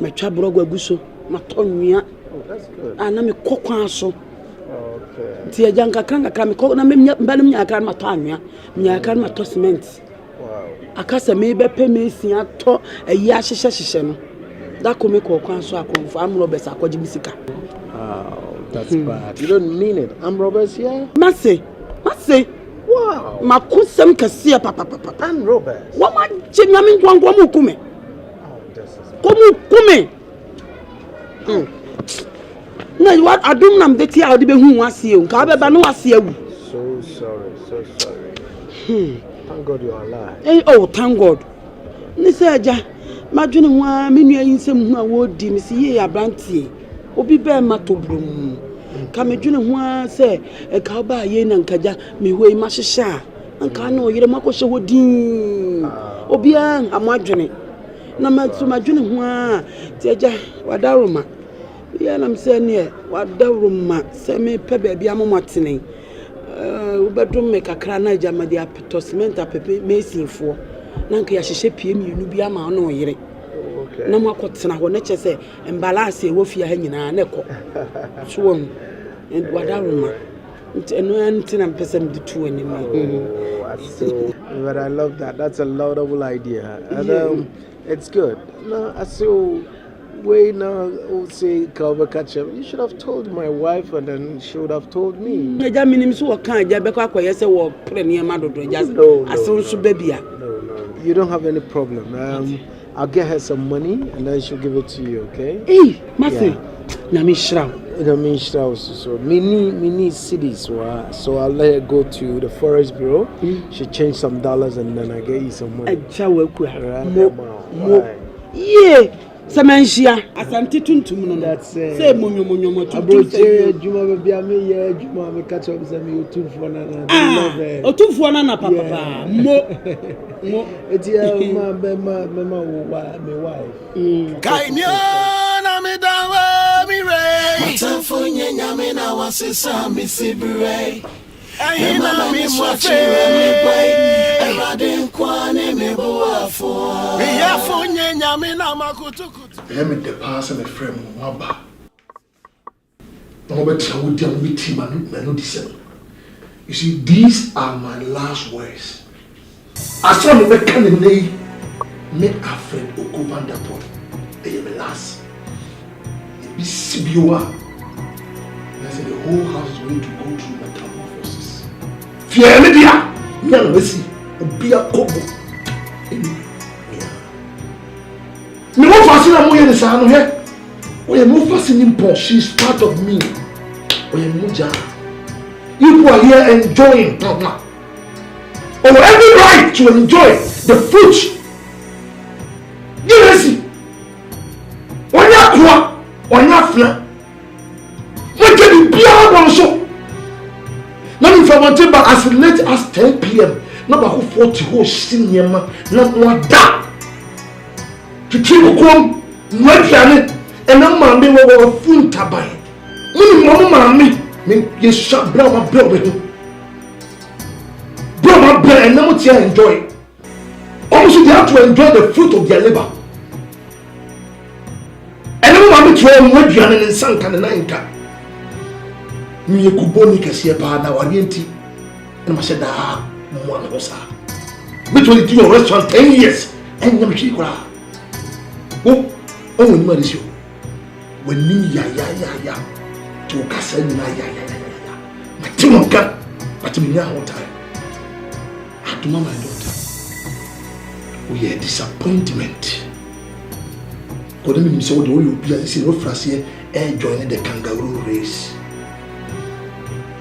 Matwa brogo aguso matonua. Oh, that's good. Ana me kokwan so. Okay. Ti eja nkakra me ko na me mba me nyaka na mato anua. Nyaka na mato cement. Wow. Akasa me be pe me sin ato ayi ahyehye no. Da ko me kokwan so akonfo amro besa akwaji misika. Oh, that's bad. You don't mean it. I'm Roberts here? Mase. Wow. Makusem kase papa. I'm Roberts. Wa ma chenyame nkwankwa mu kume. Oh, this is Komu kume. Na what adum nam de ti a de be hu wase e nka be ba no wase awu. so sorry. Thank God you're alive. Oh, thank God. Ni se aja madwene ho a menua yinsem hu a wo di mi se ye abrantie. Obi be ma tobrum. Ka medwene ho a se ka ba ye na nkaja me hoi ma hyehya. Anka na oyire makɔhye hodin. Obi an amadwene. Na madwene ho a ti aja wadaroma. Ya na mse ne wadaroma se me pe ba bia momotene. Ubedum me kakra na aja ma dia petosment apepe mesinfo. Na nka ya hyehye pie mienu bi ama na oyire. Okay. Na makɔtena ho na kyese embalance e wo fia ha nyina na ekɔ. So and wadaroma. But I love that. That's a laudable idea. And it's good. No, I saw way now say cover catch up. You should have told my wife and then she would have told me. No. You don't have any problem. I'll get her some money and then she'll give it to you, okay? Hey, Matthew. So mini cities, so I'll let her go to the forest bureau. She change some dollars and then I get you some money. Yeah, Samanshia, Asante Tuntum. That's it. Say Monyo Abroche, Juma be a me, Juma me catch up with me 2 for nana. Oh, 2 for nana, papa. Mo. It's my wife. Kainyo me dawa mi re. Matafonye nyame na wasesa mi sibire. Ayina mi mwafe mi bai. Erade nkwane mi buafo. Mi yafonye nyame na makutukutu. Let me pass and a frame waba. No better would tell me team and no deceive. You see, these are my last words. I saw the mechanic me afraid occupant the port. They are last. It be CBOA. I said the whole house is going to go through metamorphosis. Fear me, dear. Young Messi, be a couple. Me won't fasten a more in the sound here. Oye mo fascinating Paul, she's part of me. Oye muja. You are here enjoying Papa. Oh, every right to enjoy the fruit. You see. Onya kwa, onya fla. What can you be able to? Now if I want to but as late as 10 p.m. Number who 40 who senior man, not more that. To triple come, not Janet, and no man be over full tabai. Mamma, you shall blow my blood with him. Blow my blood and now what you enjoy. Also, they have to enjoy the fruit of their labor. And no man be trying what you are in Sank and the Ninka. Me kuboni kesi pa na warienti na masheda mwana kosa me to do your restaurant 10 years and you mchi kura oh ni marisho when ni ya to kasa ni ya matimonka matiminya hota atuma my daughter we are disappointment ko dem mi so de o obi a se no frase e join the kangaroo race.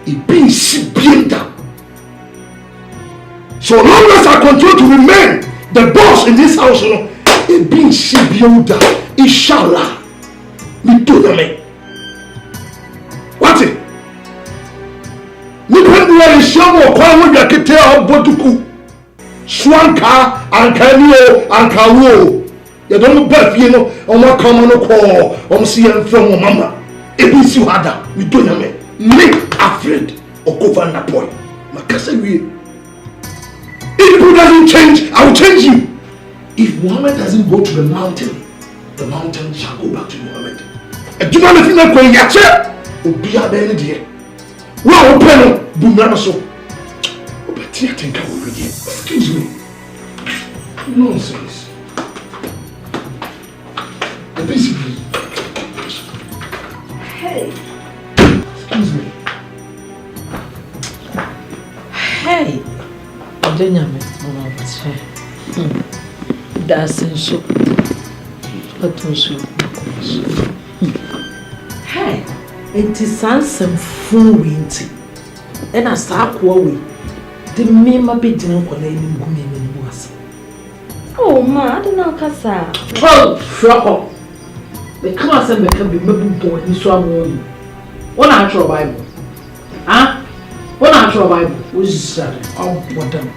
It being builder. So long as I continue to remain the boss in this house, it being builder, inshallah, me do me. What it? Me when we are in Shamo, kwa we are kete of botuku, swanka and kanio and kawo. You don't know birth, you know. On what come on call, on see him from mama. It being you harder, me do me. Me afraid of governor boy. Makasa we. If people doesn't change, I will change you. If Muhammad doesn't go to the mountain shall go back to Muhammad. And do not think that going yache will be a bad idea. Well, open Bumrana so. But I think I will read it. Excuse me. Nonsense. The basically. Hey. Excuse me. Hey, Danyame, that's so. Hey, it is some full winter. And I start quarry. The mema be didn't call any women was. Oh, ma, I don't know, Cassa. Oh, shut up. The class and become the mebble boy in Swam. One actual Bible. Huh? One actual Bible was oh, what them.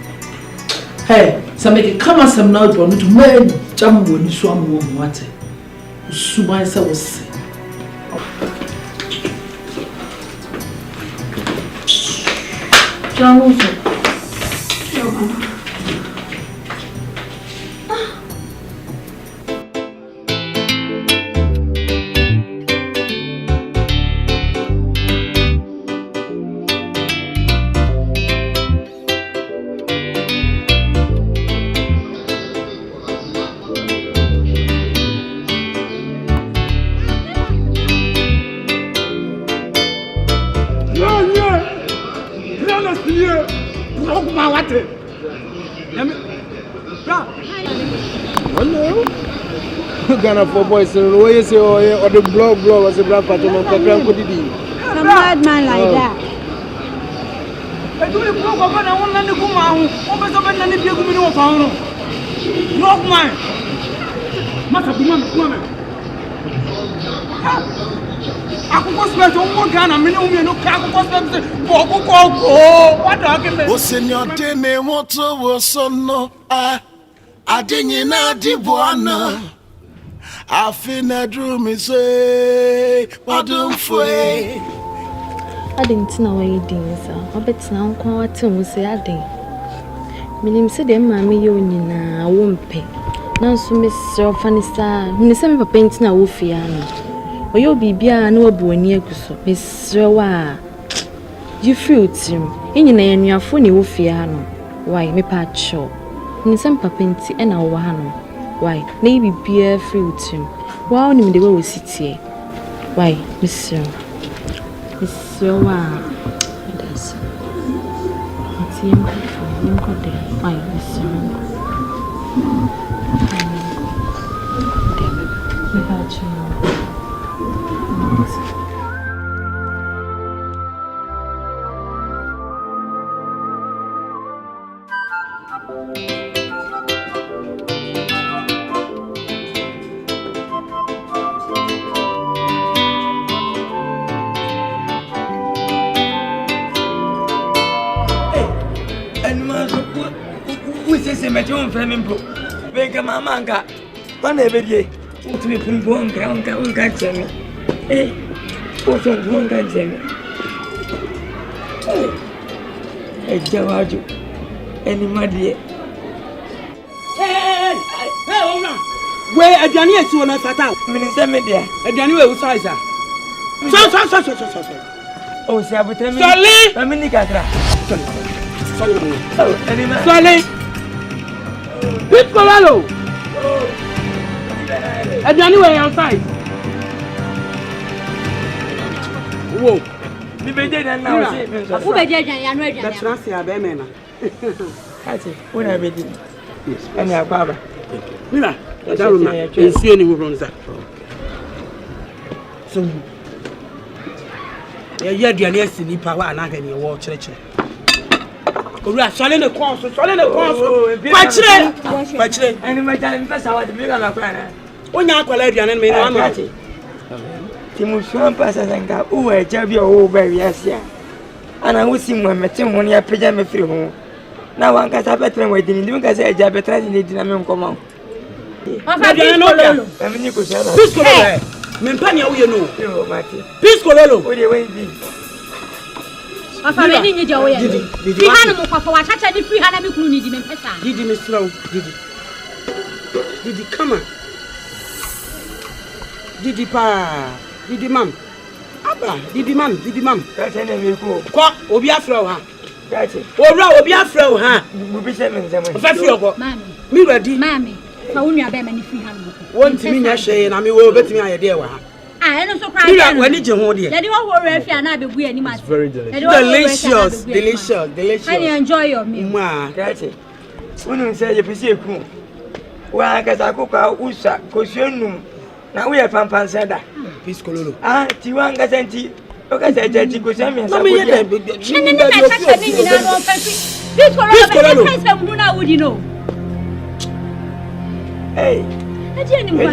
Hey, so make it come as some now to men jump when you swam warm water. Subansa was say. John also. Ghana for boys, and the way you say, or the blog was a black patron of the Grand Codidi. Some bad man like that. I do the blog of one and the woman, over the man and the people who found. Blog man. Matter woman. I could spend one Ghana, I mean, no car, what argument? Oh, Senor Dene, what was so no? I didn't know the one. I finna drew me say, what don't fue. I didn't know what you did, sir. I bet now quite to say I did. Minim said, Mammy, you won't pay. Now, so Miss Fanny, when the same painting a wolfiano. Or you'll be beer no boy near Gusso, Miss Rawa. You fruits him in your funny wolfiano. Why, me patch show. In some painting and our one. Why, maybe beer fruit him. Wow, name the way we sit here. Why, Monsieur? Wow, that's it's him. Why, Monsieur? I'm framing book. Make a mamma. One every day. What we put one can't tell me. Eh? What one can't tell me. Hey, Jawaju. Any muddy. Hey, Ona. Where a Johnny is one of Satan. Minister Media. A Johnny will size her. So. Oh, Saboteur. Solly! Dominica. Solly! Piccolo! A Johnny way outside. Whoa. The better than now. Who better than you? That's not the Abemena. That's it. When I made it. Yes. And your father. Mira, that woman is seeing who runs that. So, you're the next in the power and I can watch church. We are selling the course, Watch it. And my time, that's how I bring on a plan. When you're collecting and me, I'm not. Timushan passes and go, oh, I tell you, oh, very yes, yeah. And I will see my meeting when you're pajama free home. Now one can have better waiting, you can say a jabber in the dynamic come on. Mempania, you know, Piscololo, what do you wait? I need your way. Did you have for what I said? If we had a need him, did he slow? Did he come on? Did he pa? Did he mum? Abba, did he mum? That's an enemy. What? Obia flow, huh? That's it. Or Obia flow, huh? We'll be 7 Mammy, me ready, Mammy. Only a baby, if we have one to me, I say, and I will bet me idea. I don't so cry. When did you hold it? Let you all worry if you are not be any much. Very delicious. Delicious. I enjoy your meal. That's it. When you say you see a cool. Well, I guess I cook out Usa, Cosianum. Now we have Pampan said that. Piscololo. Ah, Tiwanga Santi. Look at that, Jacosami. Piscololo, would you know? Hey, I didn't know.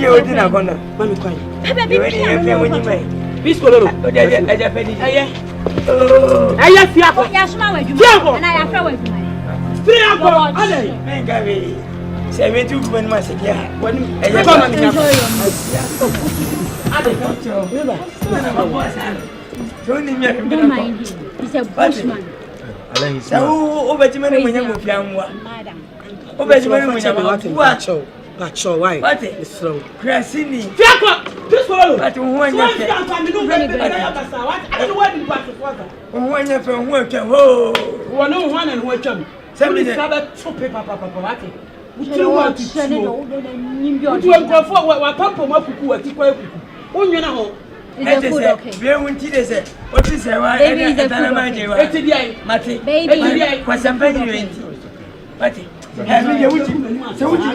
Mammy, quiet. Piscololo. I don't mind him. He's a bushman. So, over to me when you're with young one. Over to me when you're watch. That's all right. What is so? Crassini. Just follow. But when you're from work, oh, one no one and watch them. Send me the other 2 paper, Papa. We don't want to send it. You go for what Papa wants to do. When you know, it's okay. What is it? Baby, what's somebody? What? Have you so what you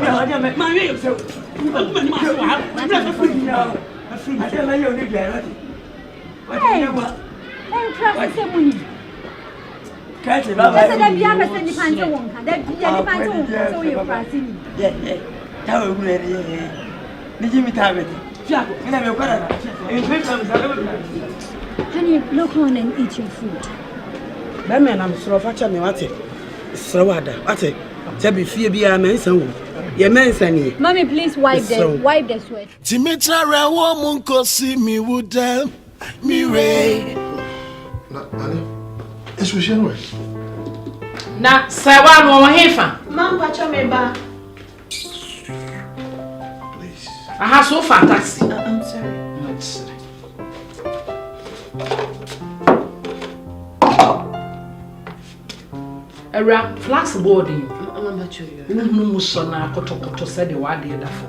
Honey, look on and eat your food. That man, I'm so fat. So what? Mommy, please wipe the sweat. Timitra woman could see me would them me ray. It's with you. Now, Sawan or Hefa. Mamma, Chameba. Please. I have so fantastic. I'm sorry. A rap flax boarding. No, son, I could said the word the other for.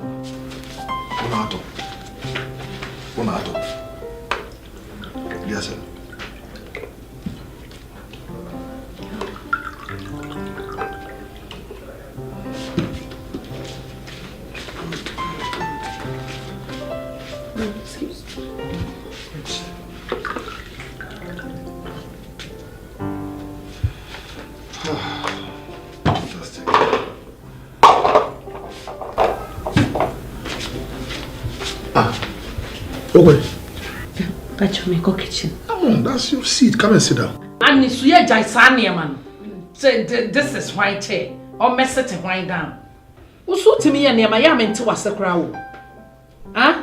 Bonato. Yes, sir. Excuse me. Okay. But you make a kitchen. Come on, that's your seat. Come and sit down. And it's weird, Jaisania man. Say this is white chair. Or mess it white down. Usu timi ya nema ya mente wasekra wo. Ah?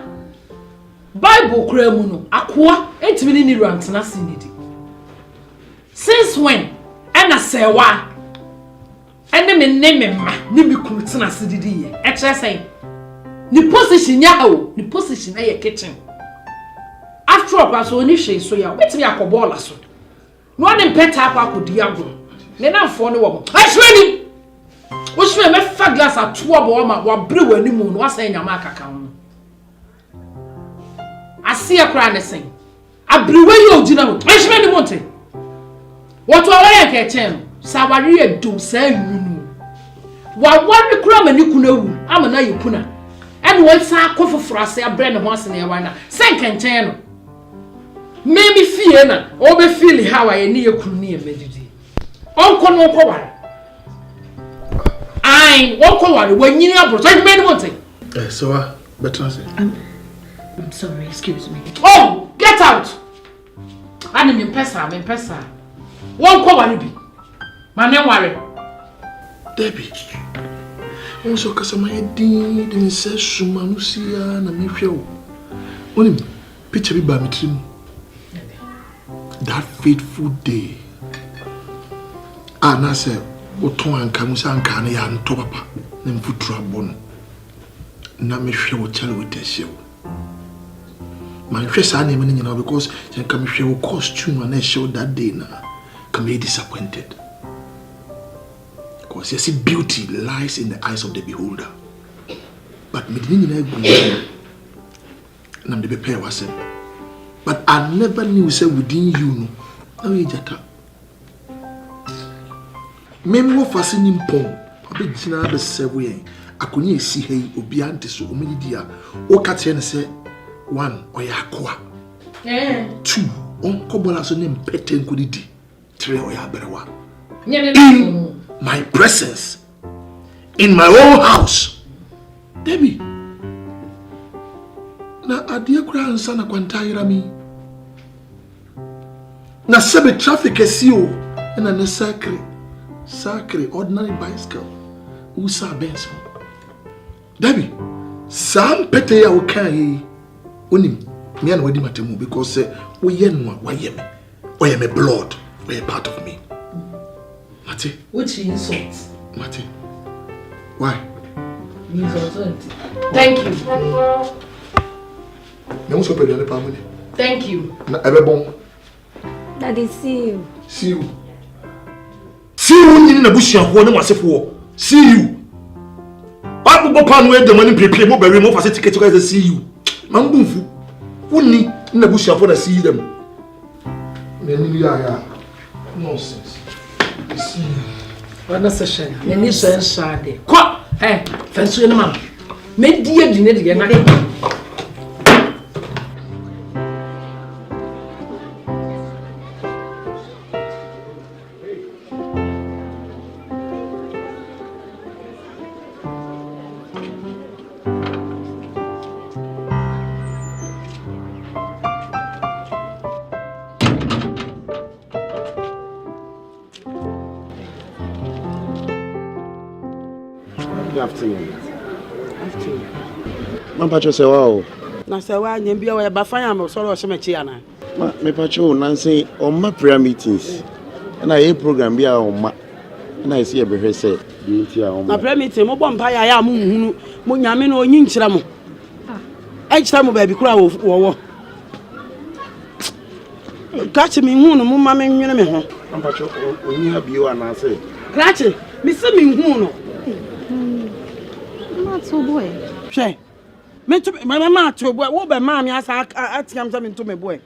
Bible kura mu no akoa entimi ni rantena sinidi. Since when? Ana sewa. Ene me ne ma ni bi kunu tena sididi ye. E kire sen. Ni position ya o, ni position na ye kitchen. After all paso ni hwe so ya. Wetimi akobola so. No ne mpeta akwa akodi agro. Ne na mfo ne wo mo. Ahwani. Wo hwe me fa glass ato obo ma wa bre wani mu no wasan nyama akaka ho. Asia kra ne sen. Abriwe yi ogina ho. Ahwani ni monte. Woto aware ke chen. Sawari edu sa yunu. Wa wari kra mani kuna wu. Ama na yekuna. Ene wo san akofoforo ase abre ne ho ase ne yawa na. Sen kenchen no. Maybe fear na. Obe feel how I ni yekunu ni emedidi. Onko no ko wari. Ai, wonko wari when you abro. So you made one thing. So better say. I'm sorry, excuse me. Oh, get out. I'm in pesa. Wonko wari bi. Mane wari. Debbie. Also kasama edi de se suma no sia na me hwe wo. Onim picture bi ba me trim. That fateful day. Ana se oton anka musa anka na ya nto papa na mfutu abon. Na me hwe wo chale wo tehyew. Man hwe sa na me nyina because you can me hwe wo costume na show that day na can be disappointed. Because you see beauty lies in the eyes of the beholder. But me didn't know na me be pay wasem. But I never knew say within you no. Now you jata. Memi wo fasini mpon. Obi gina be sewe yen. Akoni esi hei obi ante so omini dia. O ka tie ne say 1 oya akoa. 2 on kobola so ne mpete nkodi 3 oya berewa. In my presence, in my own house. Debbie. Na adie kura ansa na kwantayira mi. Na sebe traffic esio na ne sacre ordinary bicycle. Usa Benz. Debbie, sam pete ya okai onim me and wadi matemu because we yenwa wayeme. Oyeme blood, we part of me. Mate. Which insults? Mate. Why? Thank you. Thank you. Daddy, see you. See you. See you in the bush and one was for. See you. I will go on with the money prepare more very more for ticket to see you. Mambufu. Only in the bush and for to see them. Nonsense. See you. What a session. Any sense Saturday. Quoi? Hey, fancy your mom. Make dear dinner again. Pacho say wow. Na say wa nyem bia we ba fan am so ro hyemechi ana. Me pacho nanse on my prayer meetings. Na a program bia on ma. Na I see e be say meeting on ma. Na prayer meeting mo bom pa ya mo hunu mo nyame na onyi nkyira mo. E kyira mo ba bi kura wo. Kachi mi hunu mo ma me nwene me ho. Pacho onyi ha bio ana say. Kachi mi se mi hunu. Not so boy. She. Me to my mama to boy. Wo be ma me asa atiam say me to me boy.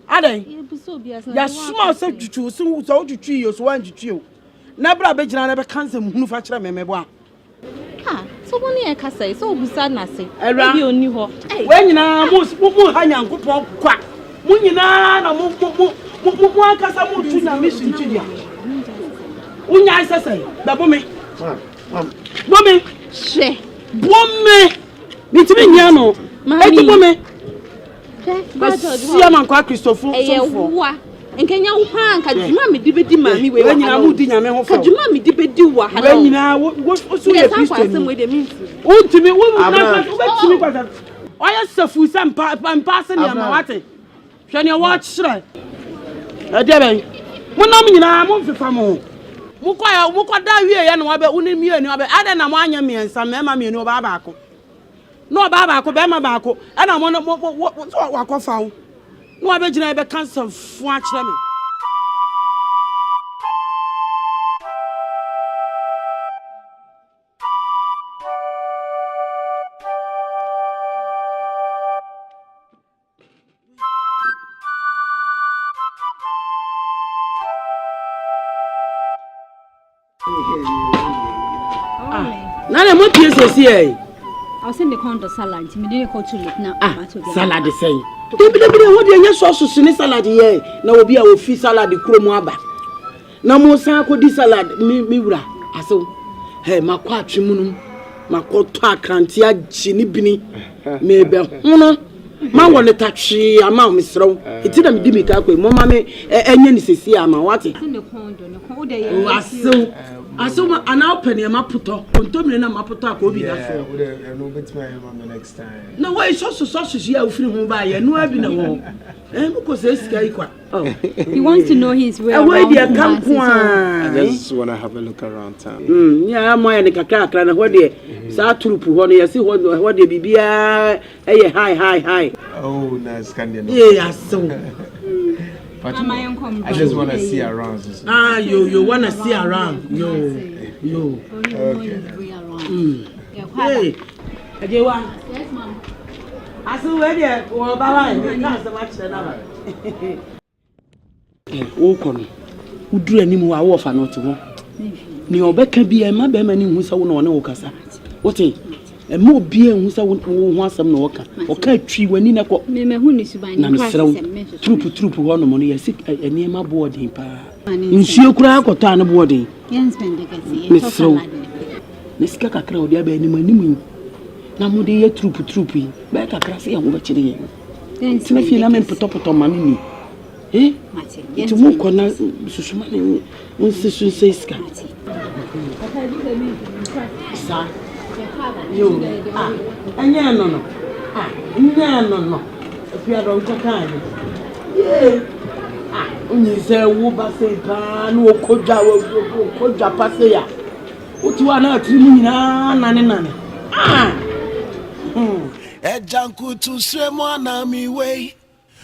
Adan. Ya small say tutu so tutu yo so wan tutu yo. Na bra be gina na be cancer hunu fa kira me boa. Ah, so boni e ka say so obusa na say. Ebi oni ho. We nyina mu ha nyankopon kwa. Mu nyina na mu akasa mu tu na mission tu dia. Unya isa say. Da bo me. Bo me. She. Bome! Mitimi nyano. Eti bome. Ba si ama kwa Christopher. Eyewa. Nkenya wo pa nka djuma me de bedi mami we. We nyina mu di nyame ho fa. Ka djuma me de bedi wa ha. We nyina wo so ye Kristo ni. Untimi wo na betimi kwata. Oya safu sam pa se ne ma wate. Hwe ne wo kyerɛ. Ade ben. Mo nam nyina mo mfefa mo. Mo da wie ye no ba uni mie ni ba ade na mo anya miensa mema mie ni ba baako. No ba baako be ma baako. E na mo wakofa wo. No abegyina be cancer fu a kyerɛ me. Nana mo pie sesi e. I was in the condo salad. Me didn't go to look now. Salad the same. Debi wo de nya sauce ni salad ye. Na obi a ofi salad kuro mu aba. Na mo san akodi salad mi wura. Aso. Hey, makwa atwemu no. Makoto akranti agye ni bini. Me be hono. Ma wole tatwe ama me srew. Eti na me di me ka kwa mo ma me enye ni sesi ama wate. In the condo, no condo ye. Aso ana open e maputo. Ontomire na maputo akobi da so. No bet my next time. No way so ya ofiri ho ba ye no abi na wo. Muko se sika ikwa. He wants to know his way around. I just want to have a look around town. Yeah, moya ne kakra na ho de sa turupu ho no yesi ho de bibia high. Oh, nice candy. Yeah, so. I just want to see around. You want to see around. Yo. Okay. Hey. Ajewa. Yes, ma'am. Asu we there wo ba wa e ka se ma kire na ba. Wo kono. Uduru anim wa wo fa no to ho. Ni obeka bi e ma be ma ni hu sa wo no ne wo kasa. Wote e ma obi e hu sa wo ho asem no wo ka. O ka twi wani na ko. Me hu ni suban ni kwa se trupu ho no mo no yesi eni ma boarding pa. Nsuo kura akoto an boarding. Yen spend the kasi. So salad. Ne sika kakra odi aba anim. Na mo de ye trupu yi. Ba kakra se ye ho ba kire ye. Tina fi na me poto mani ni. Mate. Ti mo ko na susuma ni unsisun se sika. Sa. Yo. Anya no. Nya no. Fi ado nko kan ye. Unyi se wo ba se pa no kodja pase ya. Uti wa na atiri mu nyina nane. Ejanku tu se mwana mi we.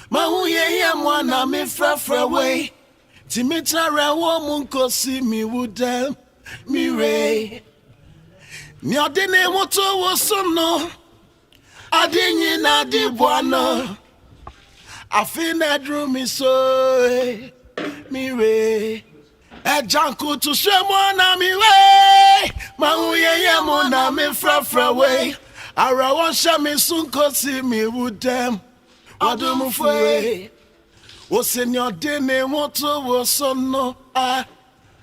Mahuye ya mwana mi frafra we. Timitara wo munko si mi wudem mi re. Ni odine moto wo sono. Adinyi na di bwana. Afina drew me so mi re. Ejanku tu se mwana mi we. Mahuye ya mwana mi frafra we. Ara won sha me sunko si mi wudem odumu fwe o senior dene moto wo sono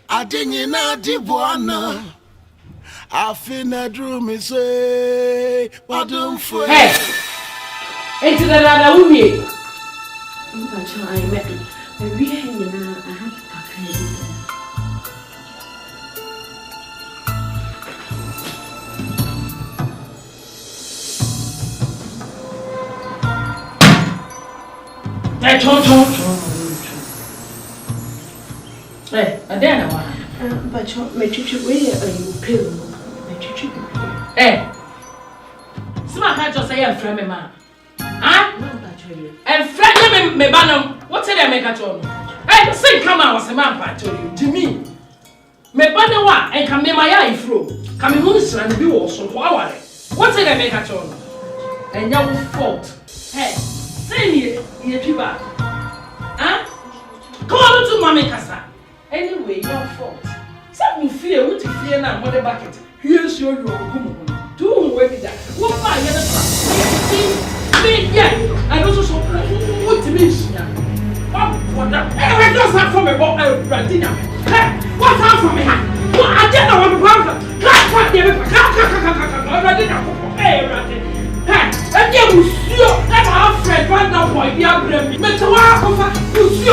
adinyi na dibwana afina drew me say odum fwe hey enti da wumi Mpacho I met we nyina aha kakra Hey, adena wa. Mpacho me chichi we you pay me chichi. Eh. Sima ka jo say em frame me ma. Ah? Em frame me banam. What say dem make a cho no? Eh, say come out was man pa cho you. Jimmy. Me bana wa en ka me ma ya ifro. Ka me hu sra bi wo so ko aware. What say dem make a cho no? En ya wo fault. Hey, say me piba. Huh? Come on to mommy kasa. Anyway, your fault. Some fear what you fear now, mother bucket. Here's your room. Do where did that? What fire the me, yeah. I also saw what to me. What that? Anyway, just have from a boat. Radina. What's out from me? What I didn't know what the problem. Clap, hey, and you see, I'm our friend, one boy, be a brave. Make a walk over, you see,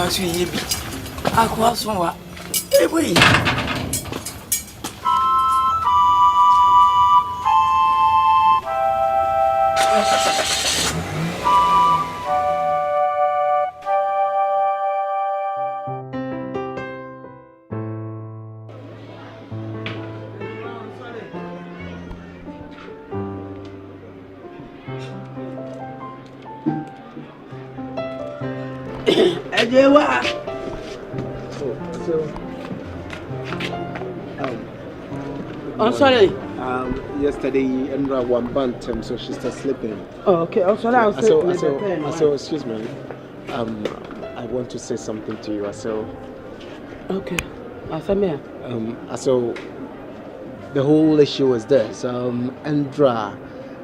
Su yibi akwa sonwa eboyi I'm sorry. Yesterday, Endra one bantam, so she started sleeping. Oh, okay. I'm sorry. So, excuse me. I want to say something to you. So, okay. So, the whole issue was this. Endra,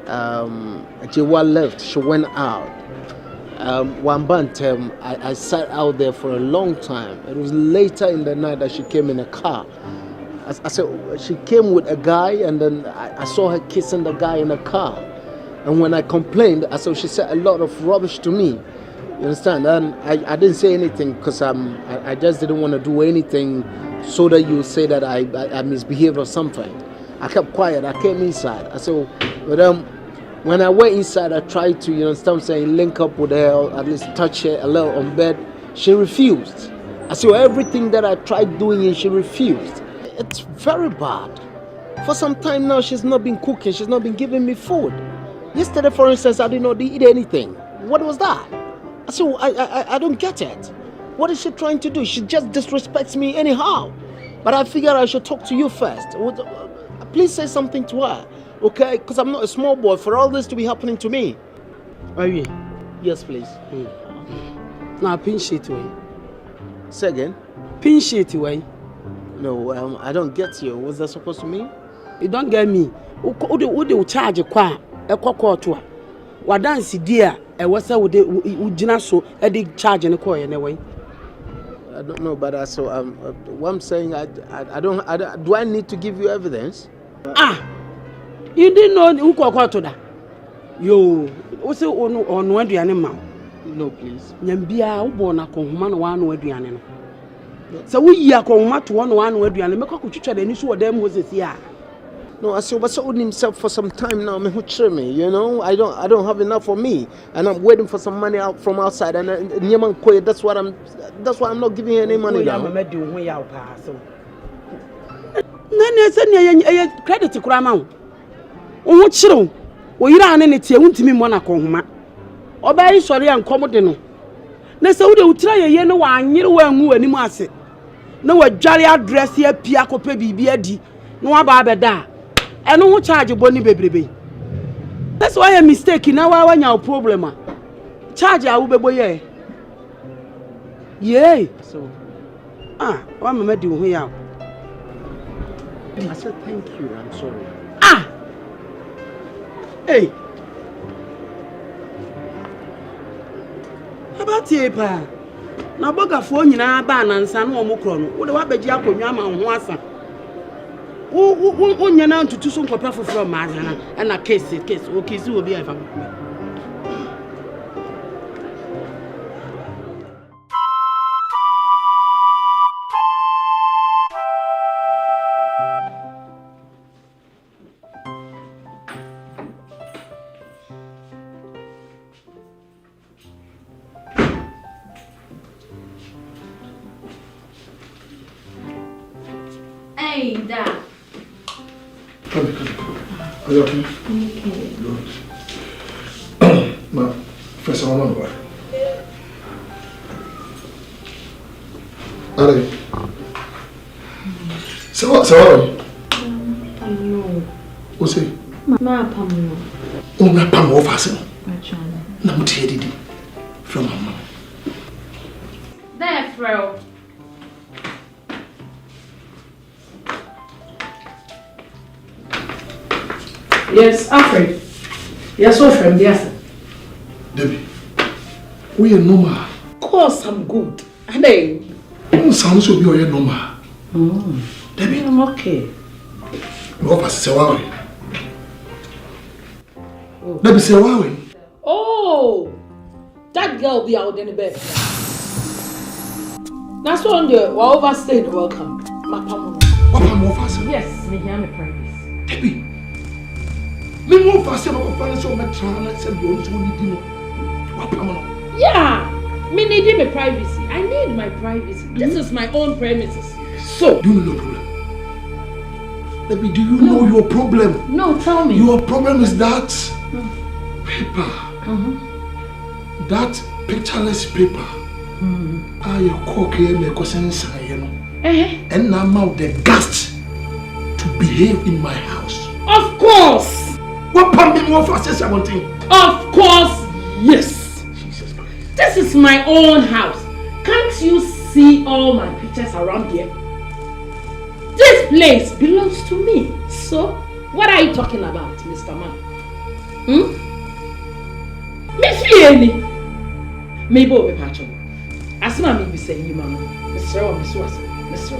Jiwa left. She went out. One bantam, I sat out there for a long time. It was later in the night that she came in a car. I said she came with a guy, and then I saw her kissing the guy in the car. And when I complained, she said a lot of rubbish to me. You understand? And I didn't say anything because I just didn't want to do anything so that you say that I misbehaved or something. I kept quiet. I came inside. I said, but when I went inside, I tried to, you understand what I'm saying, link up with her, or at least touch her a little on bed. She refused. I saw everything that I tried doing, and she refused. It's very bad. For some time now, she's not been cooking. She's not been giving me food. Yesterday, for instance, I did not eat anything. What was that? So I don't get it. What is she trying to do? She just disrespects me anyhow. But I figured I should talk to you first. please say something to her, okay? Because I'm not a small boy for all this to be happening to me. Are you? Yes, please. Now, pinch it away. Say again? Pinch it away. No, I don't get you. What's that supposed to mean? You don't get me. Who they charge a qua, a quarter. What dance dear, I was a would so a big charge in a coin anyway. I don't know, but what I'm saying, I don't, do I need to give you evidence? You didn't know who called to that. Yo, what's it on one the animal? No, please. Yambia, born a command one with the animal. So we are coming to one with the animal, could you try the issue of them was it here? No, I said, what's holding himself for some time now, man, who cheer me, you know? I don't have enough for me, and I'm waiting for some money out from outside, and that's why I'm not giving her any money now. None send you credit to Cramau. Oh, children, we ran in it, you won't me Monaco, ma. Obey sorry and commodino. Nessa would try a year no one, you won't any mass. No, a jolly address here, Piaco Pebi, BD, no about that. I no charge you bonny baby. That's why I'm mistaken now. I want your problem. Charge I will be boy. Yay. So, what am I doing here? I said thank you. I'm sorry. Hey. How about you, pa? Now, Boga phone, you know, ban and son or Mukron. What about the Jacob Yama and Wassa? Who you know to do some papa from Mazana and a case, okay, so will be a family. Hey, Dad. Come. Are you okay? Okay. Good. Ma, first I want to go. Allez. C'est vrai? No. Où c'est? Ma pas moi. On n'a pas moi facile. Achana. Na mutie didi. From mama. There, Fro. Yes, Alfred. Yes, so friend, yes. Debbie, we are normal. Of course, I'm good. And then, sounds so be normal. Debbie, I'm okay. What was say why? Debbie say why? Oh, that girl be out in the bed. That's one day. We're overstayed. Welcome, my pamu. What pamu overstayed? Yes, me hear me privacy. Debbie. Me move fast about finance or my trying said you only need to yeah, me need my privacy. I need my privacy. This is my own premises. So, you know your problem. Debbie, do you know your problem? No, tell me. Your problem is that paper. That pictureless paper. I cook here me sense and now I'm out the guts to behave in my house. Of course. What pumping more fast as I want to? Of course, yes. Jesus Christ. This is my own house. Can't you see all my pictures around here? This place belongs to me. So, what are you talking about, Mr. Man? Miss Fieni. Maybe over Pacho. As my be saying you, Mama. Mr. or Miss Watson. Mr.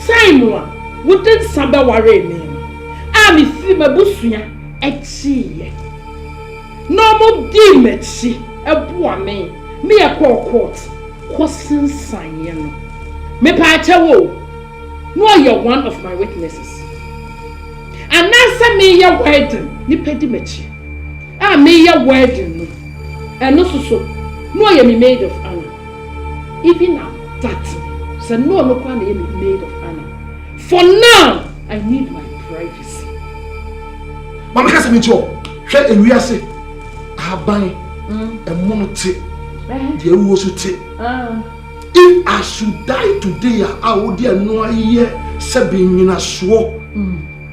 Time one. Wouldn't Samba worry me? I'm a female busuya. Echi. No more dimechi. A boy me a court. Question sign. Me Pacho. No, you're one of my witnesses. And answer me your wedding. Ni pedimechi. I me your wedding. And no so. No, you're maid of honor. Even now, that. So no, one you're maid of honor. For now, I need my privacy. Mama can't say me too. Share a real say. I buy a monotone. The also take. If I should die today, I would dear no year 7 in a swore.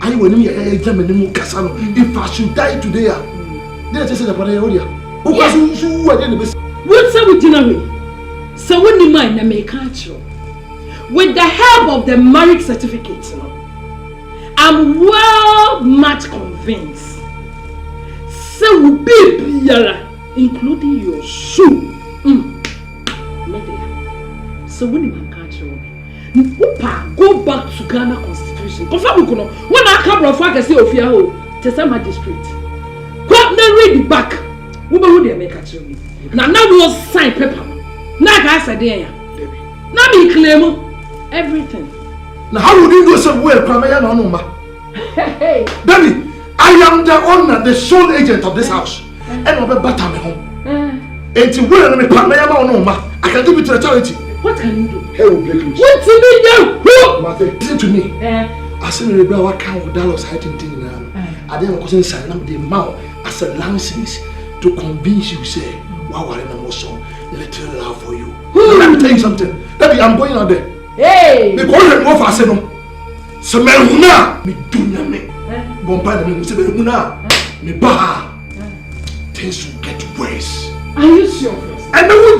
I will need a German Casano. If I should die today, then I say the Panayodia. Who was you are the best? What's up with dinner? So when you mind, I may catch you. With the help of the marriage certificate, I'm well much convinced. So baby, including your shoe. So when you catch you, go back to Ghana Constitution. Confirm you know. When I come from I can say of your Tessa magistrate. Go read the back. Who be they make catch you? Now we will sign paper. Now I said there. Now me claim everything. Now how would you do somewhere? Hey, Baby, I am the owner, the sole agent of this house. And I'm about to home. And to where I can give it to the charity. What can you do? Hey, will break loose. What do you do? Martha, listen to me. I said me rebel what kind of dollars hiding thing now. I didn't go inside the mouth as a license to convince you say, wow, I am also little love for you. Let me tell you something. Baby, I'm going out there. Hey! Because I'm off, I said no. So me huna me dunya me. Bomba me say me huna me ba. Things will get worse. Are you sure? I know you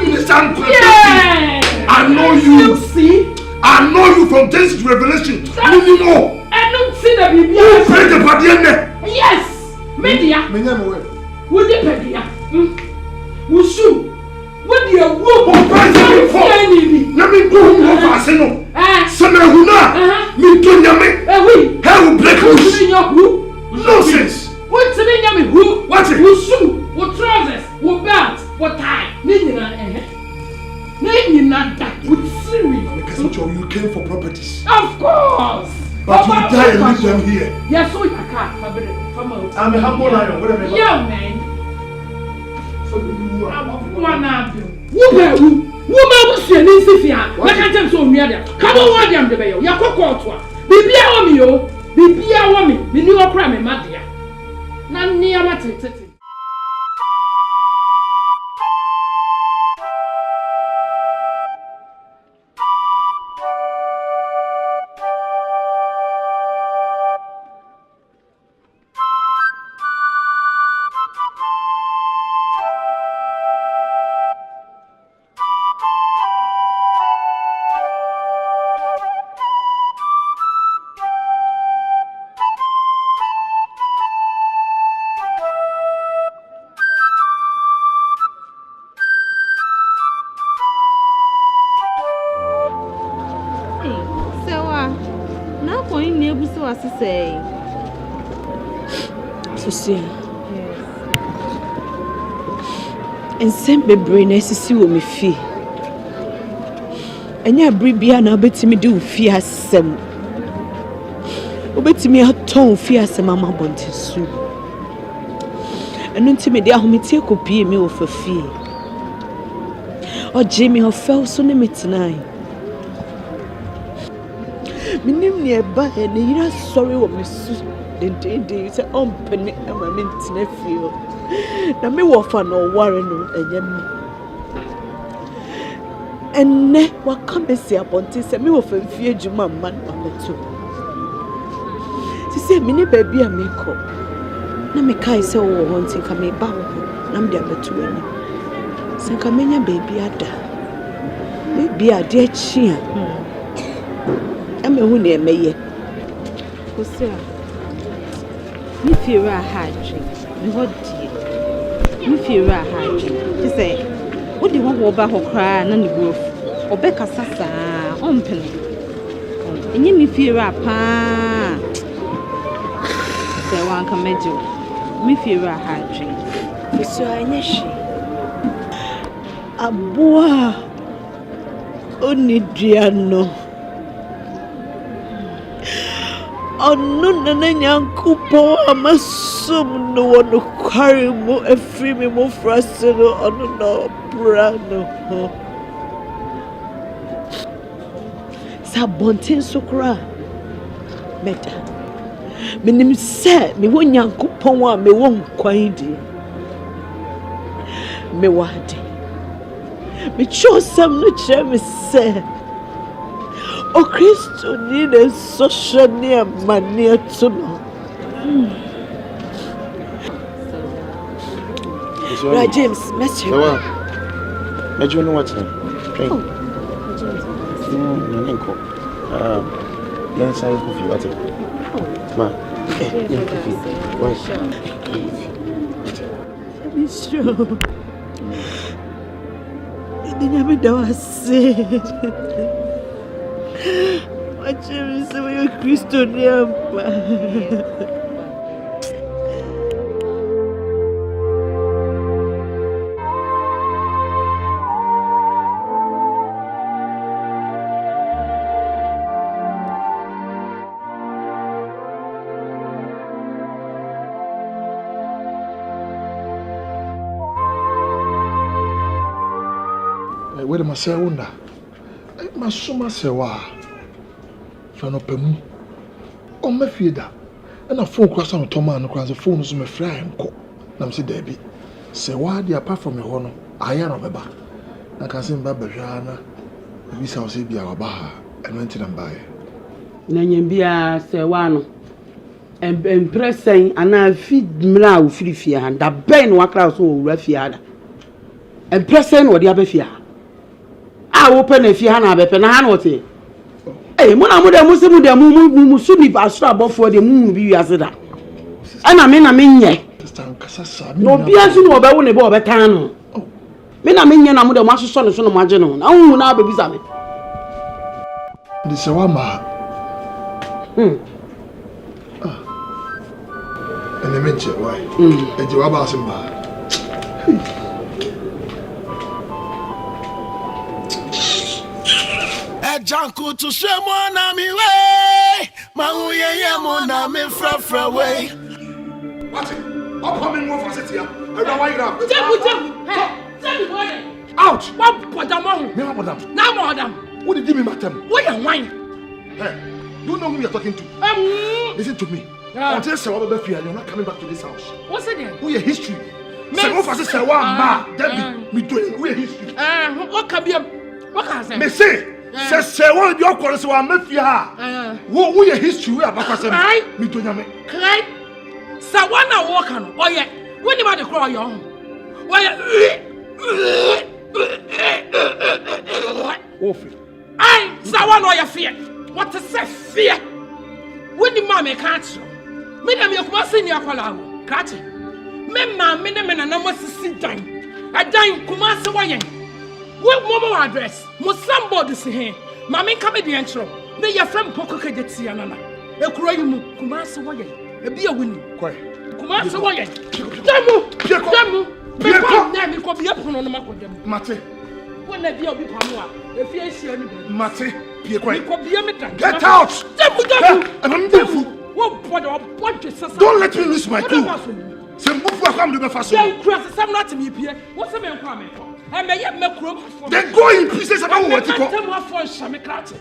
minister. Yeah! I know you. See? I know you from Genesis to Revelation. You know. I don't see the Bible. You pray the party. Yes. Media. Me name we. Would you pay ya? Wusu. What do you want? Let me go home for Aseidu. Summer huna me dunya me. Hell will break loose. Nonsense. What's the name of who? What's it? Wusu. What trousers? What belt? What tie? You came for properties. Of course. But you die and leave them here. Yes, so you can't. I'm a humble lion. What am I? Yeah, man. So you are. Woman was your Nisifia. What can tell so near? Come on, what am the bayo? Yakoko. Bibia Omio. Bibia woman. The new crime, Madia. None near what it. Say, Susia. Yes. And send me brain as you see with me fee. And ya bribia na bet me do fear some. Obet me a tone fear some mamma bonted soup. And until me there, me take up me of a fee. Or Jamie or fell so name it tonight. Me name nearby and you're sorry what Miss the day you say penny and my mint nephew. Now me waffle no warren and yam. And ne what come and say upon this and me of a fear you man too. She said me baby a make up. Na me kai say oh hunting come me bow. Nam dia betu any. Say come nya baby ada. Baby a dear chia. I'm a winner, may Hosea. If you're a hard drink, what dear? If you're a hard drink, you say, what do you want about her cry and the roof? Or Becca Sassa, on penny. And you fear a pa. Say one can make you. Me fear a hard drink. Hosea, and yes, a boa only Diano. Ono nana nyankupo amasum no one carry mo every me mo frasero ono no brano sa bonten sokra meta menim se me wo nyankupon a me wo nkwan di me wade me chosam no chere me se O Kristo ni ne social ne mania to no. Right, James, message. So, you know what's name? Drink. Let's have coffee. What's it? Ma. Coffee. I'm sure. Didn't have a say. What you say, you Christian? Where am I saying? My summer say, "Wow, for no pemu." Oh, my feeder. And a phone cross on Thomas and cross the phone is my friend. Nam say, Debbie, say, why the apart from your honor, I am a baby. I can sing Babajana, we shall see be our bar and went in and buy. Nanyambia say one. And pressing and I feed now free fear and that Ben Wakra so refiada. And pressing what the other fear. I open a fiana bepen hanote. Eh, Mona Muda Musimu de Musumi Pastra for the moon be as that. And I mean, no Piasu or Bawune Bobetano. Men I mean, I'm the master son of Son of Maginal. I will now be bizarre. This Awama. And I mentioned why. And you are Basimba. Janku to shemo na mi way, mahu ye mo na mi fra way. What? Upcoming more for here. Why you now? Tell me what? Out! What madam? Me madam. Now madam. What did you mean, madam? What you wine? Hey, you know who you're talking to? Listen to me. Until Sawa fear, you're not coming back to this house. What's it there? Who your history? Sawa for Sawa ma. Debbie, me doing who your history? What can be? What can I say? Me say. Say one your chorus or mafia. Who your history? We are back. Me to Yame. Cry. Sawana walk on. Oh, yeah. When you want to cry, young. I Sawana, your fear. What to say, fear? When the mammy can't show. Madam, you must sing your collar. Catch it. Memma, Minamina, and I must sit down. I dine Kumasa Wayan. What mobile address? Must somebody say here? Mammy come at the intro. May your friend Poco get Sianana. A crying Kumasa Wayan. A beer winning. Kumasa Wayan. Damu. Name could be up on the mark with them. Mate. When the deal be Pamua, if you see anybody. Mate, be quiet. Get out! Don't let me lose my cool. Some book will come to the first. Don't cross some not to me, Pierre. What's the man coming for? I may yet make room for. Then go in peace about what you call.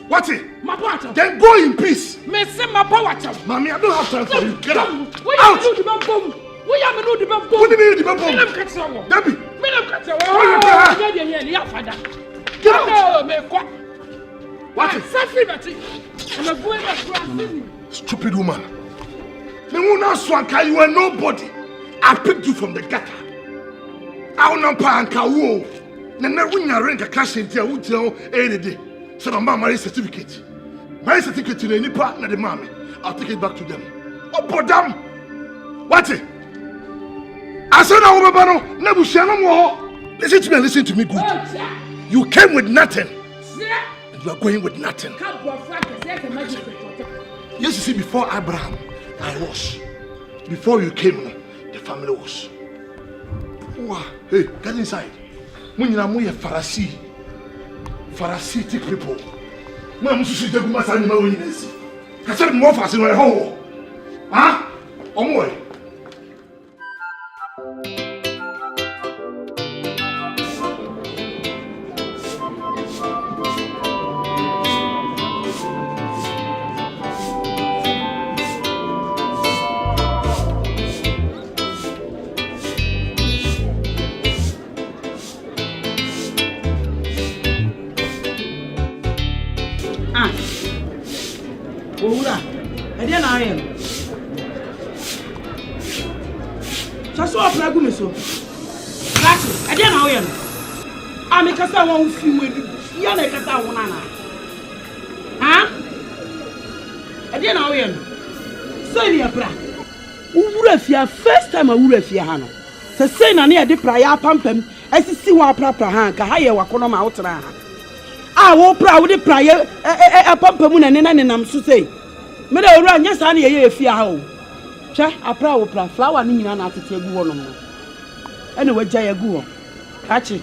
What it? My partner. Then go in peace. May send my power. Mommy, I don't have time for you. Get out. Out! We have no debate. What do you mean, debate? Debbie. Get out. What is stupid woman? You are nobody. I picked you from the gutter. I will not pay and cow. Then when you rent a cash in there, would tell any day. So my marriage certificate. My certificate to any partner, the mommy. I'll take it back to them. Oh, but damn. What it? I said, I will never share no more. Listen to me good. You came with nothing. And you are going with nothing. Yes, you see, before Abraham, I was. Before you came, the family was. Wow. Hey, get inside. When you are Pharisaic people. When I'm supposed to go to my witness. I said, more fast in my home. Huh? On way. Ah. Owura. E dey na ayen. Chaso opra gu me so. Lati, e dey na ayen. Ah me kasa won fi wedu. Ya na kasa won na. Ha? E dey na ayen. Say ya bra. Owura fia first time owura fia ha no. Say na na e dey pra ya pampam. Esisi wa prapra ha ka ha ye wakono ma wotena ha. Ah wo pra wo dey pra ye pampam na ne na nenam so sei. Me da owura nya sa na ye fia ha o. Hwe apra wo pra flower ni nyina na atete gu wono no. Ene wagya ye gu ho. Kachi.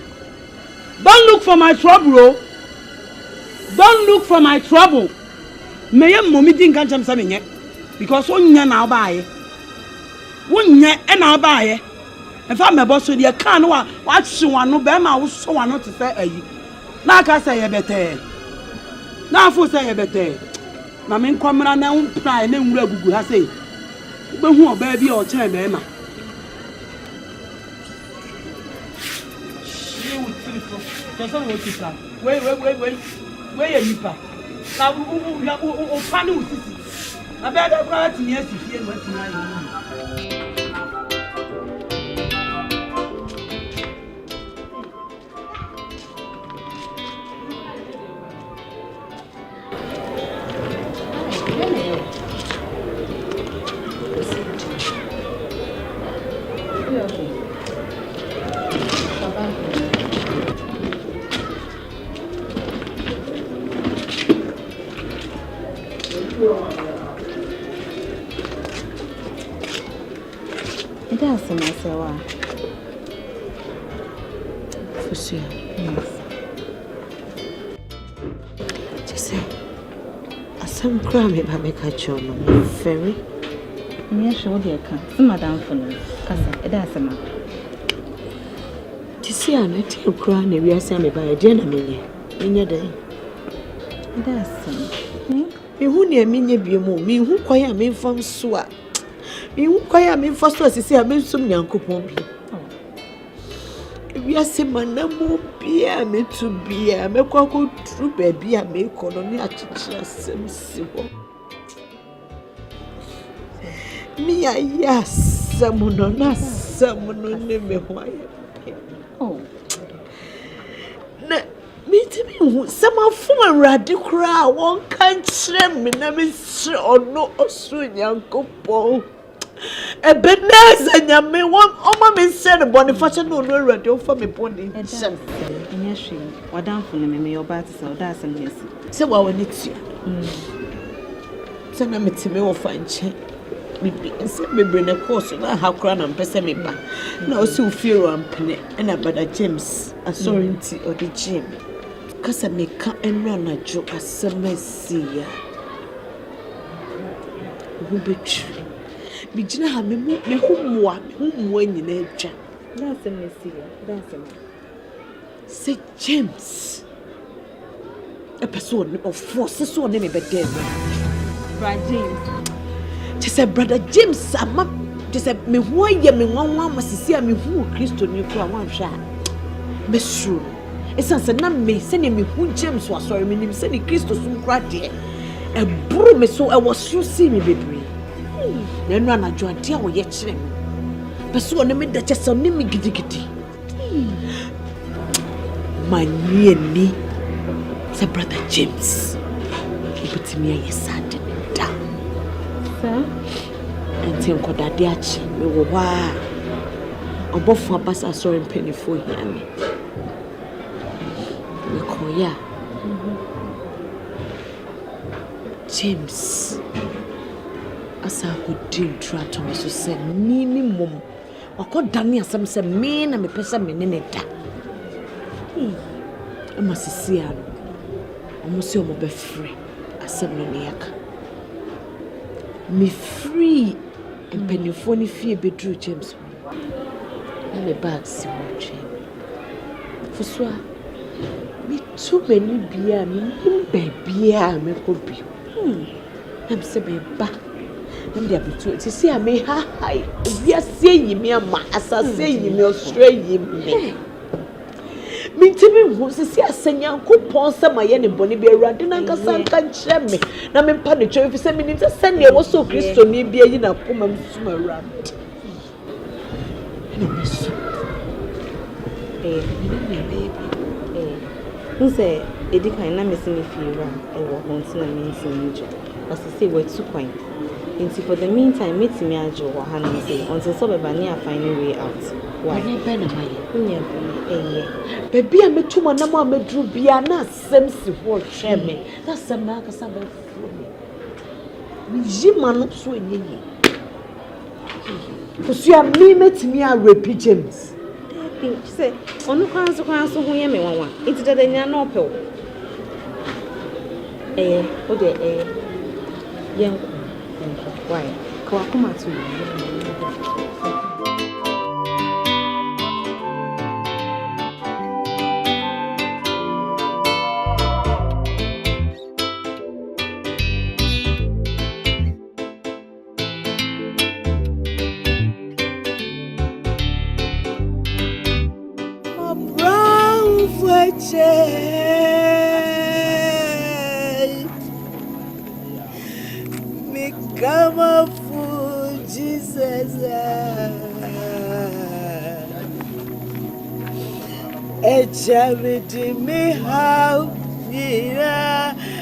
Don't look for my trouble. Oh. Don't look for my trouble. Me ye momi din kan cham sa me nye. Because wonya na obaaye. Wonya e na obaaye. Efa mebo so de kan wa hye wano be ma wo so wano te say ayi. Na aka say ye bete. Na afu say ye bete. Na me nkwamra na unpra na nwura gugu ha say. Be hu oba bi o che be ma. She with telephone. Just on what you plan. Wait ye nipa. Na o pani usisi. Na be da kwa tini asi fie no tini ayi. That's a nice one. For sure. Yes. Just say, some crime about me catch on very. Yes, sure, dear. Some madam for us. Casa, that's a man. To see a little crown, we are saying by a gentleman in your day. That's me who near me, be more, me who quite me from Swa. Me who quite me first was to see a man some young couple. We are saying my number beer me to be a make a good true baby, I make colony at some civil. Me, yes, someone on us, someone on me, why. Oh, me to me, some of them radical, one can't shame me, never or no Australian young couple. A bedness and ya may want all my said a boniface no radio for me pony. And yes, she, what down for me, your bat so that's a miss. So, what when it's you? Send me to me or find check. And send me bring a course and I have crown and pesa me back. Now, so fear and penny and a brother James, a sovereignty or the gym. Cause I make come and run a joke as some see ya. Who be true? Me jina ha me hu when you nature. That's a messy. That's a man. Say James. A person of force so name be dead. Brother James. Just say brother James ama just say me hu ye me nwanwa masisi a me hu Kristo ni kura wan hwa. Me sure. Esa say na me se ne me hu James wa sorry me nim se ne Kristo sum kura de. E buru me so e was so see me bebre. Na no na joante a wo ye kire me. Peso on me da chese ne me gidigidi. Manie ni say brother James. Ibiti me ye sad da. Sir, enti nkodade achi me wo wa. Obofo abasa sorry penifo here me. Me koya. James asa ko din tra to me so say minimum wakoda me asem say me na me pesa me ne da ama sisi ano omo se omo be free asem no ne yaka me free empenifo ni fie bedru James na me bag si mo twe fosua me too many bia me bia me ko bi I'm saying, ba. I'm there between. To see, I may hi. We are saying me, ma. As I say, me Australia, me Mintimi who see a senya coupon some my yen bonny be radin and Casanca Jemmy. Now, me punish if you send me to send you was so Christo me be in a woman swimmer round. Who say, it declined missing if you run, and what wants to means in Egypt. As I say, we're 2 points. Into for the meantime, meet me at your hand and say, until so near finding way out. Why? Baby, I met 2 man, I met Drew Biana, Semsi, what chairman. That's a mark of some Jiman swinging. Because you are me, met me, I repeat James. Say, on the consequence of me, one. It's the no pill. Young. Why? Come out to you. Come up for Jesus. Ejamiti me how,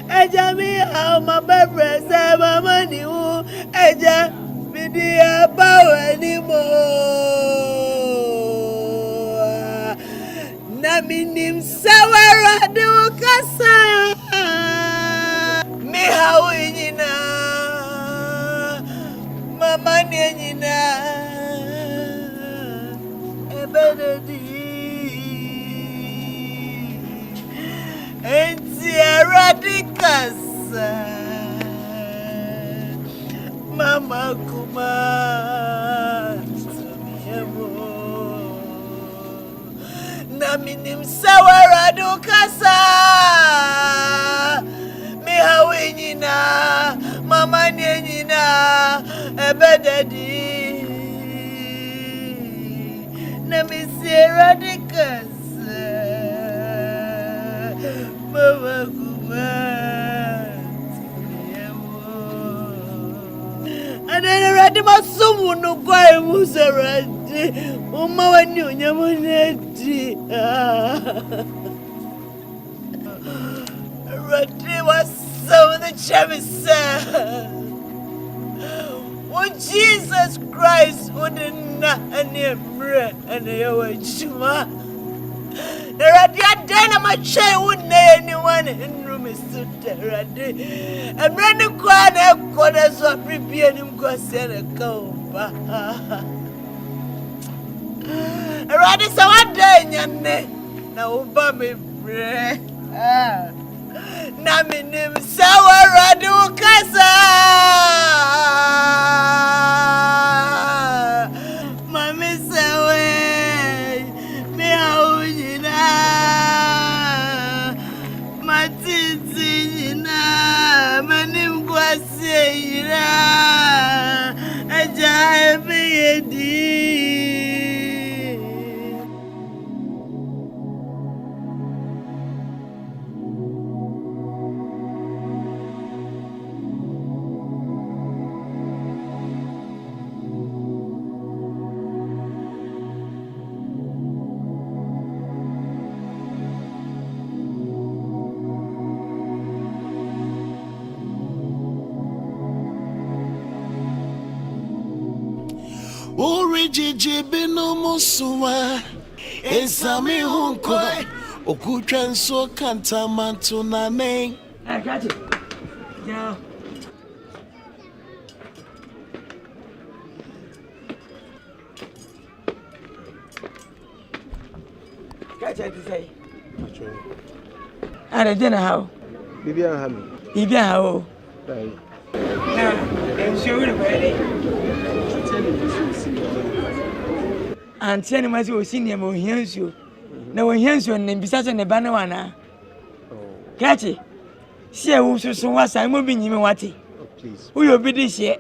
Ejami how my baby say my money who Ejamiti about anymore. Naminim sawara do kasa. Me how Mama Nina Ebenedi Radicas Mama Kuma Naminim Sawarado Casa Me Hawinina Mama Nina Ebededi Namisi Radicas Mama Kuma and then already my someone no go was already Uma when you nyamuneti Radicas was so the chemise when Jesus Christ wouldn't and Yawajuma. There are the dynamite chair wouldn't anyone in room is so ready. And running corner corners of preparing him go send a cow. Already so one day, Yanne. Now, Bammy bread. Naminim Sawarado Casa. Mammy Saway, me how you know. Matiti, Manim Guassi, a jive. Origiji binu musuma Esami hunkoi Okutren so kanta mantu na neng I got it. Yeah. Catch it to say. I don't know how. Bibian Hammy. Bibian how? Right. Now, I'm sure you're ready. And tell him as you see him, who hears you. No one hears you, and besides, and the banana. Catch it. See, I was so was I moving him what? Please. Who will be this year?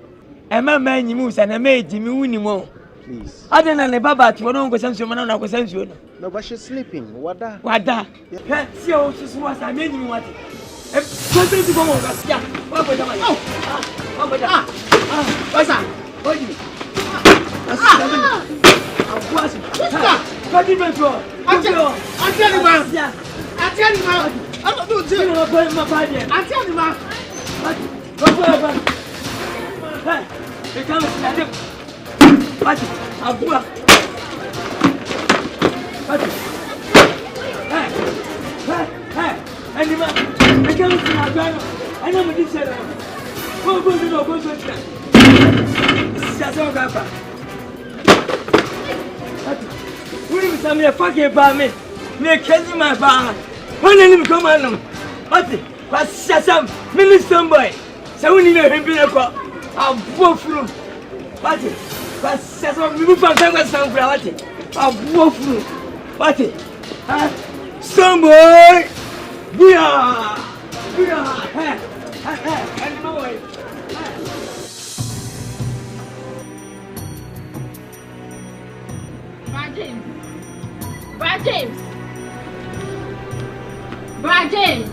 A man you moves and I made Jimmy winning more. Please. I don't know the Baba to one of the man on our sense. No, but she's sleeping. Wada. Wada. Yeah, see how she's was I made me what. Something to go on. Yeah. What about that? Oh. What about that? What's that? What do you? What do you mean for? I tell you, man. Yeah. I tell you, man. I'm not doing it. I'm going my body. I tell you, man. What? Hey, they come and see them. What? I'm going. What? Hey, anima, I can't see my driver. I know what this is. Go to the Shut up, we will tell me a fucking about me. Me catching my bar. When you come on, what? Shut up, Minister boy. So we need a beer cup. I'll go through. What? Shut up, we move from some gravity. I'll go through. What? Some boy. We are. Hey, boy. Brad James.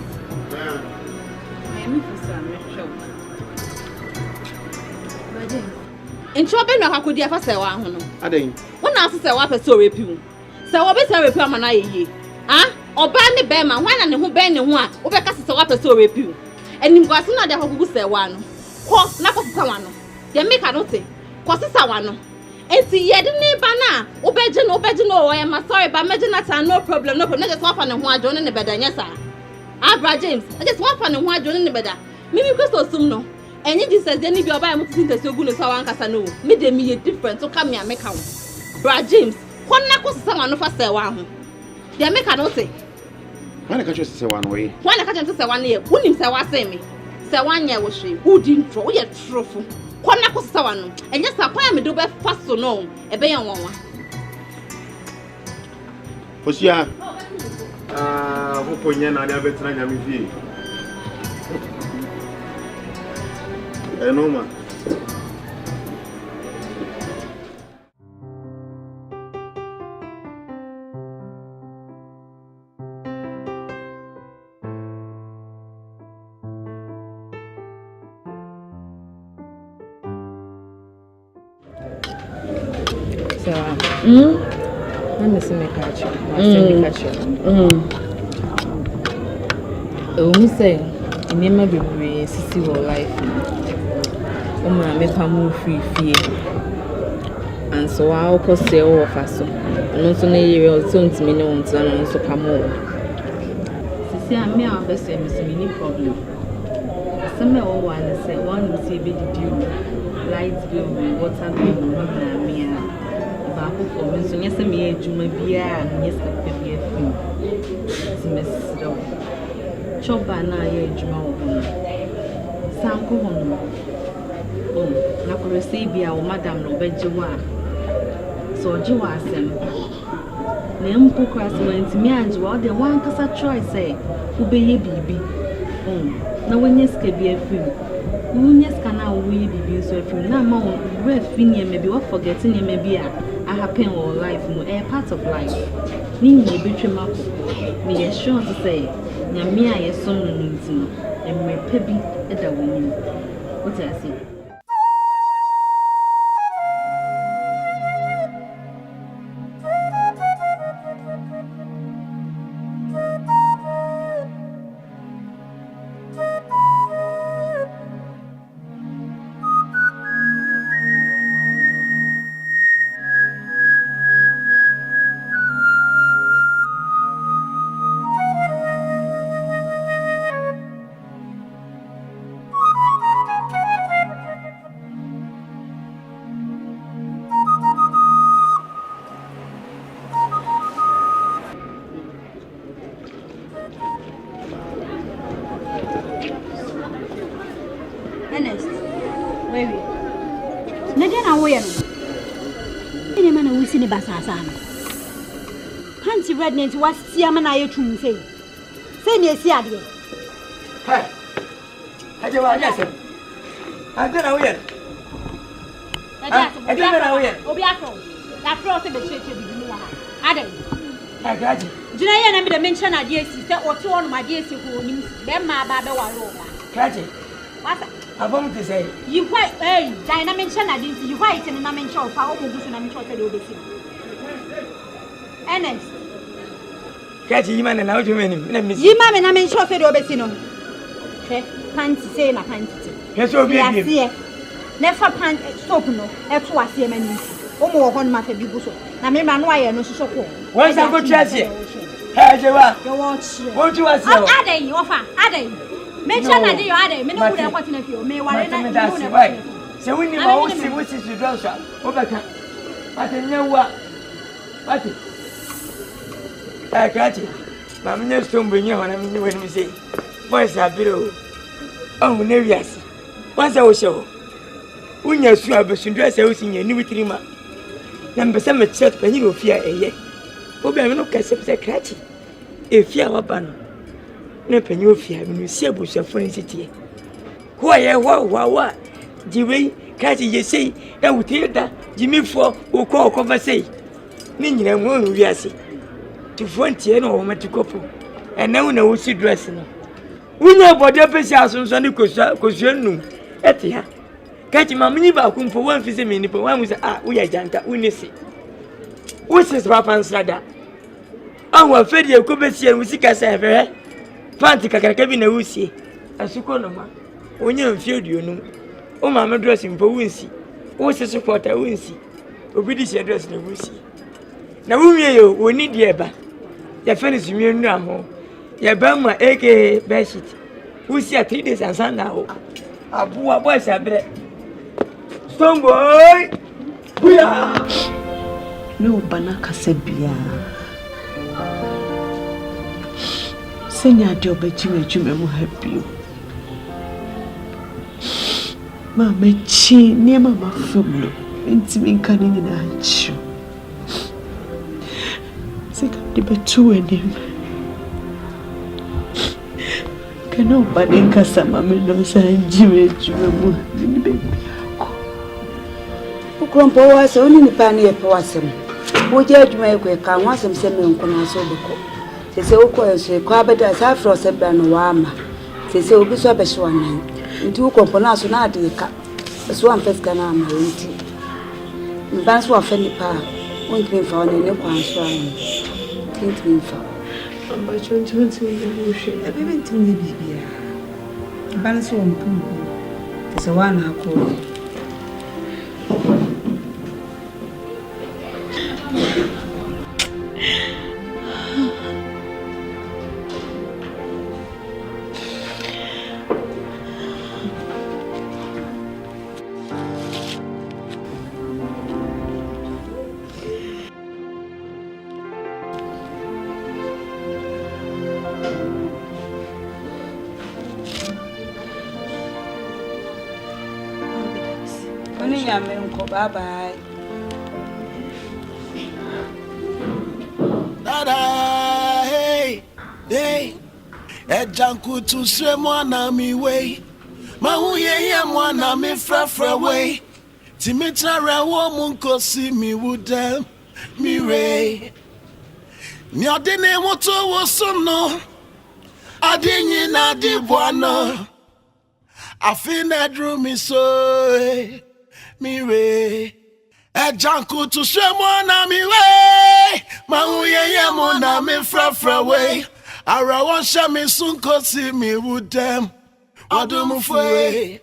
Intro be no akodi afa se wa ho no. Aden. Wona ase se wa pese orepiu. Se wo be se orepiu amana yeye. Ah, oba ne be ma hwana ne ho be ne ho a, wo be ka se wa pese orepiu. Enim kwase na de hogugu se wa no. Ko na ko se wa no. De make no te. Ko se wa no. Enti yede ne ba na obeje no o ya ma sorry ba meje na ta no problem. Na just wafa ne ho adwo ne beda nya sa. Abra James, I just wafa ne ho adwo ne beda. Mimi Kristo sum no. Enyi Jesus de ni bi oba ya mutu tin tese ogu no sa wan kasa no. Me de me ye different so come me ameka wo. Bra James, kon na ko sesa wan no fa se wa ho. De make no say. Why na ka se wa no we? Why na ka se wa no ye? Wonim se wa se me. Se wan ye wo hwe. Who di ntro, wo ye trofo. Kon na ko sesa wa no. Enye sa kwa me do be fa so no. E be ye wonwa. Osia. Ho ponya na dia betra nya me fie. Enoma. Let me see me catch you. You say, in the maybe we see your life. Me pamu free and so I'll cause say all of us. And also, you will soon to me no one to also pamu. See, I may have the same mini problem. Some one say one will see big dew, light bill, water bill, me. For me, so yes, me a juma beer and yes, a few. Miss Choba na ye juma. Sanko hono. Oh, na ko receive ya o madam no bejiwa. So jiwa asem. Na mpo kwase wantimi anjiwa de wan kasa choice say ubeye bibi. Na wenye ska bi afim. Wenye ska na uye bibi so afim. Na ma wo afini maybe what forgetting e maybe a happen all life no a part of life. Ni ni betwem akoko. Me ye sure to say nyame a ye som no ntino. Emrepa bi eda woni. What I say? Pregnant was Siamana to say. Say me a Siadia. Hey, I don't know. I don't know yet. I don't know yet. Obiaco, that process of the church. Agaji. Jina ye na me de mention na die si se oto on ma die si ko nim be ma ba be ware o ma. Gaji. Wasa. Abom to say. You quite Jina mention na die si you quite na mention o fa o mo gusu na mention say de obesi. Ernest. Gaji yima na o jumeni na mi. Yima me na mention say de obesi no. Hwe panty say na panty. Yes obi e. Never pant stop no. E to ase mani. O mo wo hon ma fa bi gusu. Na me ma no aye no soso ko. Wọ́n sá kó tíyàsí ẹ̀. Ẹ ṣe wá. Wọ́n tí wá sí ọ. Adé ọ̀fà adé. Méjì náà dé yọ adé. Mi ní wúlò ẹ̀kọ́ tí na fi o. Mi wà lẹ́nà mi ní wúlò ẹ̀kọ́ tí na fi o. Ṣé wọ́n ní ma ó sì wọ́n sì sì dúró sọ? Ó bẹ̀ ká. Pàtẹ nyẹ wá. Pàtẹ. Ẹ kàtì. Màmí nyẹ sọ́n bò nyẹ wọn náà mi ní wọ́n mi sè. Bọ́ọ̀sì àbúrò o. Ọ̀hún ní ewì àsì. Wọ́n sẹ́ wọ́n ṣe o. Wọ́n nyẹ sùn àbẹ̀sùndú ẹ̀sẹ̀ ó sì nyẹ ní wítìrì ma. Na mbese me chat panyi no fia eye obi ame no kase se krachi e fia waba no na panyi ofia me no si abusuafo ni sitie ho ye wa jiwe krachi ye sei e wutie da jimifo okọ fa sei ni nyina nwo no wiase tifo ntie no wo matikopo ene wo na wo si dress no wunya bode pesi asonso ni kosua num ete ha kachi mamni ba kumfo wan fi se me ni po wan musa wo ya janta unisi usis papa nsada awu afedi e ko besie musika sa efere panti kakaraka bi na wusie asuko no ma onya mfi oduonum o ma me dress mpo wunsi wo se supporter wunsi obi di se dress na wusi na wunwie yo woni die ba ya feni sumie nu amo ya ba ma aka bedsheet wusi a 3 days ansa na ho abuwa boys abre strong boy buya no bana kasebia senya de obejime adwuma mu happy mama chi ne mama famlo ntimi nka ne nyina achi sika de betu enim kana bana nka sama me no sanjime adwuma mu ni be ukrompo wase oni ni pani ye powasem boje adwuma ye kwe ka wasem se me nkona so beko sese ukọ se kwa beda sa afro se bra no wa ama sese obi so abehye wanan nti ukrompo na so na ade ka so am feska na ama nti mban so afa nipa wonti mfa wona ne kwa so ayi nti mfa amba chonti ne bushe bebe nti ne bibia mban so mpu sese wana akọ Bye bye. Dada, hey, hey. Ejanku tu se mwana mi way. Mahuye ya mwana mi fra way. Timitra rewo munko si mi wudem mi re. Nyodine moto wosono. Adinyi na di bwana. Afine drew me so. Mire ejanku tu se mona mi we mahuye ye mona mi fra way ara won sha mi sunko si mi wudem odum fue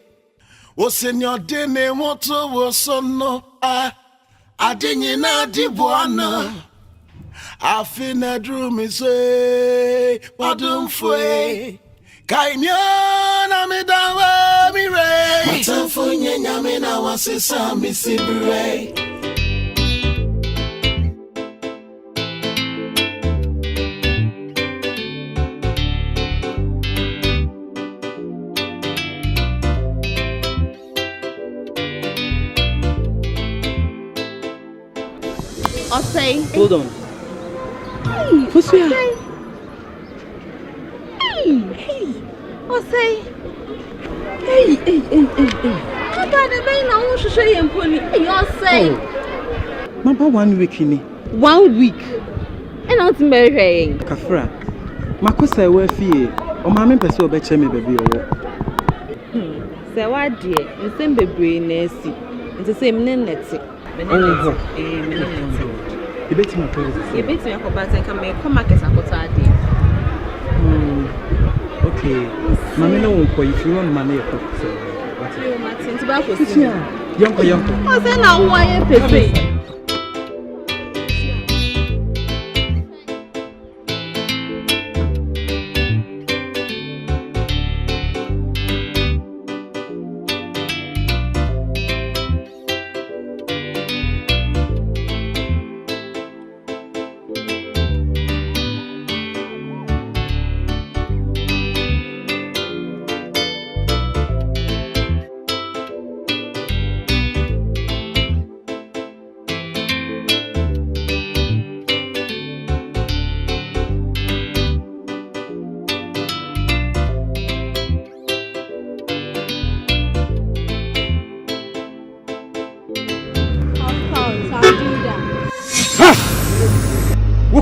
o senior de ne moto wo sono adinyi na di buana afina drew me say odum fue kaimyo na mi dawe mi re matafunye nyame na wasisa mi sibire Osei. Hold on. Hey, Fosia. Hey. Osei. Hey. Papa, the baby na won hwehwe yemponi. Hey, Osei. Mama 1 week ni. 1 week. And not marrying. Kafra, Makosa, where fee, or mammy pursue better me, baby. So, what dear, the same baby, Nancy, and the same Nanette. You bet me, you bet me, I can make come back as I got idea. Okay, Mammy, no, if you want money, young. Oh, then now, why a pay?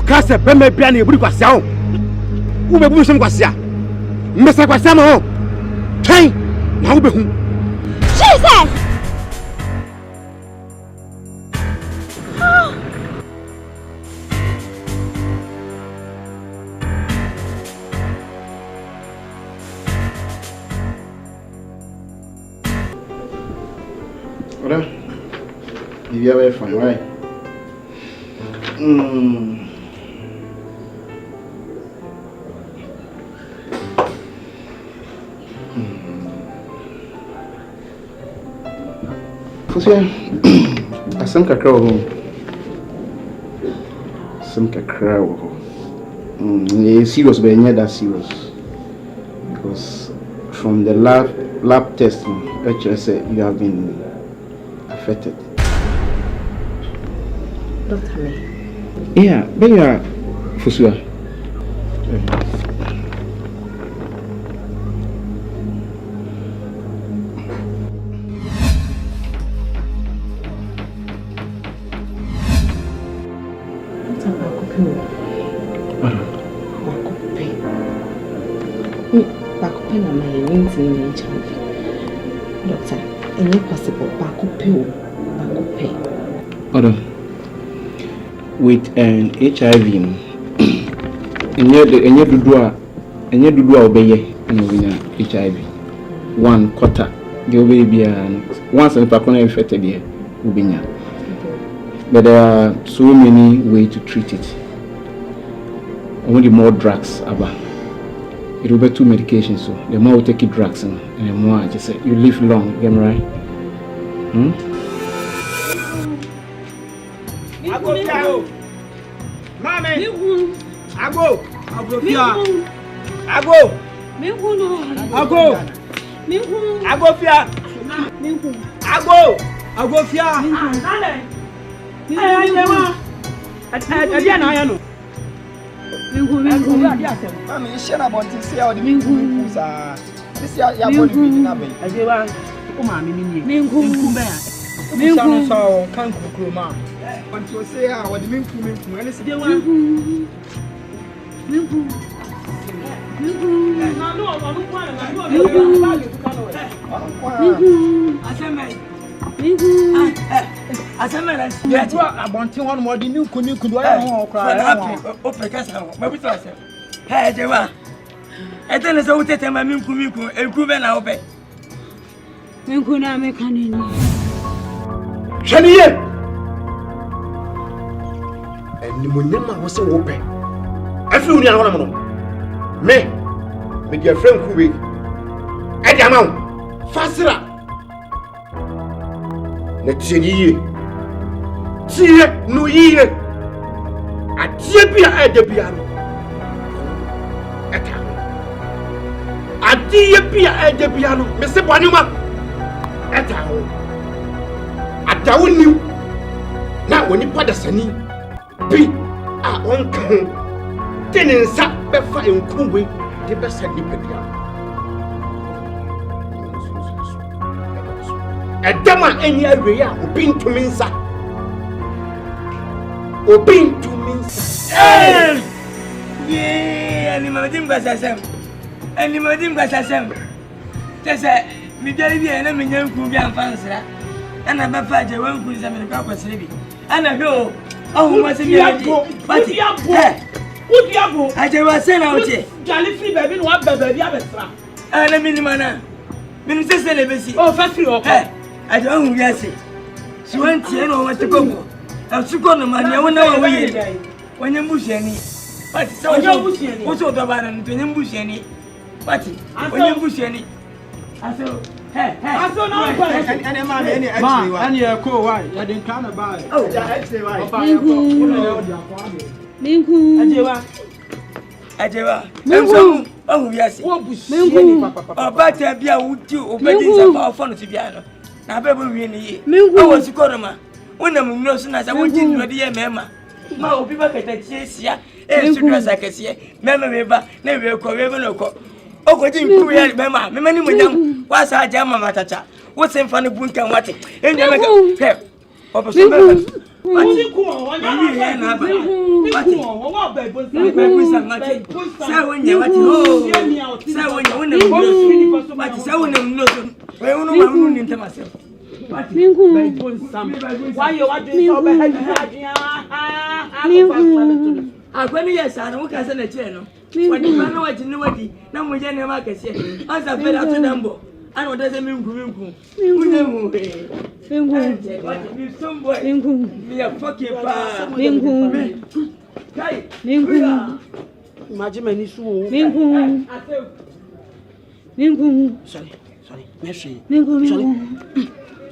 Kasa bema bia na eburu kwase awo wo be bu som kwase a mbesa kwase ma ho twen na wo be hu Jesus Ora you are fine, right? Some kakra serious, but not that serious. Because from the lab test, actually said you have been affected. Dr. May. Yeah, but you are for sure. Doctor, any possible back-up Hold with an HIV, and you do obey HIV. 1 quarter, the baby, and once and Pacona infected here, Ubinia. But there are so many ways to treat it. Only more drugs, Abba. It will be 2 medications, so the more we take drugs and the more I just say you live long, am I right? Mami, Ago, Mami, share about this year or the mingu, sir. This year, you are going to be in a bay. I gave one. Come on, mingu. So, can't cook, ma. Want to say, what the mingu, and it's the one. Me dear friend Kubi, at the amount, faster. Let's see, no year. At Jebia at the piano. At Jebia at the piano, Mr. Panuma. At home. At Town New. Now, when you put the sunny, be our own king. Then in Sap Befa in Kubi. The best send you a dama any area who been to Minsa. Obin to Minsa. Yeah, and Madim Gassam. And Madim Gassam. Just a Mijari and a million Kubian fancy. And I'm a father, one who's a American City. And I go, oh, what's a miracle? But would you go? I was sent out here. Jolly free baby, what baby, Abestra. And a minimana. Minister Celibacy. Oh, factory, okay. I don't guess it. She went here, no one to go. I'll shoot on the money, I won't know away. When you bush any. But so you also the one and you bush any. But when you bush any. I saw, hey, I saw no any actually. And you're cool, why? You didn't count about it. Oh, actually, why? Minku. Ajewa. Minku. Oh, yes. Oh, but I be a wood too, obeying some of our phone to piano. Now, baby, really. I was a corner. When I'm no sooner as I went in your dear mamma. My people get here, and to dress like a see, Mamma River, never call ever no call. Oh, what do you do, Mamma? Many with them. What's our jamma matata? What's in funny book and what? And never go. Hey, Ɔbonsam. What you call? What you hear now? What baby? Say when you what you say when you win the but say when you know. Where you know I'm into myself. Ɔbonsam. Why you want to so behind? I when yes, I don't can send a chair no. When you know what you know what now we just never can say. As I fed out to them. I know doesn't mean good. Me a fucking pa. Imagine many so. Sorry. Merci. Sorry.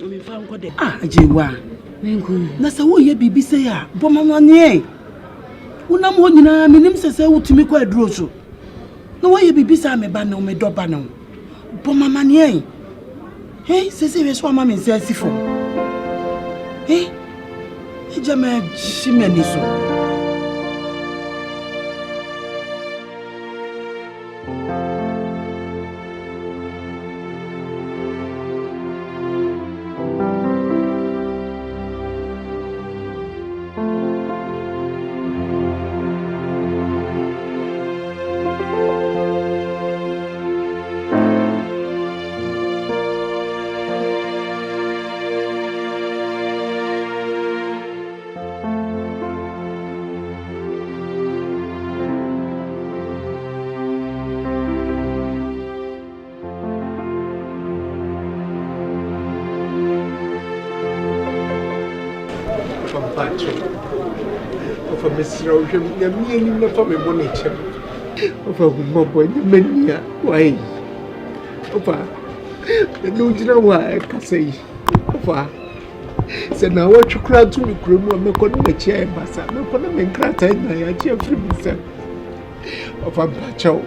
Me found what the Jewa. Na sa wo ye bibi say ya. Bomama nie. Una mo nyina me nim sese wutimi kwa aduro so. Na wo ye bibi say me ba na me doba na. Bomama nie. Hey, sese we so mama say sifo. Hey. Ejama shimeni so. For me money check. For my boy, many why? Opa, the no why I can say. Opa, said now what you cry to me, Krumo, me couldn't be chair, Massa, no couldn't make crack and I cheer for myself. Opa, Pacho.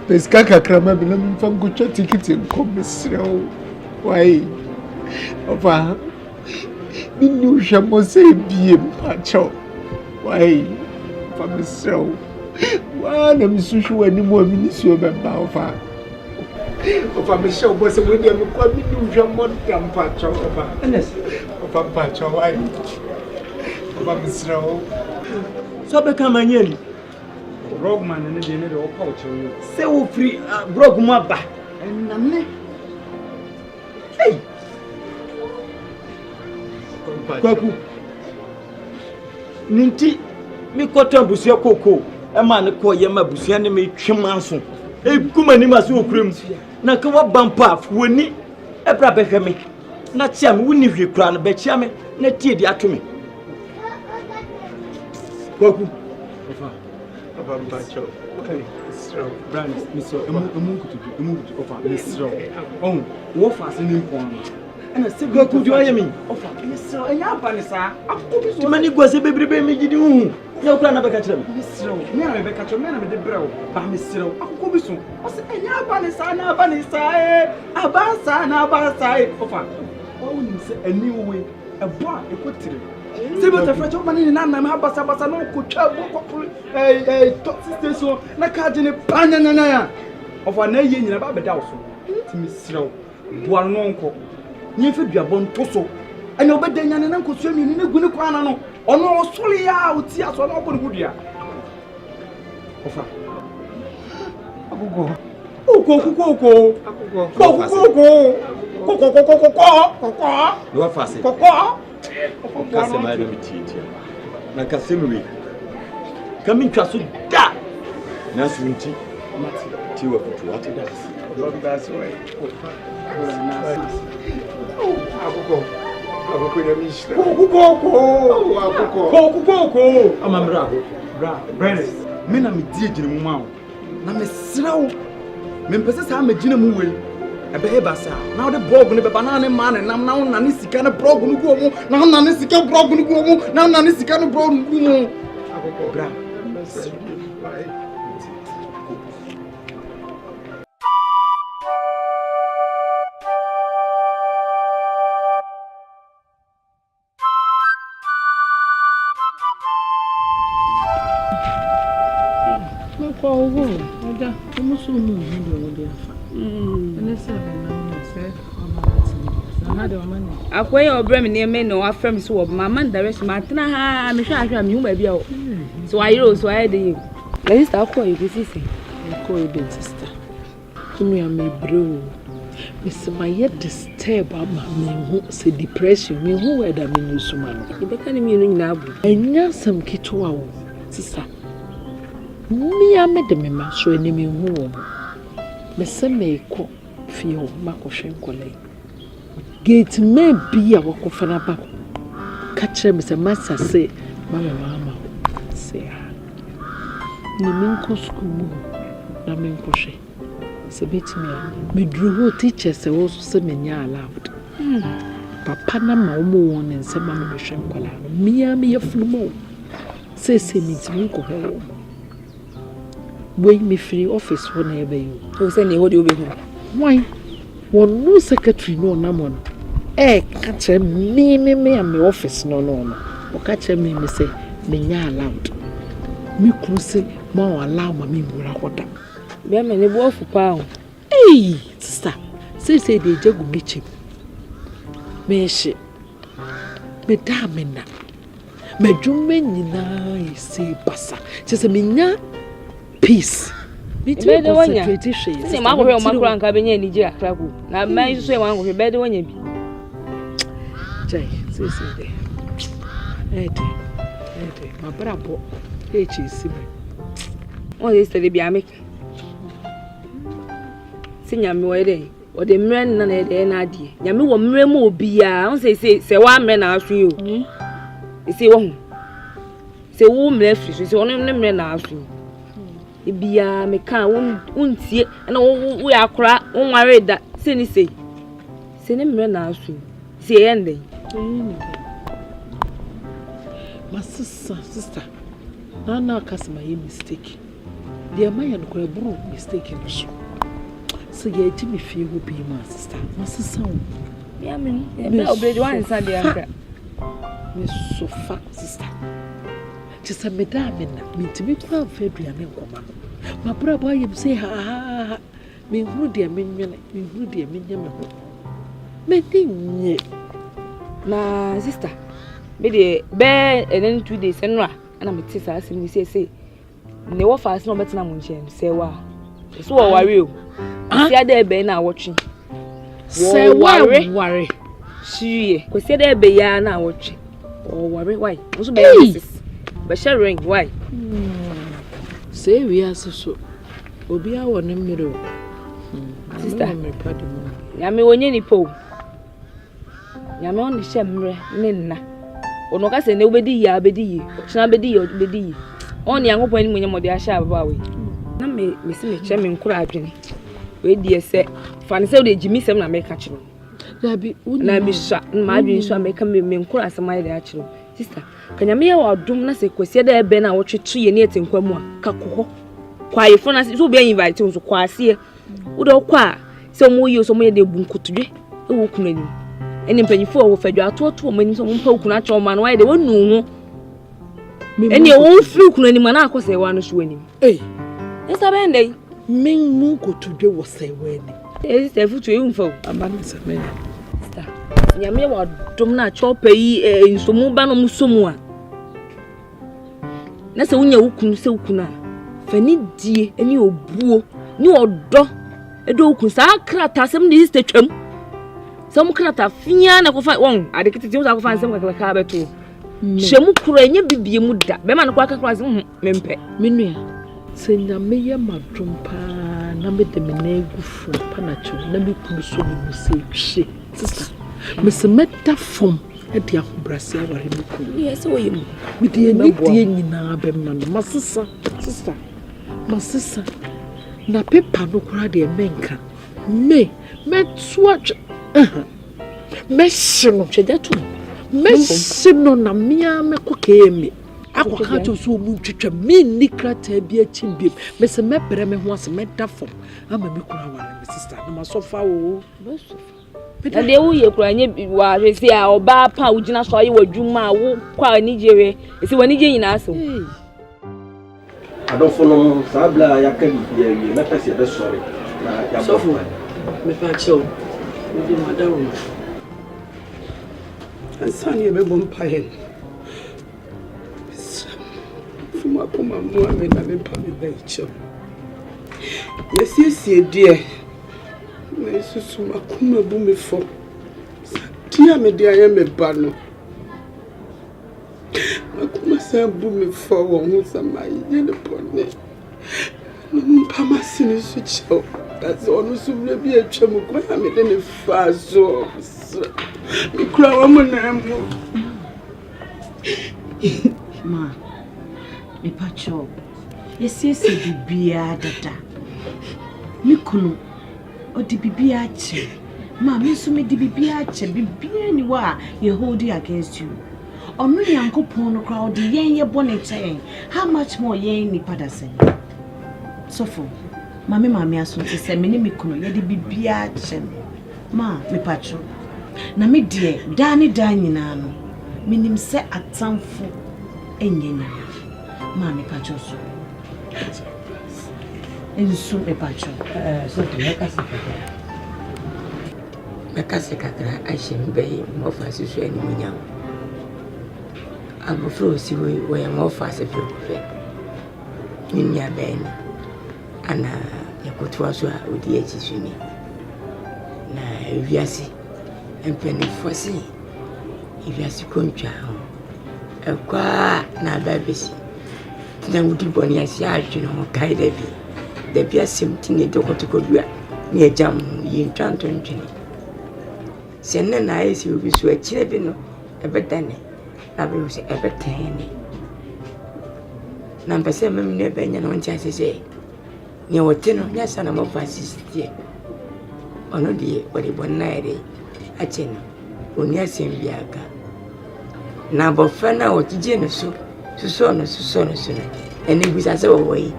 There's Kaka Krama belonging from good tickets and come, why? Opa, the new shall say be a Pacho. Why? For myself. One of Miss Sushu anymore ministry of Baufa. For Michelle was a window of a new modern patch of a patch of wine. For myself. So become a yen. Rogman and the end of culture. So free, broke my back. And I'm hey! Kwaku. Ninti me kotan busia koko e ma ne ko ye ma busia ne me twemanso e kuma ni ma so okuram na ka wa bampa woni e bra behwe me na tia me woni hwe kura no be chia me na tie di ato me Kwaku ofa bacho okay strong brand miso emu kutu ofa misro on wo fa se ni mpon and say Kwaku do ayemi ofa misro enya abanisa akobi so mani gose bebrebe me gidi hu ya ukra na beka kirem misro me na beka kirem me na me de brew ba misro akobi so o se enya abanisa na abanisa na abanisa ofa o ni se ani we ebo a ekotire se beta frecho mani ni na me abasa no kotwa bokopro top station na card ni panyanya ya ofa na ye nyina ba beda wo so ti misro bo anu nko nyefe duabon to so ene obedanya ne nkosuo mi ni gu ne kwana no Ono osole ya oti aso na obo budua. Ofa. Agogo. Oko. No afase. Kase ma no titia. Na kase mi. Kami twaso da. Na sunti. Ti wa kutu ati da. That's right. Agogo ya mishra. Agogo. Amambra. Bra. Brothers. Me na me die gine mu ma wo. Na me srawo. Me mpese sa me gine mu we. Ebe he basa. Na wo de blog ne beba na ne ma ne nam na wo na ne sika ne blog no gu omu. Na na ne sika blog no gu omu. Na na ne sika ne blog no gu mu. Agogo. Bra. Oja, como sou muito de afa. Nessa na sei, Akwai obre me ne no afrem so mama direct ma tena ha me hwa ahwa me hu ba bia o. So ayiro so aye de. Na sister akọ e bi sisi. Akọ e bi sister. Tunu ya me bro. Miss my yet disturb ama me hu se depression me hu we da me nusuma no. E be ka ne me no nyina abu. Anya sam kitwa wo sister. Me amede me ma so ani me hu wo. Me se me ko fie o makọhwe nkolai. Gate me bia wakofa na ba. Ka kire me se masa se mama se ha. Ni me nko school mu na me nkọhwe. Se betimi me duru teacher se wo so se menya allowed. Papa na ma omo won nse ma me hwe nkola. Me ye flumo. Se mitimi ko he. When me free office for never you. So say ne hodi obehu. Why? One no secretary no namon. Catch me am my office no. O catch me say me nya allowed. Me close ma allow me wura hoda. Be me ne bo fu pa o. Hey, sister. Say dey jagu mechi. Me she. Me da me na. Me dwuma nyina isi basa. Chese me nya peace. Be de wonya. Se ma hwe o makura nka be nya anije akraku. Na man so e wan hwe be de wonya bi. Jai, say there. Ede. Ma brabo. Sibe. O ye stele bi amik. Sinya me we dey. O de mre na na de na ade. Nya me wo mre mu obi a, on se wa mre na asu yo. Se wo hu. Se wo mre firi se ono mre na asu. Ibia me kan untie na wo yakora wonware da se ni se ne mre na asu se yende my sister na customer ye mistake dia man no bro mistake no so ye ti me fie ho bi my sister ya me be obredo wan sa dia nkra me so fa sister just a medamina mintimi kwa fedua me nkoma ma brabo ayem say ha me huru dia me nwene me huru dia me nya me ho me tinye na sister be de be enen 2 days enra ana me tisa asim ni say ne wo fast no betina mo nchen say wa so wo ware o si ada ebe na awotwe say ware shiye ko si ada ebe ya na awotwe o ware why wo so be but sharing why say we are so obi a won mmiro sister ya me wonye ni po ya me on she mre ne nna ono ka se ne obedi ya china bedi on ya ngopon ni munye mode a sha baba we na me si me che me nkura adwene we die se fa ne se o de jimi sem na me ka chiro dabi na bi sha ma adwene so me ka me nkura asem ayi de a chiro sister kanya me wa dum na se kwesi da ebe na wotwetu ye ne etenkwa mu a ka kokho kwaye fo na so be invite nso kwase wo do kwa se mo yi so mo ye de bunkotudwe e wo kunu ani eni mpanyifo wo fadwa atoto mo ani so mo mpa kunu a cho ma no wa de wonu ho eni wo firi kunu ani ma na akose wa no so ani esa be ndai men mu kotudwe wo se wa ani se futu e mfa abana se me sister nyame wa dum na chopa yi nsomu ba no musomu a na se wonya wukunu se wukunu a fani die eni obuo ni odo edo wukunu sa krata asem ni sister twam some krata fia na kofa won ade kititi wo sa kofa asem kakaka beto shemu kura enye bibie mu da be ma no kwa kakra asem mempe menua senya meye madrompa na me de menegu fu pa na chu na me kunu so mu se hwe sister me se meta fom e dia hobrase aware me kunu yes wo yim me de ni die nyina be ma no masisa sister masisa na pepa no kura de menka me tuach meshino chedetu meshino na mia me kokeme akoka to so mu twetwa me nikrata bia chimbiem me se mebrɛ me ho ase meda fom ama me kura wara me sister na masofa wo na de wo ye kura nye wa hwese a oba pa ugina so ye wadwuma wo kwa Nigeria esi wa Nigeria nyina aso adofo no sabla yakali ye me pese be sorry na ya sofo me pa chew we do madawo ansani e be bom pahen fuma kuma mo ame na me pa me be chew yesi die na isusu makuma bu me fo dia me dia ye me ba no makuma sa bu me fo wo hu sama ye ne pone mpa masini su chew that's all so be a chemu kwa me de ne fa so me kura wa mo na mo ma me pacho yesi bibia dada me kunu odi bibia che ma me so me di bibia che bibia ni wa ye hold it against you onu yankopon no crowd yen ye bonete how much more yen ni padasen so for mame aso te se me ni me kunu ye di bibia che ma me pacho na me die da ni da nyina no minim se atamfo enyenya ma me pacho so ensu me pacho so te makasi kakra ashim be mo fa sisu ani munyam abofro si we mo fa se fe ninya ben ana yakoto so a odi achi suni na ewiase empeni fosi ewiase kontwa ekwa na babesi na wudi boni asi adwe no kai da bi asemti ne dokoto dua ne ejam yi ntwanto ntwene senne na esi obi so akire bi no ebedane na be se ebetene na mpese mem ne benya no ntia sese ne wote no nya sana mo fasistie ono die odi bonnaire acheno oni asem biaka na bofana otije no so ene bisa se wo yi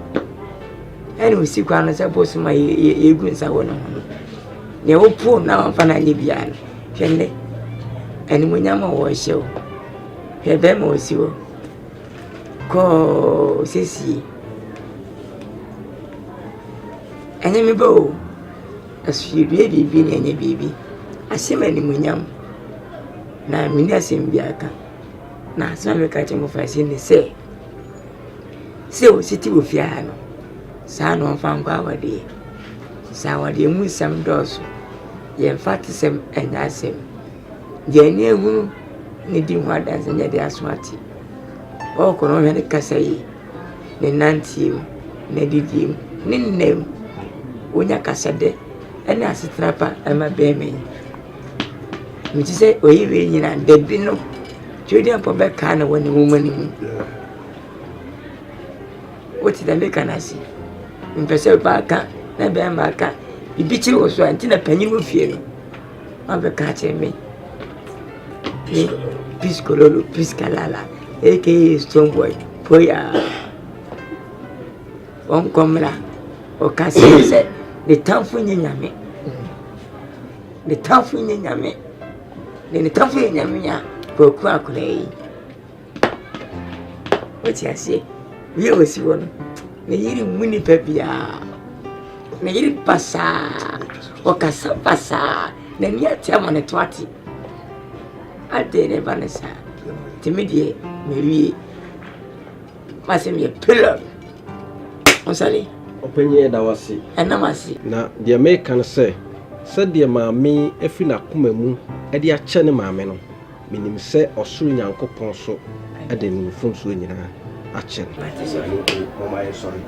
ene usikwa no se bosu ma yegu nsa wo no ne opu na mfana nye bia no hwenne ene munyama wo hyew hwebe ma osiwo ko sesi ene mi bo asfirie bibi ne ene bibi asema ene munyam na mini asem biaka na so me ka chemo fa si ne se o siti wo fia no sa no fa ngwa wade sa wade mu sam doso ye fati sem enya sem je ni ehunu ni di ho adanse nya de aswati o ko no me ne kasai ne nanti ne didi ne nem onya kasade ene asitrapa ama be me mi ti se oyiwe nyina de bi no Jodi ampo be kana woni wumani mu. Woti da me kana si. Mpese ba ka na be ma ka. Ibichi wo so anti na panyin wo fie no. Ma be ka che me. Ni piskololo piskalala. Eke strong boy. Poya. On komra. O ka se de tanfu nyame. De tanfu nyame. De tanfu nyame ya. Boku akulei oti ase wie osi wono ne yiri muni pebia ne yiri pasa o kasa pasa ne ni atema ne twati ade ne banesa timidie me wie Masem ye pillar. Onsali. Openye da wase. Enamasi. Na the American say said the maame efi na kuma mu e de ache ne maame no. Minim se osuru Nyankopon so e de ne mfomso nyina ache. Mama is sorry.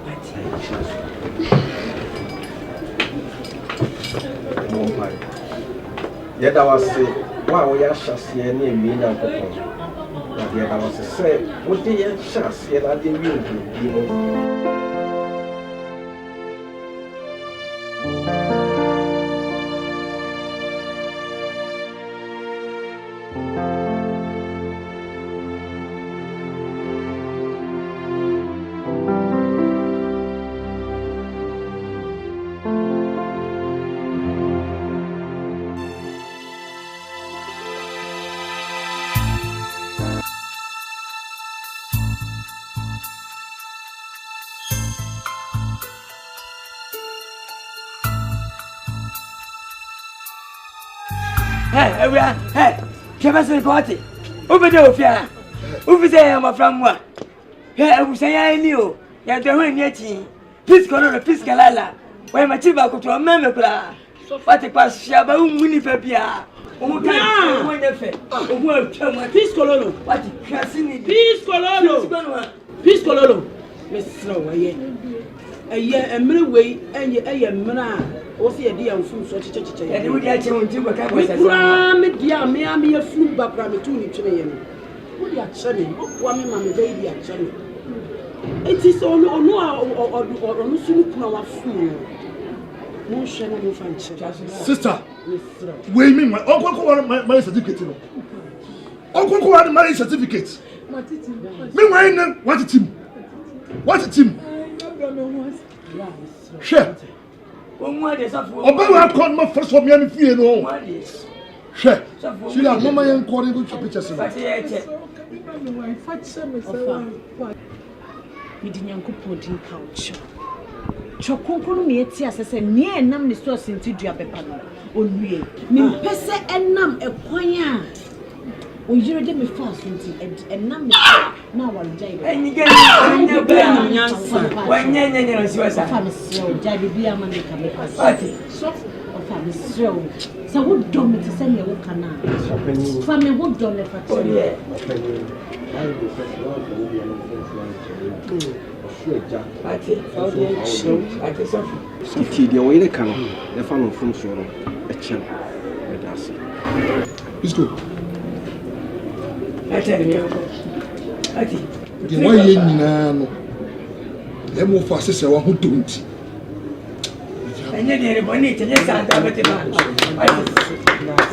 Yeda wase wa wo ya hyase ne emi Nyankopon. Na yeda wase se wo de ya hyase na de wi obi mo. Hey, everyone, hey, Kevin Cotti. Over there, Fia. Over there, my friend. Hey, I was saying, I knew. You're doing yet. Peace, Colonel, peace, Kalala. Why my chief go to a member? What a pass, Shabba, Winnie Pepia. Peace, Colonel. What? Peace, Colonel. Peace, Colonel. Miss Slow, a year and minute way, and a man. What's the idea of food such a church? And we get you to a couple of me a food background to me. What are chummy? What mammy baby are chummy? It is all no soon our food. No shame of function. Sister, wait me, my uncle wanted my certificate. Uncle wanted my certificate. Meanwhile, what him? What him? Sure. Oba called my first for me and fear no. Sure. She la mama yan calling go pictures. Me di Nyankopon din couch. Chokonkonu me eti asese me enam ne so senti dua bepa no. Onwie. Me pese enam ekwan a. Oyire de me fa senti enam me na waljai. Enyiga ni nyansa. Wanyenya nsiwasa. Fa me se ojai bibi amane ka me fa. Ati. So fa me se o. Sa wo dom me se ne wo kana. Fa me wo dom le fa. Oh yeah. Safety the way they can, the family from Soro, a champ with us. Let's go. I tell you, the way you know, they move fast as one who don't. And yet, the bonnet, yes, I have it.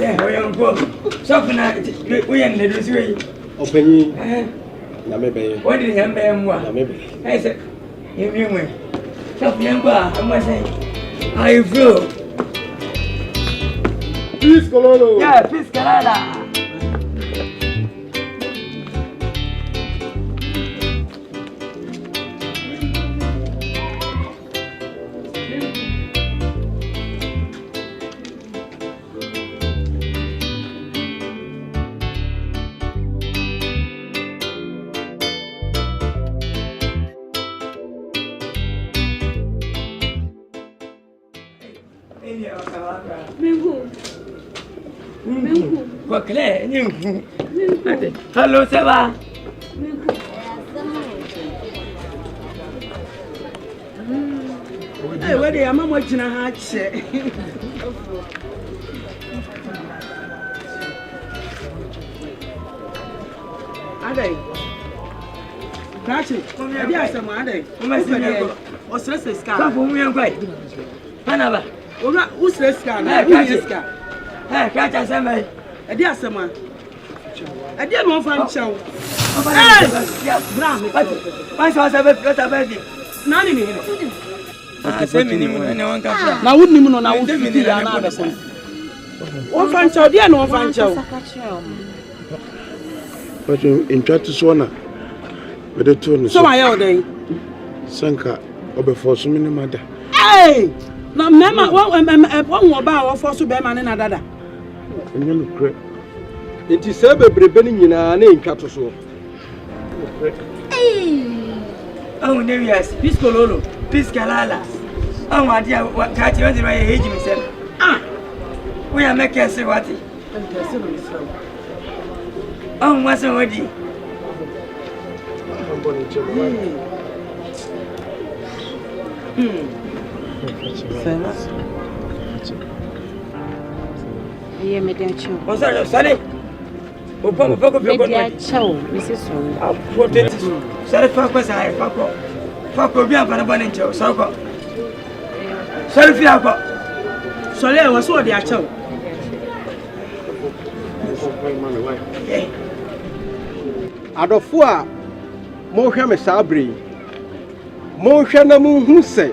Yeah, we are going. So, we are in this way. Open. What did you have? Maybe I said, you mean, stop young bar, I must say, how you feel? Peace, Colorado. Yeah, peace, Canada. Hello, Seba. Hey, where the mama watching a heart? Are they? Catch it. Yes, I'm are they? What's this car? Panaba. Who's this car? Hey, catch us, Emma. A dear someone. I didn't want to find show. Brown, why so I have a baby? None in here. I say, anyone can. Now, wouldn't even know now. One fan show, dear, no fan show. But you intend to swana with the tone. So, my old day. Sanka, or before so many mother. Hey! Now, Mamma, one more bow for so bad man and another. And you look great. It is a baby nyina na ntwa to so. Oh, there yes, Pisco Lolo, Piscalala. Oh, my dear, what catch you under my age, myself. Ah, we are making a what? Oh, what's already? Yeah, Mediacho. What's that, Sonny? Mediacho, Mrs. Son. I'll put it. Sorry, Papa, I Papa, be up on a bonnet, so sorry, Fiaco. Sorry, I was what they are chow. Adofo a mohwɛ me saa bere yi mohwɛ na muhu sɛ